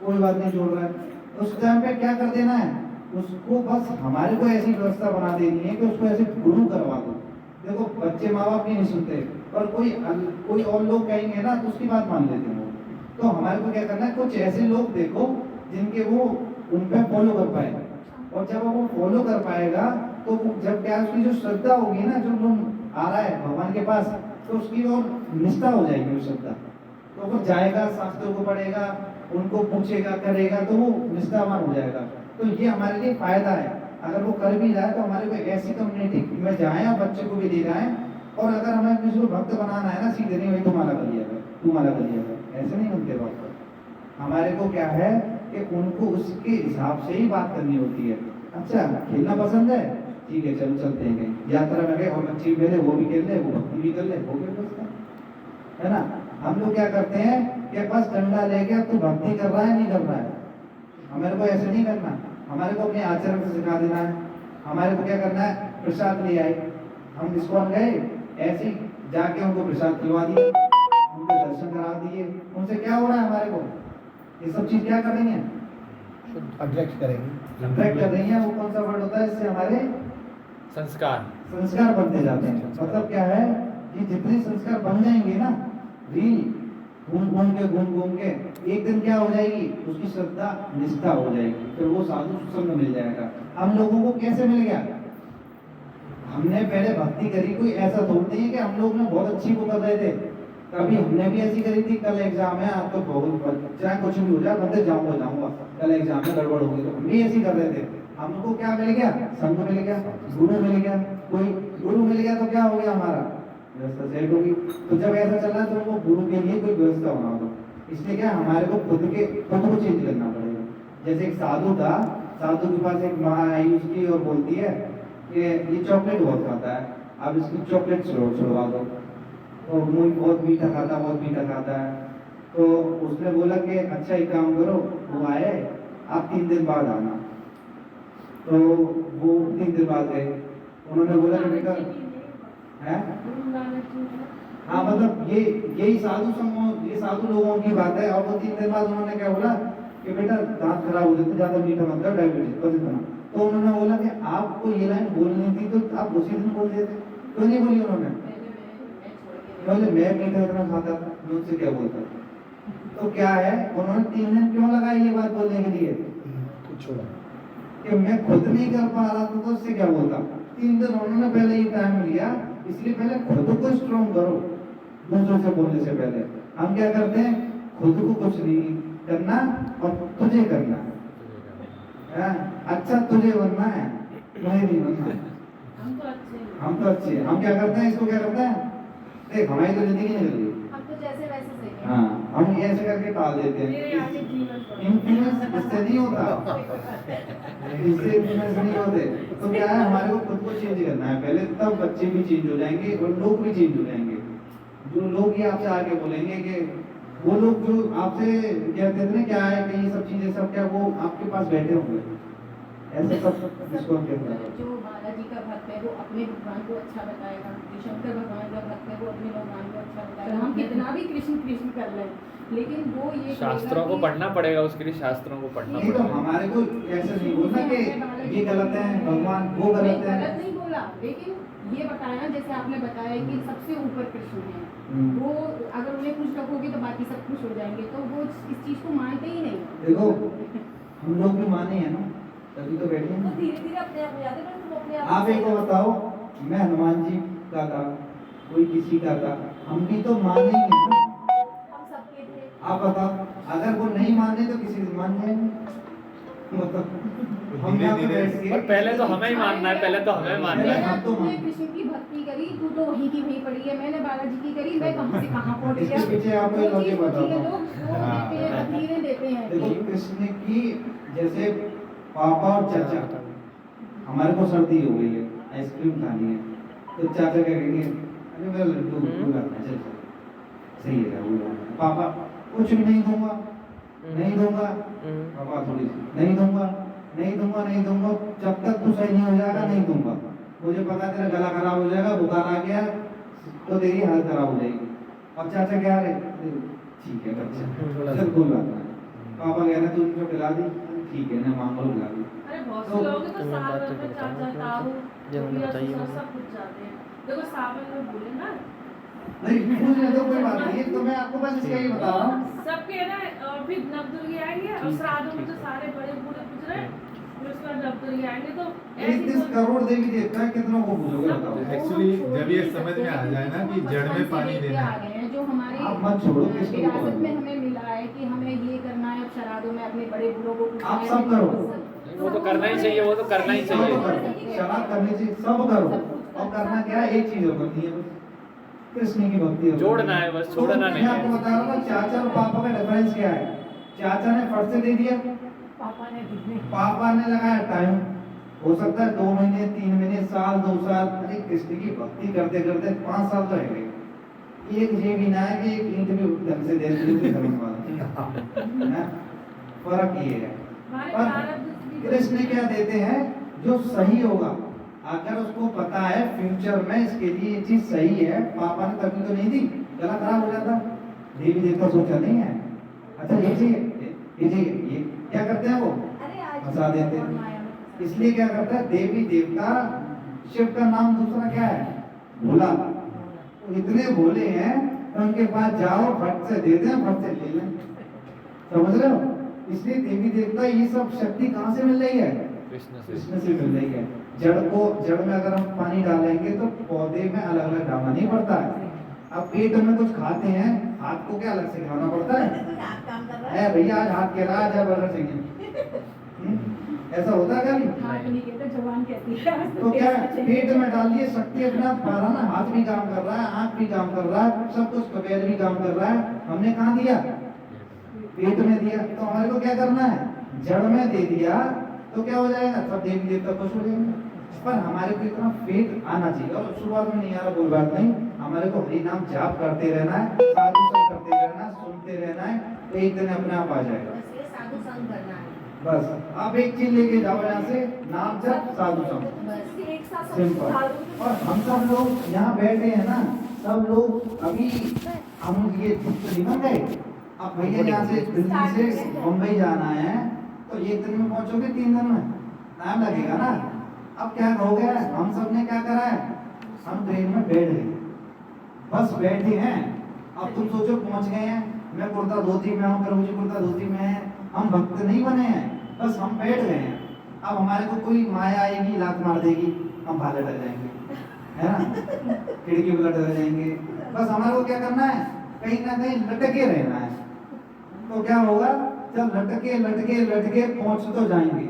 कोई बात नहीं जोड़ रहा है, उस टाइम पे क्या कर देना है उसको, बस हमारे को ऐसी व्यवस्था बना देनी है कि उसको ऐसे गुरु करवा दो। देखो बच्चे माँ बाप की नहीं सुनते, पर कोई और लोग कहेंगे ना तो उसकी बात मान लेते हैं वो। तो हमारे को क्या करना है, कुछ ऐसे लोग देखो जिनके वो उन पे फॉलो कर पाए, और जब वो फॉलो कर पाएगा तो जब क्या उसकी जो श्रद्धा होगी ना, जो लोग आ रहा है भगवान के पास, तो उसकी और निष्ठा हो जाएगी वो श्रद्धा, तो वो जाएगा, शास्त्रों को पढ़ेगा, उनको पूछेगा, करेगा, तो वो निष्ठावान हो जाएगा। तो ये हमारे लिए फायदा है, अगर वो कर भी जाए तो हमारे को ऐसी कम्युनिटी में जाए और बच्चे को भी ले जाए। और अगर हमें किसी को भक्त बनाना है ना, सीधे नहीं भाई तुम्हारा कर लिया, तुम्हारा कर लिया, ऐसे नहीं बनते बात। हमारे को क्या है कि उनको उसके हिसाब से ही बात करनी होती है। अच्छा खेलना पसंद है, ठीक है चलो चलते हैं कहीं यात्रा में गए और बच्चे भी मिले, वो भी खेल ले, वो भक्ति भी कर ले, हो गया दोस्त, है ना। हम लोग क्या करते हैं कि बस डंडा लेके तू भक्ति कर रहा है नहीं कर रहा है, हमारे को ऐसे नहीं करना। हमारे को अपने आचरण से सिखा देना है। हमारे को क्या करना है, प्रसाद ले आए, हम इस्कॉन गए, ऐसे जाके उनको प्रसाद खिलवा दिया, उनके दर्शन करा दिए, उनसे क्या हो रहा है हमारे को, ये सब चीज क्या कर रही है, अट्रैक्ट करेंगे। अट्रैक्ट कर रही है। वो कौन सा वर्ड होता है, इससे हमारे संस्कार संस्कार बनते जाते हैं। मतलब क्या है कि जितने संस्कार बन जाएंगे ना, रील घूम घूम के एक दिन क्या हो जाएगी, उसकी श्रद्धा निष्ठा हो जाएगी, फिर वो साधु संग मिल जाएगा। हम लोगों को कैसे मिल गया, हमने पहले भक्ति करी, कोई ऐसा थोड़ी है कि हम लोग ने बहुत अच्छी वो कर रहे थे, कभी हमने भी ऐसी करी थी, कल एग्जाम है आप तो बहुत चाहे कुछ भी हो जाए मंदिर जाऊंगा, कल एग्जाम में गड़बड़ होगी, तो हम भी ऐसी कर रहे थे। हमको क्या मिल गया, संग मिल गया, गुरु मिल गया, कोई गुरु मिल गया तो क्या हो गया, हमारा व्यवस्था सेट होगी। तो जब ऐसा चल रहा है तो वो गुरु के लिए कोई व्यवस्था होना होगा, इसलिए क्या हमारे को खुद को चेंज करना पड़ेगा। जैसे एक साधु था, साधु के पास एक माँ आई उसकी और बोलती है कि ये चॉकलेट बहुत खाता है, अब इसकी चॉकलेट छुड़वा दो, तो मुझे बहुत मीठा खाता है। तो उसने बोला कि अच्छा एक काम करो, वो आए, आप 3 दिन बाद आना। तो वो 3 दिन बाद गए, उन्होंने बोला कि बेटा है, हाँ मतलब यही साधु लोगों की बात है। और वो 3 दिन बाद उन्होंने क्या बोला कि बेटा दांत खराब हो जाते, ज्यादा मीठा मत खाओ, डायबिटीज बस इतना। तो उन्होंने बोला कि आपको ये लाइन बोलनी थी तो आप उसी दिन बोल देते, क्यों नहीं बोली उन्होंने, बोले मैं मीठा इतना खाता था, मैं उससे क्या बोलता। तो क्या है, उन्होंने 3 दिन क्यों लगाई ये बात बोलने के लिए, छोड़ा कि मैं खुद नहीं कर पा रहा था तो उससे क्या बोलता। 3 दिन उन्होंने पहले ही टाइम लिया, इसलिए पहले खुद को स्ट्रॉन्ग करो दूसरों से बोलने से पहले। हम क्या करते हैं, खुद को कुछ नहीं करना और तुझे करना है, अच्छा तुझे बनना है, तुम्हें नहीं बनना। हम तो अच्छे हैं। हम क्या करते हैं, इसको क्या करते हैं, देख हमारी तो जिंदगी निकल गई, हम तो जैसे वैसे सही है। हाँ हम ऐसे करके टाल देते मेरे हैं। आगे जीवन पर। इन्फ्लुएंस इससे नहीं होता, इससे इन्फ्लुएंस नहीं होते। तो क्या है, हमारे को खुद को चेंज करना है पहले, तब बच्चे भी चेंज हो जाएंगे और लोग भी चेंज हो जाएंगे। जो लोग ये आपसे आके बोलेंगे कि वो लोग जो आपसे कहते थे ना क्या है कि ये सब चीजें सब क्या, वो आपके पास बैठे होंगे ऐसे सब, जिसको हम कहते हैं। जो बालाजी का भक्त है वो अपने भगवान को अच्छा बताएगा, जो शंकर भगवान का भक्त है वो अपने भगवान को अच्छा बताएगा। हम कितना भी कृष्ण कृष्ण कर रहे हैं, लेकिन वो ये शास्त्रों को पढ़ना पड़ेगा, उसके लिए शास्त्रों को पढ़ना नहीं तो पड़ेगा। हमारे को ऐसे नहीं बोलना कि ये गलत है भगवान, वो गलत है। गलत नहीं बोला, लेकिन ये बताया जैसे आपने बताया कि सबसे ऊपर कृष्ण है, वो अगर उन्हें खुश रखोगे तो बाकी सब खुश हो जाएंगे, तो वो इस चीज को मानते ही नहीं। देखो हम लोग भी माने हैं ना, तभी तो बैठे हैं। धीरे धीरे अपने आप हो जाते हैं, तुम अपने आप एक को बताओ, मैं हनुमान जी का था, कोई किसी का था, हम भी तो माने ही हैं ना। हम सबके थे। आप बताओ, अगर वो नहीं माने तो किसी से मान जाएंगे, मतलब हम यहाँ पे बैठ के पर पहले तो हमें ही मानना है, पहले तो हमें मानना है। हम तो तूने मान- कृष्ण की भक्ति करी, तू तो वहीं की वहीं पड़ी है, मैंने बालाजी की करी, मैं कहाँ से कहाँ पहुँच गया। इसके पीछे आपको एक वो लॉजिक चीज़ होती है, बताता हूँ। लोग वो देते हैं, तकदीरें देते हैं। देखो कृष्ण की जैसे पापा और चाचा, हमारे को सर्दी हो गई है, आइसक्रीम खानी है, तो चाचा क्या कहेंगे, अरे मेरा लड्डू खाना है, चल चल सही है वो। पापा कुछ भी नहीं दूंगा, नहीं दूंगा, पापा थोड़ी सी नहीं दूंगा, जब तक तू सही नहीं हो जाएगा नहीं दूंगा, मुझे पता तेरा गला खराब हो जाएगा, बुखार आ गया तो तेरी हालत खराब हो जाएगी। और चाचा क्या रहे, ठीक है बच्चा चल कोई बात नहीं, पापा कह रहे तू इनको खिला दी, ठीक है ना मांगो खिला दी। अरे बहुत से लोग तो सावन में चाचा ताऊ या सब कुछ जाते हैं। देखो सावन में बोले ना, नहीं पूछने तो कोई बात नहीं है, तो मैं आपको बस इसका ही बता रहा हूँ। सबके ना अभी नवदुर्गी आएंगे और श्राद्धों में तो सारे बड़े बूढ़े पूछ रहे हैं, फिर उसके बाद नवदुर्गी आएंगे तो 31 करोड़ देवी देवता है, कितनों को पूछोगे बताओ। एक्चुअली जब ये समझ में आ जाए ना कि जड़ में पानी देना आ है, गए हैं जो हमारे आप मत छोड़ो, किसको विरासत बोलो। में हमें मिला है कि हमें ये करना है, अब श्राद्धों में अपने बड़े बूढ़ों को पूछना आप है। सब करो। वो तो करना ही चाहिए, वो तो करना ही सब चाहिए। करो, शराब करनी चाहिए, सब करो। और करना क्या है, एक चीज होती है बस, कृष्ण की भक्ति होती जोड़ना है बस, छोड़ना तो नहीं मैं आपको है। बता रहा हूँ चाचा और पापा का डिफरेंस क्या है। चाचा ने फट से दे दिया, पापा ने दिखने पापा ने लगाया टाइम, हो सकता है 2 महीने 3 महीने साल 2 साल, अरे कृष्ण की भक्ति करते करते 5 साल तो है गए। एक ये भी ना है कि एक ईंट भी ढंग से दे दी धर्म वाला, फर्क ये है। हमारे पर प्रारब्ध भी- कृष्ण क्या देते हैं, जो सही होगा, अगर उसको पता है फ्यूचर में इसके लिए ये चीज सही है, पापा ने तभी तो नहीं दी, गला खराब हो जाता, देवी देवता सोचा नहीं है। अच्छा ये चाहिए, ये चाहिए, ये क्या करते हैं वो अरे आज फंसा देते और हैं। माया में फंसा इसलिए क्या करता है देवी देवता, शिव का नाम दूसरा क्या है, भोला। तो इतने भोले हैं तो उनके पास जाओ, फट से दे दें, फट से ले लें। समझ रहे हो? इसलिए देवी देवता ये सब शक्ति कहाँ से मिल रही है, कृष्ण से मिल रही है। जड़ में अगर हम पानी डालेंगे तो पौधे में अलग अलग डालना नहीं पड़ता है। अब पेट में कुछ खाते हैं, हाथ को क्या अलग से खिलाना पड़ता है, तो हाथ काम कर रहा है है। भैया आज हाथ कह रहा है, आज बर्गर चाहिए। ऐसा होता है कभी? हाथ नहीं कहते, जवान कहती है। तो क्या पेट में डाल दिए, शक्ति अपने आप पा रहा ना, हाथ भी काम कर रहा है, आंख भी काम कर रहा है, सब कुछ कबैर भी काम कर रहा है। हमने कहाँ दिया, पेट में दिया। तो हमारे को क्या करना है, जड़ में दे दिया तो क्या हो जाएगा, सब देवी देवता खुश हो जाएंगे। पर हमारे को इतना फेथ आना चाहिए, और शुरुआत में नहीं आ रहा कोई बात नहीं, हमारे को हरि नाम जाप करते रहना है, साधु संग करते रहना है, सुनते रहना है, तो एक दिन अपने आप आ जाएगा। बस ये साधु संग करना है। बस आप एक चीज लेके जाओ यहाँ से, नाम जप साधु संग, बस एक साथ सब सिंपल। साधु और हम सब लोग यहाँ बैठे हैं ना, सब लोग अभी हम ये नहीं बन गए। अब भैया यहाँ से दिल्ली से मुंबई जाना है तो एक दिन में पहुंचोगे, 3 दिन में टाइम लगेगा ना। अब क्या हो गया, हम सब ने क्या करा है, हम ट्रेन में बैठ गए, बस बैठे हैं। अब तुम सोचो पहुंच गए हैं, मैं कुर्ता धोती में हूँ, प्रभु जी कुर्ता धोती में है, हम भक्त नहीं बने हैं, बस हम बैठ गए हैं। अब हमारे को कोई माया आएगी, लात मार देगी, हम भाले डर जाएंगे, है ना, खिड़की पर डर जाएंगे। बस हमारे को क्या करना है, कहीं ना कहीं लटके रहना है। तो क्या होगा, जब लटके लटके लटके पहुंच तो जाएंगे,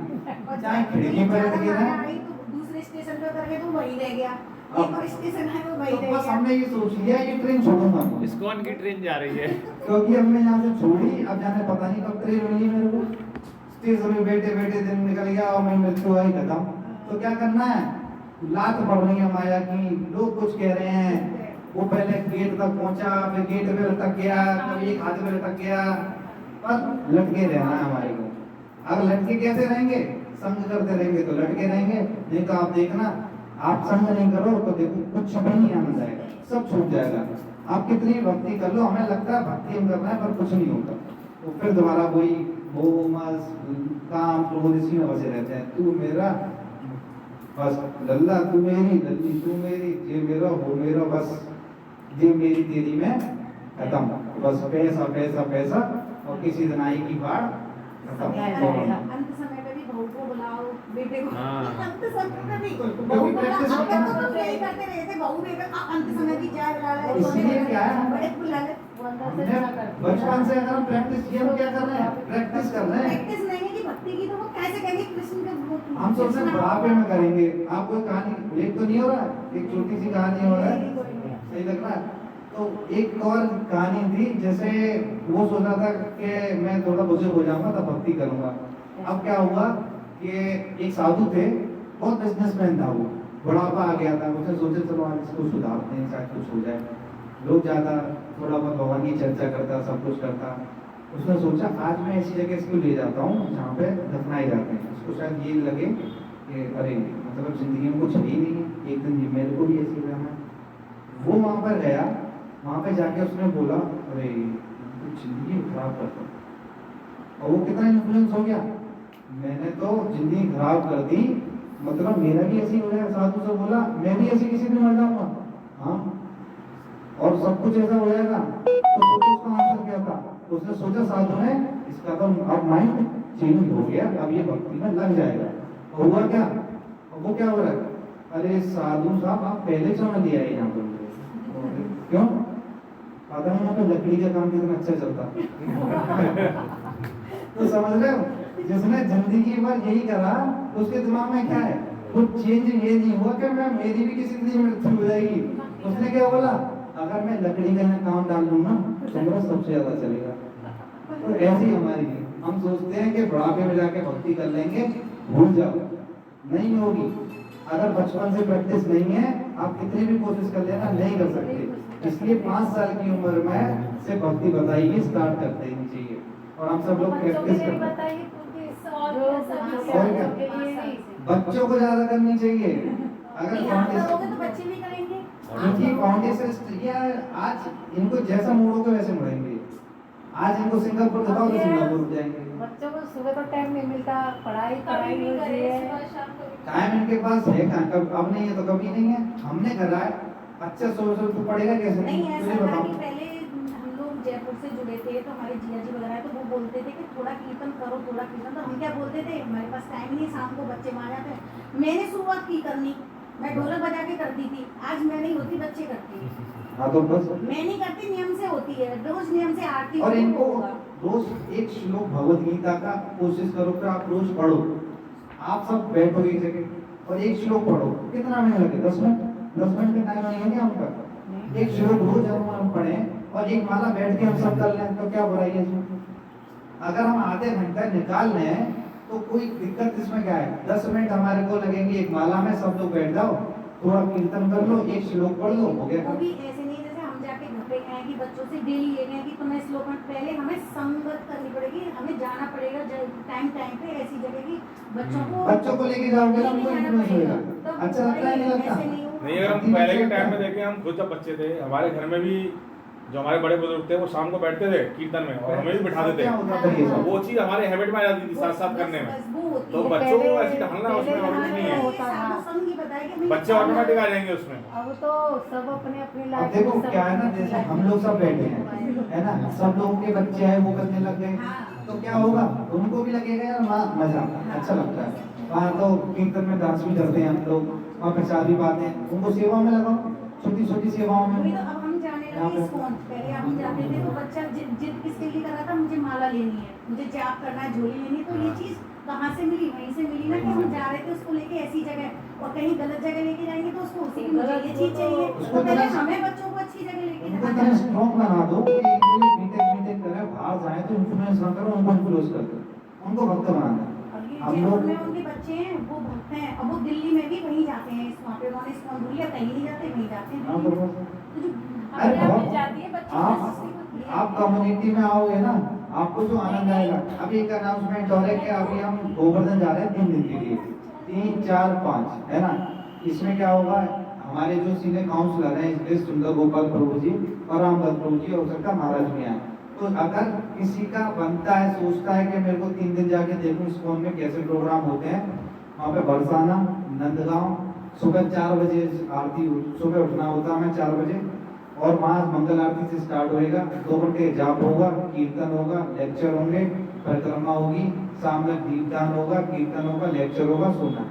चाहे खिड़की पर लटके रहे। तो दूसरे स्टेशन पे करके तो वही रह गया, अब- एक और स्टेशन है वो वही तो रह बस गया। हमने ये सोच लिया ये ट्रेन छोड़ूंगा मैं, इस्कॉन की ट्रेन जा रही है। क्योंकि हमने यहाँ से छोड़ी, अब जाने पता नहीं कब ट्रेन मिली मेरे को। स्टेशन में बैठे बैठे दिन निकल गया और मैं मृत्यु आई खत्म। तो क्या करना है, लात पड़ रही है माया की, लोग कुछ कह रहे हैं, वो पहले गेट तक पहुंचा, फिर गेट पे लटक गया, कभी एक हाथ में लटक गया, पर लटके रहना है हमारे को। अगर लटके कैसे रहेंगे, संग करते रहेंगे तो लटके रहेंगे, नहीं तो आप देखना, आप संग नहीं करो तो देखो कुछ भी नहीं आनंद आएगा, सब छूट जाएगा। आप कितनी भक्ति कर लो, हमें लगता है भक्ति हम कर रहे हैं पर कुछ नहीं होता, तो फिर दोबारा वही मोह मस काम क्रोध इसी में बसे रहते हैं। तू मेरा बस, लल्ला तू मेरी, लल्ली तू मेरी, ये मेरा वो मेरा, बस ये मेरी तेरी में खत्म। बस पैसा पैसा पैसा, और किसी दिन आएगी बाढ़, खत्म। अंत समय पे भी बहू को बुलाओ, बेटे को, हाँ। अंत समय पे भी कभी practice हम करना। लोग तो यही करते रहे थे, बहू बेटे का अंत समय भी चाय बुला ले, इसलिए क्या है, बड़े बुला ले, वो अंदर से हमने बचपन से अगर हम प्रैक्टिस किए, हम क्या कर रहे हैं, प्रैक्टिस कर रहे हैं। प्रैक्टिस नहीं है कि भक्ति की, तो वो कैसे कहेंगे कृष्ण के हम सोच रहे हैं बुढ़ापे में करेंगे। आप कोई कहानी एक तो नहीं हो रहा, एक छोटी सी कहानी हो रहा है, सही लग रहा है। तो एक और कहानी थी, जैसे वो सोचा था कि मैं थोड़ा बुजुर्ग हो जाऊंगा तब भक्ति करूंगा। अब क्या हुआ कि एक साधु थे, बहुत बिजनेसमैन था, वो बुढ़ापा आ गया था, उसने सोचा चलो आज इसको सुधारते हैं, शायद कुछ हो जाए। लोग ज्यादा थोड़ा बहुत भगवान की चर्चा करता, सब कुछ करता। उसने सोचा आज मैं ऐसी जगह इसको ले जाता हूँ जहाँ पे दफनाए जाते हैं, उसको शायद ये लगे कि अरे मतलब जिंदगी में कुछ है ही नहीं है, एक दिन मेरे को भी ऐसे ही रहना है। वो वहाँ पर गया, वहाँ पे जाके उसने बोला अरे तो जिंदगी खराब करता हूँ, और वो कितना इन्फ्लुएंस हो गया, मैंने तो जिंदगी खराब कर दी, मतलब मेरा भी ऐसे ही हो जाएगा। साधु से बोला मैं भी ऐसे किसी दिन मर जाऊंगा, हाँ, और सब कुछ ऐसा हो जाएगा। तो सोचो उसका आंसर क्या था, उसने सोचा साधु ने इसका तो अब माइंड चेंज हो गया, अब ये भक्ति में लग जाएगा। और हुआ क्या, और वो क्या हो रहा है, अरे साधु साहब आप पहले क्यों न लिया यहाँ पर, क्यों, पता है यहाँ पे लकड़ी का काम कितना अच्छा चलता। तो समझ रहे हो, जिसने जिंदगी भर यही करा, उसके दिमाग में क्या है, कुछ चेंज ये नहीं हुआ कि मैं मेरी भी किसी दिन मृत्यु हो जाएगी। उसने क्या बोला, अगर मैं लकड़ी का यहाँ काम डाल लूँ ना तो मेरा सबसे ज्यादा चलेगा। तो ऐसी हमारी है, हम सोचते हैं कि बुढ़ापे में जाके भक्ति कर लेंगे, भूल जाओ, नहीं होगी। अगर बचपन से प्रैक्टिस नहीं है, आप कितनी भी कोशिश कर लेना नहीं कर सकते। इसलिए 5 साल की उम्र में से भक्ति बताइए, स्टार्ट कर देनी चाहिए, और हम सब लोग प्रैक्टिस करते हैं। बच्चों को ज्यादा करनी चाहिए। अगर फाउंडेशन, तो बच्चे भी करेंगे, क्योंकि फाउंडेशन आज इनको जैसा मोड़ोगे वैसे मुड़ेंगे। आज इनको सिंगापुर दिखाओ तो सिंगापुर जाएंगे। बच्चों को सुबह तो टाइम नहीं मिलता, पढ़ाई कभी भी होती करे है। सुबह शाम कभी टाइम इनके पास है कहाँ, कब अब नहीं है तो कभी नहीं है। हमने करा है, अच्छा सोच तू पढ़ेगा कैसे? नहीं ऐसा तुझे था बताओ। कि पहले हम लोग जयपुर से जुड़े थे तो हमारे जिया जी वगैरह तो वो बोलते थे कि थोड़ा कीर्तन करो, थोड़ा कीर्तन। तो हम क्या बोलते थे, हमारे पास टाइम नहीं, शाम को बच्चे वहाँ जाते हैं। मैंने शुरुआत की करनी, मैं ढोलक बजा के करती थी। आज मैं नहीं होती, बच्चे करते हैं। हाँ तो बस, मैं नहीं करती, नियम से होती है, रोज नियम से आरती और होती इनको होगा। रोज एक श्लोक भगवत गीता का कोशिश करो कि आप रोज पढ़ो। आप सब बैठो एक जगह और एक श्लोक पढ़ो। कितना मिनट लगे? 10 मिनट। 10 मिनट का टाइम नहीं है हमका। एक श्लोक रोज हम पढ़ें और एक माला बैठ के हम सब कर लें तो क्या बुराई है इसमें? अगर हम आधे घंटा निकाल लें तो कोई दिक्कत इसमें क्या है? 10 मिनट हमारे को लगेंगे एक माला में, सब लोग बैठ जाओ, थोड़ा कीर्तन कर लो, एक श्लोक पढ़ लो, हो गया। वो भी ऐसे नहीं जैसे हम जाके घर पे कहें कि बच्चों से डेली ले गए कि तुम्हें श्लोक में, पहले हमें संगत करनी पड़ेगी, हमें जाना पड़ेगा टाइम टाइम पे ऐसी जगह की बच्चों को लेके जाओगे ना, उनको इन्फ्लुएंस होएगा। तो अच्छा लगता है, नहीं लगता? नहीं, अगर हम पहले के टाइम में देखें, हम खुद जब बच्चे थे, हमारे घर में भी जो हमारे बड़े बुजुर्ग थे वो शाम को बैठते थे कीर्तन में और हमें भी बिठाते थे। क्या होता था ये सब? वो चीज हमारे हैबिट में आ जाती थी साथ साथ करने में। तो बच्चों को ऐसी ढालना उसमें और कुछ नहीं है, बच्चे ऑटोमेटिक आ जाएंगे उसमें। अब तो सब अपने अपनी अब लाइफ देखो क्या है ना, जैसे हम लोग सब बैठे हैं, है ना, सब लोगों के बच्चे हैं वो करने लग गए, तो क्या होगा? उनको भी लगेगा यार मजा, अच्छा लगता है। वहाँ तो कीर्तन में डांस भी करते हैं हम लोग, वहाँ प्रसाद भी पाते हैं, उनको सेवा में लगाओ, छोटी छोटी सेवाओं में। अब हम जाने लगे इस्कॉन। पहले हम जाते थे तो बच्चा जिद किसके लिए कर रहा था, मुझे माला लेनी है, मुझे जाप करना है, झोली लेनी है। तो ये चीज कहाँ से मिली? वहीं से मिली ना कि हम जा रहे थे उसको लेके ऐसी जगह, और कहीं गलत जगह लेके जाएंगे तो उसको उसी की मुझे ये चीज चाहिए। तो पहले हमें बच्चों को अच्छी जगह लेके उनको जाना इतना स्ट्रॉन्ग बना दो कि बीटेक करे, बाहर जाए तो इन्फ्लुएंस ना करो, उनको इन्फ्लुएंस कर दो, उनको भक्त बनाना। हम जयपुर लोग में उनके बच्चे हैं वो भक्त हैं, अब वो दिल्ली में भी वहीं जाते हैं, वहाँ पे उन्होंने इस्कॉन भूलिया, कहीं नहीं जाते, वहीं जाते हाँ, हैं। तो तो जो अरे अपने आप बहुत- में जाती है बच्चे आप कम्युनिटी में आओगे ना, आपको जो आनंद आएगा। अभी एक अनाउंसमेंट हो रहा है कि अभी हम गोवर्धन जा रहे हैं 3 दिन के लिए, 3, 4, 5, है ना। इसमें क्या होगा, हमारे जो सीनियर काउंसलर हैं इसमें सुंदर गोपाल प्रभु जी और रामदास प्रभु जी, हो सकता है महाराज भी आए। तो अगर किसी का बनता है, सोचता है कि मेरे को 3 दिन जाके देखूं इस्कॉन में कैसे प्रोग्राम होते हैं, वहाँ पे बरसाना, नंदगांव, सुबह 4 बजे आरती, सुबह उठना होता है हमें 4 बजे, और वहाँ मंगल आरती से स्टार्ट होएगा, 2 घंटे जाप होगा, कीर्तन होगा, लेक्चर होंगे, परिक्रमा होगी, शाम में दीपदान होगा, कीर्तन होगा, लेक्चर होगा, सोना।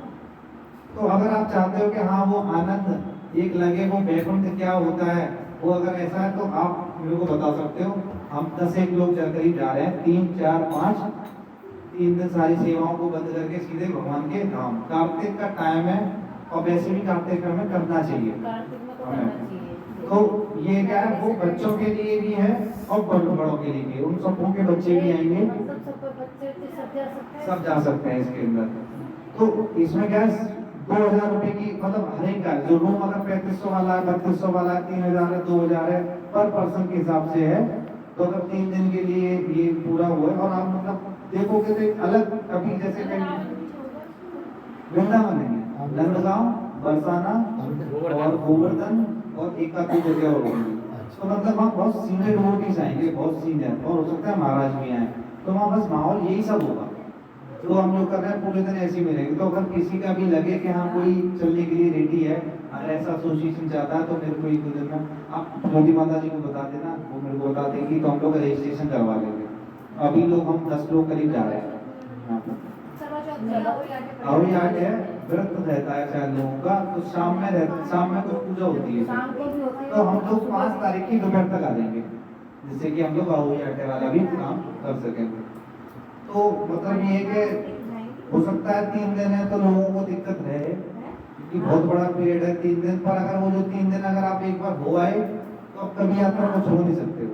तो अगर आप चाहते हो कि हाँ वो आनंद एक लगे, वो वैकुंठ क्या होता है, वो अगर ऐसा है तो आप मेरे को बता सकते हो। हम 10 लोग करीब जा रहे हैं, 3, 4, 5, 3 दिन सारी सेवाओं को बंद करके सीधे भगवान के धाम। कार्तिक का टाइम है और वैसे भी कार्तिक में करना चाहिए। कार्तिक में तो करना चाहिए। तो ये क्या है, वो बच्चों के लिए भी है और बड़ों के लिए भी है, उन सबों के बच्चे भी आएंगे, सब बच्चे सब जा सकते हैं, सब जा सकते हैं इसके अंदर। तो इसमें क्या है, 2000 रुपए की मतलब हर एक का जो रूम अगर 3500 वाला है, 3200 वाला है, 3000 है, 2000 है, पर पर्सन के हिसाब से है। तो अगर 3 दिन के लिए ये पूरा हुआ है और आप मतलब देखोगे तो एक अलग, कभी जैसे वृंदावन है, नंदगांव, बरसाना और गोवर्धन और एक आधी जगह और होगी। तो मतलब वहाँ बहुत सीनियर डिवोटीज आएंगे, बहुत सीनियर, और हो सकता है महाराज भी आए। तो वहाँ बस माहौल यही सब होगा। तो हम लोग कर रहे हैं पूरे दिन ऐसे ही मिलेंगे। तो अगर किसी का भी लगे कि हाँ कोई चलने के लिए रेडी है और ऐसा एसोसिएशन चाहता है तो मेरे को 1-2 दिन में आप ज्योति माता जी को बता देना, वो मेरे को बता देंगी, तो हम लोग रजिस्ट्रेशन करवा लेंगे। अभी लोग हम 10 लोग करीब जा रहे हैं। और याद है व्रत रहता है शायद लोगों का, तो शाम में कुछ पूजा होती है, शाम को भी होती है। तो हम लोग 5 तारीख की दोपहर तक आ जाएंगे, जिससे कि हम लोग आओ आटे वाला भी काम कर सकेंगे। तो मतलब ये है कि हो सकता है 3 दिन है तो लोगों को दिक्कत रहे, क्योंकि बहुत बड़ा पीरियड है 3 दिन। पर अगर वो जो 3 दिन अगर आप एक बार हो आए तो आप कभी यात्रा को छोड़ नहीं सकते हो।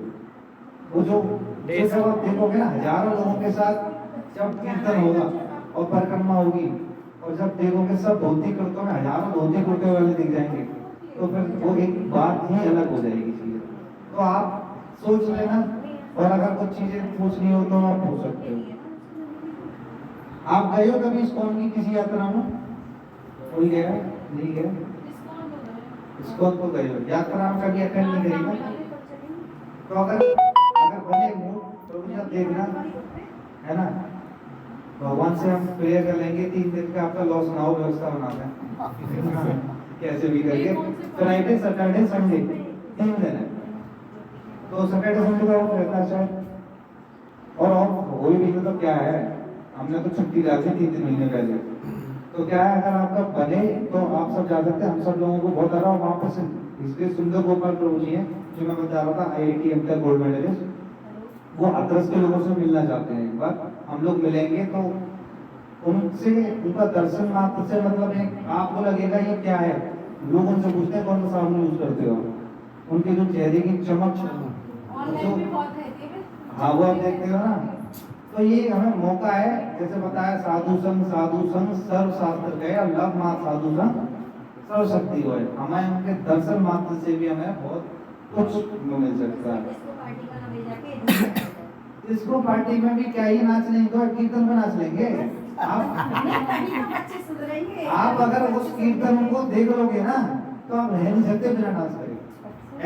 वो जो जब आप देखोगे ना, हजारों लोगों के साथ जब कीर्तन होगा और परिक्रमा होगी, और जब देखोगे सब धोती कुर्तों में, हजारों धोती कुर्ते वाले दिख जाएंगे, तो फिर वो एक बात ही अलग हो जाएगी चीजें। तो आप सोच लेना, और अगर कुछ चीजें पूछनी हो तो आप पूछ सकते हो। आप गए हो कभी इस्कॉन की किसी यात्रा में? कोई गया? नहीं गया? इस्कॉन तो गए हो, यात्रा में कभी अटेंड नहीं करी ना? तो अगर बने मूड प्रभु जी आप देखना, है ना, भगवान से हम प्रेयर कर लेंगे 3 दिन का आपका लॉस ना हो, व्यवस्था बनाते हैं कैसे भी करके। फ्राइडे सैटरडे संडे 3 दिन है, तो सैटरडे संडे का ऑफ रहता है शायद, और ऑफ हो भी तो क्या है, हमने तो छुट्टी डाली थी 3 महीने पहले, तो क्या है अगर आपका बने तो आप सब जा सकते हैं। हम सब लोगों को बहुत आ रहा वहाँ पर से, इसलिए सुंदर गोपाल प्रभु जी हैं जो मैं बता रहा था, IIT एमटेक गोल्ड मेडलिस्ट, वो हाथरस के लोगों से मिलना चाहते हैं। एक बार हम लोग मिलेंगे तो उनसे, उनका दर्शन मात्र से मतलब एक आपको लगेगा ये क्या है, लोग उनसे पूछते हैं कौन सा साबुन यूज करते हो, उनके जो चेहरे की चमक, ऑनलाइन भी बहुत रहती है। हाँ वो आप देखते हो ना, तो ये हमें मौका है, जैसे बताया साधु संग सर्व शास्त्र गए, लव मात्र साधु संग सर्व शक्ति होए, हमें उनके दर्शन मात्र से भी हमें बहुत कुछ मिल सकता है। डिस्को पार्टी का ना ले जाके डिस्को पार्टी में भी क्या ही नाच लेंगे, तो कीर्तन में नाच लेंगे आप। तभी तो बच्चे सुधरेंगे। आप अगर उस कीर्तन को देख लोगे ना तो आप रह नहीं सकते बिना नाच करे।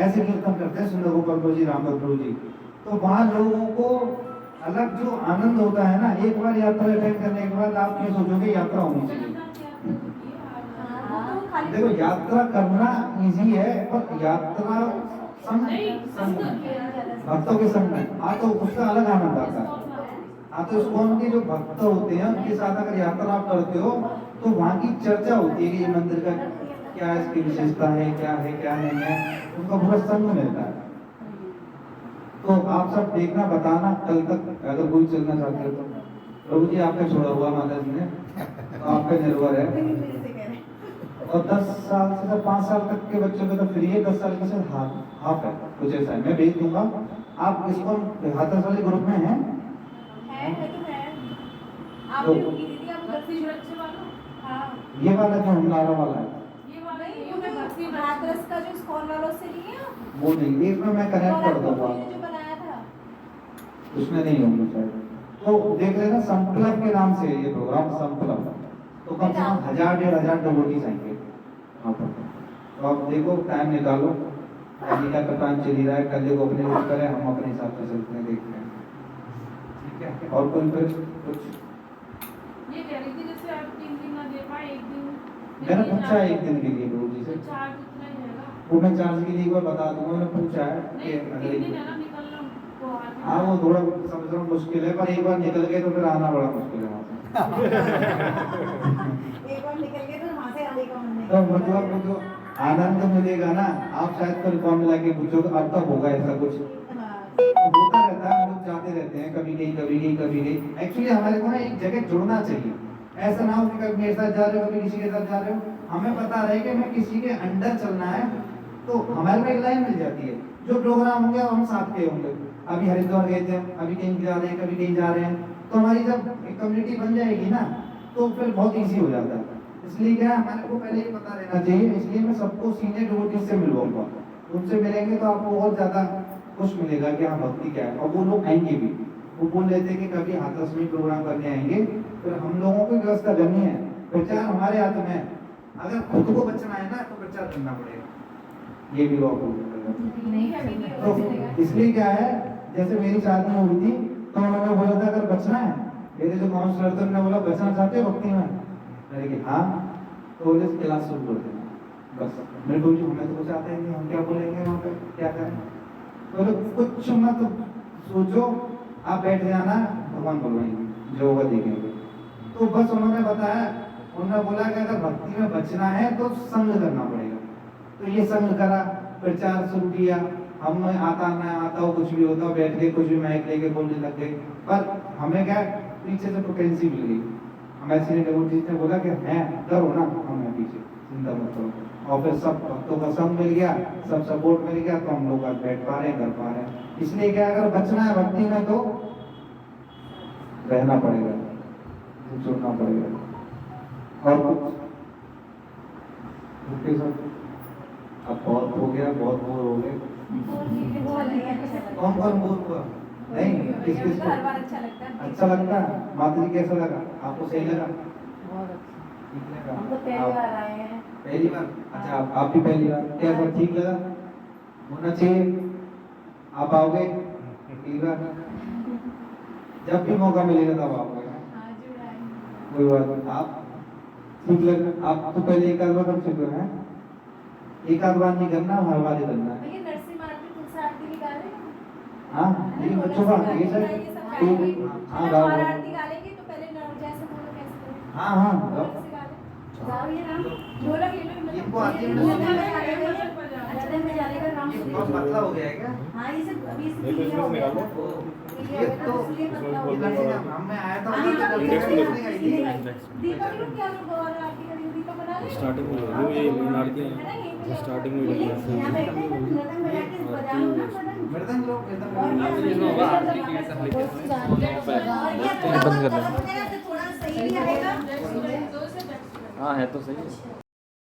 ऐसे कीर्तन करते हैं सुंदर गोपाल प्रभु जी, रामभद्र प्रभु जी, तो वहाँ लोगों को अलग जो आनंद होता है ना, एक बार यात्रा अटेंड करने के बाद आप ये सोचोगे यात्रा होनी चाहिए। देखो यात्रा करना इजी है, पर यात्रा संग भक्तों के संग में हाँ तो उसका अलग आनंद आता है। हाँ तो इस्कॉन के जो भक्त होते हैं उनके साथ अगर यात्रा आप करते हो तो वहाँ की चर्चा होती है कि ये मंदिर का क्या इसकी विशेषता है, क्या नहीं है, उनका पूरा संग मिलता है। तो आप सब देखना, बताना कल तक अगर कोई चलना चाहते हो तो। प्रभु जी आपने छोड़ा हुआ माता जी ने, तो आप पे निर्भर है। और 10 साल से 5 साल तक के बच्चों को तो फ्री है, 10 साल के से हाफ है, कुछ ऐसा है, मैं भेज दूंगा। आप इसको हाथरस वाले ग्रुप में हैं? आप भी होगी दीदी, आप उधर से सुरक्षा वाला। हाँ ये वाला जो हमारा वाला है ये वाला ही, वो मैं भक्ति हाथरस का जो स्कॉल वालों से लिए वो नहीं, इसमें मैं कनेक्ट कर दूंगा, जो बनाया था उसमें नहीं होंगे शायद। तो देख लेना संकल्प के नाम से ये प्रोग्राम संकल्प, तो कम से कम 1000-1500 डिवोटीज आएंगे वहाँ पर। तो आप देखो टाइम निकालो, का टाइम चल ही रहा है, कल को अपने यूज करें, हम अपने हिसाब से चलते हैं, देखते हैं, ठीक है। और कोई कुछ ये कह रही थी जैसे आप 3 दिन ना दे पाए, 1 दिन मैंने पूछा है 1 दिन के लिए प्रभु जी से, चार्ज उतना ही रहेगा। वो मैं चार्ज के लिए एक बार बता दूंगा, मैंने पूछा है कि नहीं, अगर 3 दिन है ना निकलना तो हाँ वो थोड़ा समझना मुश्किल है, पर एक बार निकल गए तो फिर आना बड़ा मुश्किल है वहाँ एक बार निकल गए तो वहाँ से आने का मन नहीं। तो मतलब वो जो आनंद मिलेगा ना, आप शायद कल कौन मिला के पूछोगे अब तक होगा ऐसा कुछ, तो होता रहता है, हम लोग जाते रहते हैं, कभी कहीं। एक्चुअली हमारे को ना एक जगह जुड़ना चाहिए, ऐसा ना हो कि कभी मेरे साथ जा रहे हो, कभी किसी के साथ जा रहे हो, हमें पता रहे कि हमें किसी के अंडर चलना है, तो हमारे को एक लाइन मिल जाती है, जो प्रोग्राम होंगे हम साथ के होंगे। अभी हरिद्वार गए थे, अभी कहीं जा रहे हैं, कभी कहीं जा रहे हैं, तो हमारी जब कम्युनिटी बन जाएगी ना तो फिर बहुत ईजी हो जाता है। इसलिए क्या हमारे को पहले ही पता रहना चाहिए, इसलिए मैं सबको सीनियर डिवोटीज से मिलवाऊंगा, उनसे मिलेंगे तो आपको और ज्यादा कुछ मिलेगा कि हाँ भक्ति क्या है। और वो लोग आएंगे भी, वो बोल रहे थे कि कभी हाथरस में प्रोग्राम करने आएंगे, फिर हम लोगों को व्यवस्था करनी है, प्रचार हमारे हाथ में है, अगर खुद को बचना है ना तो प्रचार करना पड़ेगा, ये भी लोग तो इसलिए क्या है, जैसे मेरी शादी हुई थी तो उन्होंने बोला था अगर बचना है, मेरे जो काउंसलर थे उन्होंने बोला बचना चाहते हो भक्ति में, मैंने कहा हाँ, तो बोले क्लास शुरू कर देना बस। मेरे को हमें तो कुछ आता ही नहीं, हम क्या बोलेंगे वहाँ पे, क्या करें, तो कुछ मत सोचो, आप बैठ जाना, भगवान बोलवाएंगे जो होगा देखेंगे। तो बस उन्होंने बताया, उन्होंने बोला कि अगर भक्ति में बचना है तो संग करना पड़ेगा, तो ये संग करा, प्रचार शुरू किया, हम आता ना आता हो कुछ भी होता, बैठ के कुछ भी माइक लेके बोलने लग गए, पर हमें क्या पीछे से वैकेंसी मिल गई, हमें सीनियर डिवोटीज ने बोला कि है करो ना, हमें पीछे चिंता मत करो, और फिर सब भक्तों का संग मिल गया, सब सपोर्ट मिल गया, तो हम लोग आज बैठ पा रहे हैं, कर पा रहे हैं। इसलिए क्या अगर बचना है भक्ति में तो रहना पड़ेगा, जुड़ना पड़ेगा। और कुछ अब बहुत हो गया, बहुत बोर हो गए, कौन कौन बोर हुआ? नहीं किस किस को हर बार अच्छा लगता है। अच्छा लगता है? माता जी कैसा लगा आपको, सही लगा? बहुत अच्छा। ठीक लगा? हम तो पहली बार आए हैं। पहली बार? अच्छा आप भी पहली बार, कैसा ठीक लगा? होना चाहिए, आप आओगे पहली बार? जब भी मौका मिलेगा तब आप आएगा। हाँ जुड़ाएंगे। कोई बात नहीं, आप ठीक लग, आप तो पहले एक आध बार कर चुके हैं, एक आध बार नहीं करना, हर बार ही करना है। भैया नरसिंह आरती तुलसी आरती निकाले हाँ ये बच्चों का ये सब हाँ गाओ और आरती गालेंगे तो पहले जैसे बोलो कैसे करें हाँ हाँ गाओ। कैसे गालें? गाओ ये राम ढोलक ले लो इनको आती है नदन ना? में जाएगा राम ये बहुत पतला हो गया है क्या? हाँ ये सब अभी ये तो इसमें से निकाल लो। ये तो इसलिए पतला हो ये गया नरसिंह है। हम में आया था हाँ, उसमें ये तो कभी इंडेक्स में नहीं देखो। आई थी। दीपक लोग क्या लोग और आरती करेंगे दीपक बना रहे हैं? स्टार्टिंग में ये लड़कियां है ना यहीं पे स्टार्टिंग में यहाँ बैठे हैं तो नदन बजा के बजाओ ना नदन। मृदंग लोग और क्या बंद कर देना। थोड़ा सही भी आएगा। हाँ है तो सही है।